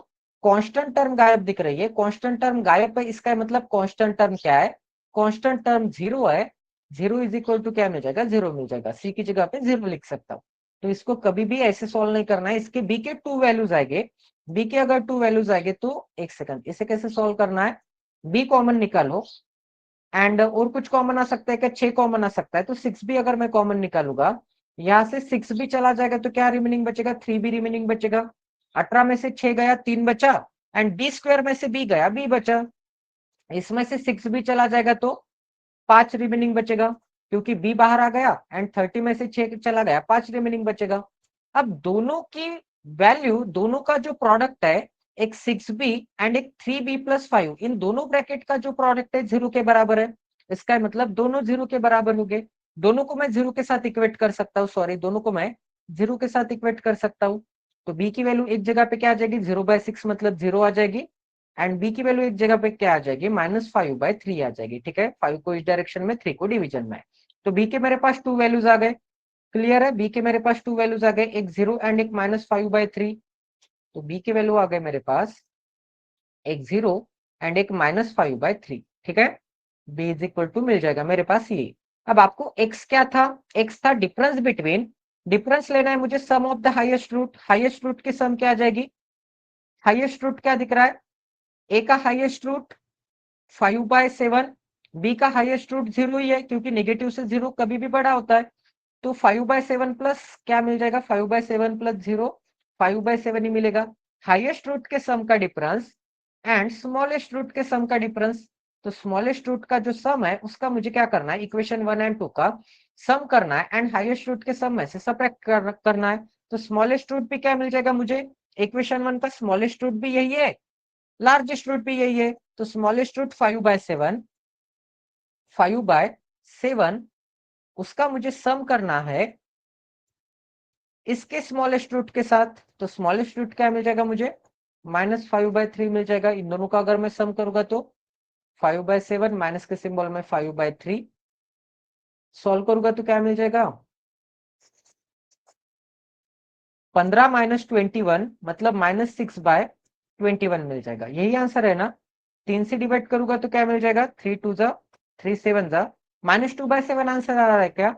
कांस्टेंट टर्म गायब दिख रही है, कांस्टेंट टर्म गायब है, इसका मतलब कांस्टेंट टर्म क्या है, कांस्टेंट टर्म 0 है। 0 इज इक्वल टू क्या मिल जाएगा, 0 मिल जाएगा। c की जगह पे 0 लिख सकता हूँ। तो इसको कभी भी ऐसे सॉल्व नहीं करना है। इसके b के 2 वैल्यूज आएंगे, b के अगर 2 वैल्यूज आएंगे तो एक सेकंड, इसे कैसे सॉल्व करना है, b कॉमन निकालो एंड और कुछ कॉमन आ सकता है क्या, 6 कॉमन आ सकता है, तो 6 भी अगर मैं कॉमन निकालूंगा, यहाँ से 6 भी चला जाएगा तो क्या रिमेनिंग बचेगा, 3 भी रिमेनिंग बचेगा। 18 में से 6 गया, 3 बचा, एंड b² में से b गया, b बचा। इसमें से 6 भी चला जाएगा तो 5 रिमेनिंग बचेगा, क्योंकि b बाहर आ गया एंड 30 में से 6 चला गया, 5 रिमेनिंग बचेगा। अब दोनों की वैल्यू, दोनों का जो प्रोडक्ट है, एक 6b एंड एक 3b+5, इन दोनों ब्रैकेट का जो प्रोडक्ट है 0 के बराबर है। इसका मतलब दोनों 0 के बराबर हो गए। दोनों को मैं 0 के साथ इक्वेट कर सकता हूँ, सॉरी, दोनों को मैं 0 के साथ इक्वेट कर सकता हूँ। तो b की वैल्यू एक जगह पे क्या आ जाएगी, 0/6 मतलब 0 आ जाएगी, एंड b की वैल्यू एक जगह पे क्या आ जाएगी, -5/3 आ जाएगी। ठीक है, 5 को इस डायरेक्शन में, 3 को डिवीजन में। तो b के मेरे पास 2 वैल्यूज आ गए, क्लियर है, बी के मेरे पास 2 वैल्यूज आ गए, एक 0 एंड एक -5/3। तो बी के वैल्यू आ गए मेरे पास एक 0 एंड एक -5/3। ठीक है, बी इज इक्वल टू मिल जाएगा मेरे पास ये। अब आपको x क्या था, x था डिफरेंस बिटवीन डिफरेंस लेना है मुझे sum of the highest root. Highest root की सम क्या आ जाएगी? हाईएस्ट रूट क्या दिख रहा है? ए का हाईएस्ट रूट 5/7, बी का हाईएस्ट रूट 0 ही है क्योंकि नेगेटिव से 0 कभी भी बड़ा होता है। तो 5/7 प्लस क्या मिल जाएगा? 5/7 प्लस 0 5/7 ही मिलेगा। हाईएस्ट रूट के सम का डिफरेंस एंड स्मॉलेस्ट रूट के सम का डिफरेंस। तो स्मॉलेस्ट रूट का जो सम है उसका मुझे क्या करना है? इक्वेशन 1 एंड 2 का सम करना है एंड हाईएस्ट रूट के सम में से सबट्रैक्ट करना है। तो स्मॉलेस्ट रूट भी क्या मिल जाएगा मुझे? इक्वेशन 1 का स्मॉलेस्ट रूट भी यही है, लार्जेस्ट रूट भी यही है। तो स्मॉलेस्ट रूट 5/7 उसका मुझे सम करना है इसके स्मॉलेस्ट रूट के साथ। तो स्मॉलेस्ट रूट क्या मिल जाएगा मुझे? -5/3 मिल जाएगा। इन दोनों का अगर मैं सम करूंगा तो 5/7 माइनस के सिंबल में 5/3 सॉल्व करूंगा तो क्या मिल जाएगा? 15 माइनस 21 मतलब -6/21 मिल जाएगा। यही आंसर है ना? 3 से डिवाइड करूंगा तो क्या मिल जाएगा? 3 2 जा 3 7 जा -2/7 आंसर आ रहा है क्या?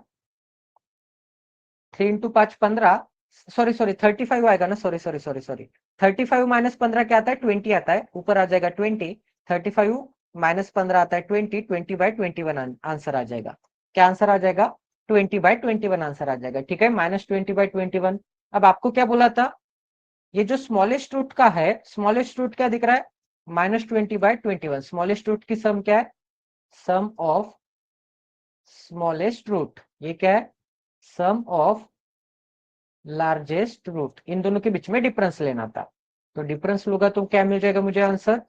3 × 5 15, सॉरी सॉरी 35 आएगा ना, sorry sorry sorry sorry 35 minus 15 क्या आता है? 20 आता है, ऊपर आ जाएगा 20। 35 माइनस 15 आता है 20, 20/21 आंसर आ जाएगा। क्या आंसर आ जाएगा? 20/21 आंसर आ जाएगा। ठीक है, -20/21। अब आपको क्या बोला था? ये जो स्मॉलेस्ट रूट का है, स्मॉलेस्ट रूट क्या दिख रहा है? -20/21। स्मॉलेस्ट रूट की सम क्या है? सम ऑफ स्मॉलेस्ट रूट। ये क्या है? सम ऑफ लार्जेस्ट रूट। इन दोनों के बीच में डिफरेंस लेना था। तो डिफरेंस लूंगा तो क्या मिल जाएगा मुझे आंसर?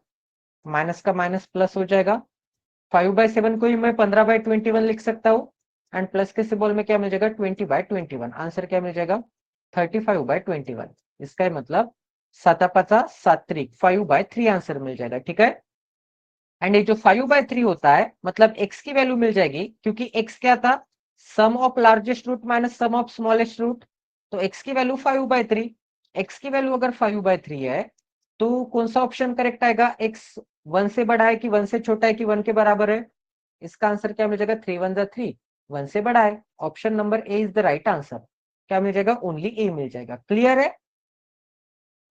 माइनस का माइनस प्लस हो जाएगा। 5/7 को ही मैं 15/21 लिख सकता हूँ एंड प्लस के सिंबल में क्या मिल जाएगा? 20/21। आंसर क्या मिल जाएगा? 35/21। इसका मतलब 7×5 = 5/3 आंसर मिल जाएगा। ठीक है, एंड ये जो 5/3 होता है मतलब x की वैल्यू मिल जाएगी, क्योंकि x क्या था? Sum of largest root minus sum of smallest root. तो x की वैल्यू 5/3। x की वैल्यू अगर 5/3 है तो कौन सा ऑप्शन करेक्ट आएगा? x 1 से बड़ा है कि 1 से छोटा है कि 1 के बराबर है? इसका आंसर क्या मिल जाएगा? 3 1 जा 3, 1 से बड़ा है। Option number A is the right answer. क्या मिल जाएगा? ओनली ए मिल जाएगा। क्लियर है?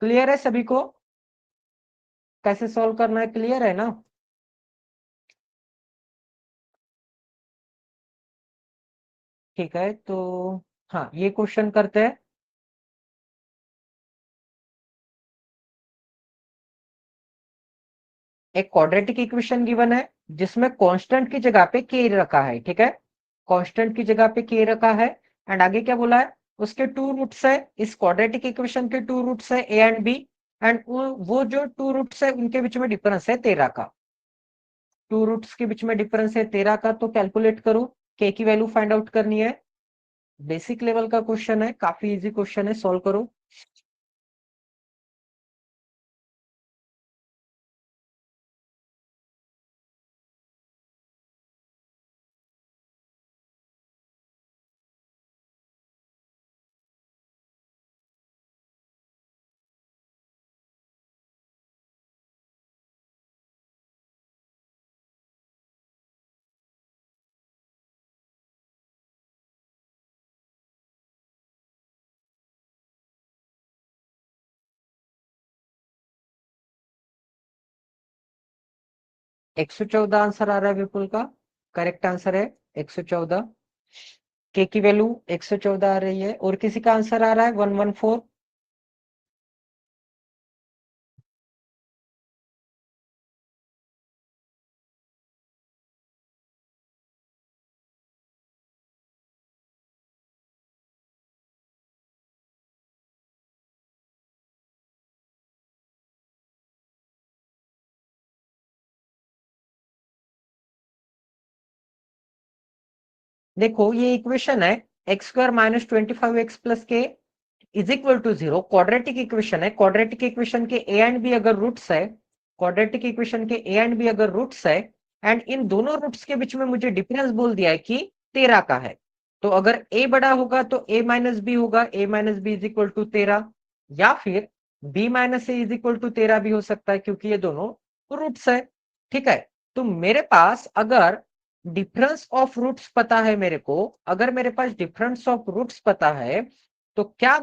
क्लियर है सभी को? कैसे सॉल्व करना है क्लियर है ना? ठीक है, तो हाँ ये क्वेश्चन करते हैं। एक क्वाड्रेटिक इक्वेशन गिवन है जिसमें कांस्टेंट की जगह पे के रखा है। ठीक है, कांस्टेंट की जगह पे के रखा है एंड आगे क्या बोला है? उसके टू रूट्स है। इस क्वाड्रेटिक इक्वेशन के टू रूट्स है ए एंड बी एंड वो जो टू रूट्स है उनके बीच में डिफरेंस है 13 का। टू रूट्स के बीच में डिफरेंस है 13 का, तो कैलकुलेट करो। के की वैल्यू फाइंड आउट करनी है। बेसिक लेवल का क्वेश्चन है, काफी इजी क्वेश्चन है, सॉल्व करो। -114 आंसर आ रहा है विपुल का। करेक्ट आंसर है 114। के की वैल्यू 114 आ रही है। और किसी का आंसर आ रहा है 114। देखो ये इक्वेशन है x² - 25x + k = 0। Quadratic equation है। क्वाड्रेटिक इक्वेशन के ए एंड बी अगर रूट्स है, क्वाड्रेटिक इक्वेशन के ए एंड बी अगर रूट्स है एंड इन दोनों रूट्स के बीच में मुझे डिफरेंस बोल दिया है कि 13 का है, तो अगर a बड़ा होगा तो a - b होगा। a - b = 13 या फिर b - a = 13 भी हो सकता है क्योंकि ये दोनों रूट्स है। ठीक है, तो मेरे पास अगर डिफरेंस ऑफ रूट्स पता है मेरे को, अगर मेरे पास डिफरेंस ऑफ रूट्स पता है तो क्या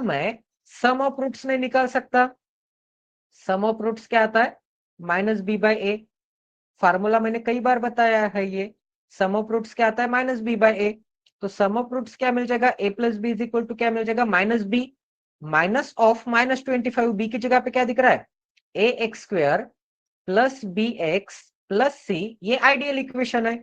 मैं सम ऑफ रूट्स नहीं निकाल सकता? सम ऑफ रूट्स क्या आता है? Minus B by a. Formula मैंने कई बार बताया है ये। सम ऑफ रूट्स क्या आता है? Minus B by A. तो सम ऑफ रूट्स क्या मिल जाएगा? A plus B is equal to क्या मिल जाएगा? Minus B minus of minus 25। B की जगह पे क्या दिख रहा है? A X square plus B X plus C. ये आइडियल इक्वेशन है।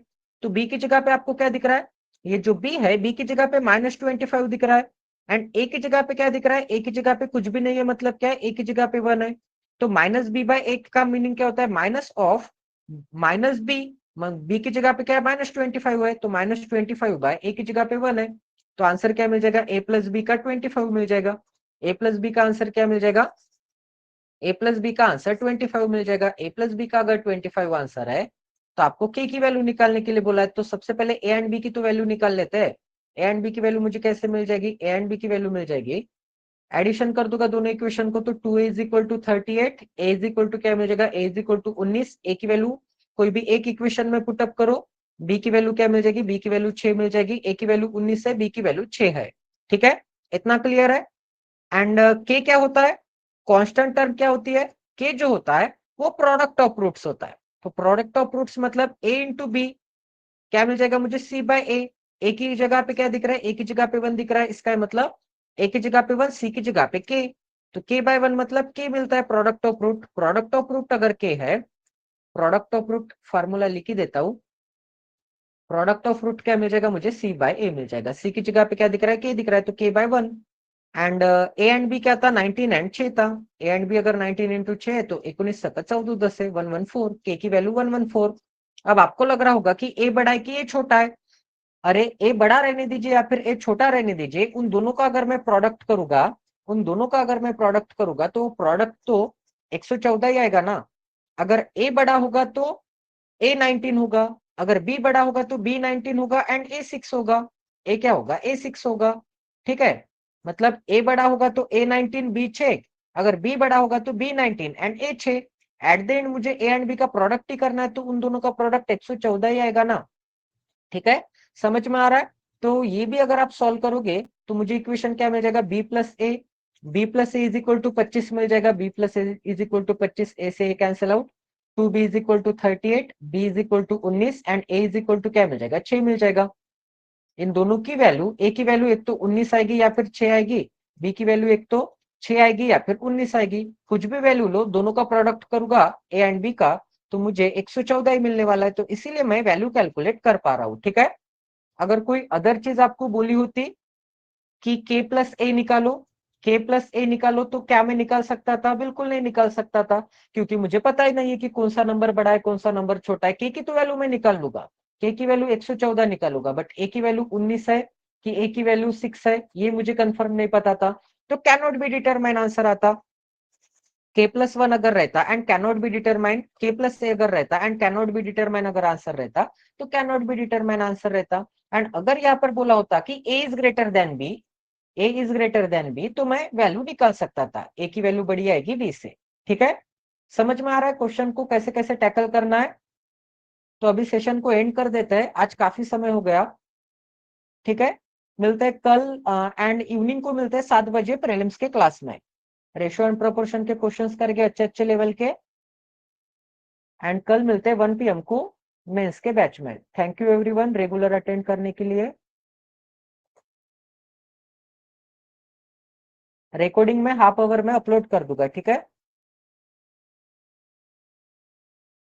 तो बी की जगह पे आपको क्या दिख रहा है? ये जो बी है, बी की जगह पे -25 दिख रहा है। एंड ए की जगह पे क्या दिख रहा है? ए की जगह पे कुछ भी नहीं है, मतलब क्या है? ए की जगह पे 1 है। तो माइनस बी बाई ए का मीनिंग क्या होता है? Minus of minus b. B की जगह पे क्या है? -25 है, तो -25 बाय ए की जगह पे 1 है। तो आंसर क्या मिल जाएगा? ए प्लस बी का 25 मिल जाएगा। ए प्लस बी का आंसर क्या मिल जाएगा? ए प्लस बी का आंसर 25 मिल जाएगा। ए प्लस बी का अगर 25 आंसर है तो आपको के की वैल्यू निकालने के लिए बोला है, तो सबसे पहले ए एंड बी की तो वैल्यू निकाल लेते हैं। ए एंड बी की वैल्यू मुझे कैसे मिल जाएगी? ए एंड बी की वैल्यू मिल जाएगी, एडिशन कर दूंगा दोनों इक्वेशन को, तो 2a is equal to 38, a is equal to क्या मिल जाएगा? A is equal to 19। A की वैल्यू कोई भी एक इक्वेशन में पुटअप करो, बी की वैल्यू क्या मिल जाएगी? बी की वैल्यू 6 मिल जाएगी। ए की वैल्यू 19 है, बी की वैल्यू 6 है। ठीक है, इतना क्लियर है। एंड के क्या होता है? कांस्टेंट टर्म क्या होती है? के जो होता है वो प्रोडक्ट ऑफ रूट्स होता है। तो प्रोडक्ट ऑफ रूट्स मतलब ए इंटू बी, क्या मिल जाएगा मुझे? सी बाय ए। ए की जगह पे क्या दिख रहा है? ए की जगह पे 1 दिख रहा है, इसका मतलब ए की जगह पे 1, सी की जगह पे के। तो के बाय 1 मतलब के मिलता है product of root. Product of root अगर के है, प्रोडक्ट ऑफ रूट फार्मूला लिख ही देता हूं। प्रोडक्ट ऑफ रूट क्या मिल जाएगा मुझे? सी बाय ए मिल जाएगा। सी की जगह पे क्या दिख रहा है? के दिख रहा है, तो k by 1। And a and b क्या था? 19 एंड 6 था। ए एंड बी अगर 19 इंटू 6 है तो 19 7 14 10 है, 114। के की वैल्यू 114। अब आपको लग रहा होगा कि ए बड़ा है कि ए छोटा है? अरे ए बड़ा रहने दीजिए या फिर ए छोटा रहने दीजिए, उन दोनों का अगर मैं प्रोडक्ट करूंगा, उन दोनों का अगर मैं प्रोडक्ट करूंगा तो प्रोडक्ट तो 114 ही आएगा ना। अगर ए बड़ा होगा तो ए 19 होगा, अगर बी बड़ा होगा तो बी 19 होगा एंड ए 6 होगा। ए क्या होगा? ए 6 होगा। ठीक है, मतलब ए बड़ा होगा तो ए 19 बी 6, अगर बी बड़ा होगा तो b 19 and a 6। At the end मुझे ए एंड बी का प्रोडक्ट ही करना है, तो उन दोनों का प्रोडक्ट 114 ही आएगा ना। ठीक है, समझ में आ रहा है? तो ये भी अगर आप सॉल्व करोगे तो मुझे इक्वेशन क्या मिल जाएगा? B plus A. B plus A is equal to 25 मिल जाएगा। B plus A is equal to 25, A से A cancel out. 2b is equal to 38, B is equal to 19 and A is equal to क्या मिल जाएगा? 6 मिल जाएगा। इन दोनों की वैल्यू, ए की वैल्यू एक तो 19 आएगी या फिर 6 आएगी, बी की वैल्यू एक तो 6 आएगी या फिर 19 आएगी। कुछ भी वैल्यू लो, दोनों का प्रोडक्ट करूंगा ए एंड बी का, तो मुझे 114 ही मिलने वाला है। तो इसीलिए मैं वैल्यू कैलकुलेट कर पा रहा हूं। ठीक है, अगर कोई अदर चीज आपको बोली होती कि के प्लस ए निकालो, के प्लस ए निकालो, तो क्या मैं निकाल सकता था? बिल्कुल नहीं निकाल सकता था, क्योंकि मुझे पता ही नहीं है कि कौन सा नंबर बड़ा है कौन सा नंबर छोटा है। के की तो वैल्यू मैं निकाल लूंगा, के की वैल्यू 114 निकालूंगा, बट ए की वैल्यू 19 है कि ए की वैल्यू 6 है, ये मुझे कंफर्म नहीं पता था। तो can not be determine answer आता। के प्लस 1 अगर रहता and can not be determine, K plus A अगर रहता and can not be determine अगर आंसर रहता, तो can not be determine answer रहता। एंड अगर यहाँ पर बोला होता कि A is greater than B, A is greater than B, तो मैं वैल्यू निकाल सकता था, ए की वैल्यू बड़ी आएगी बी से। ठीक है, समझ में आ रहा है क्वेश्चन को कैसे कैसे टैकल करना है? तो अभी सेशन को एंड कर देते हैं, आज काफी समय हो गया। ठीक है, मिलते हैं कल एंड इवनिंग को मिलते हैं 7 बजे प्रीलिम्स के क्लास में। रेशियो एंड प्रोपोर्शन के क्वेश्चंस करके अच्छे अच्छे लेवल के, एंड कल मिलते हैं 1 PM को मेंस के बैच में। Thank you everyone regular attend करने के लिए। रिकॉर्डिंग में हाफ आवर में अपलोड कर दूंगा। ठीक है।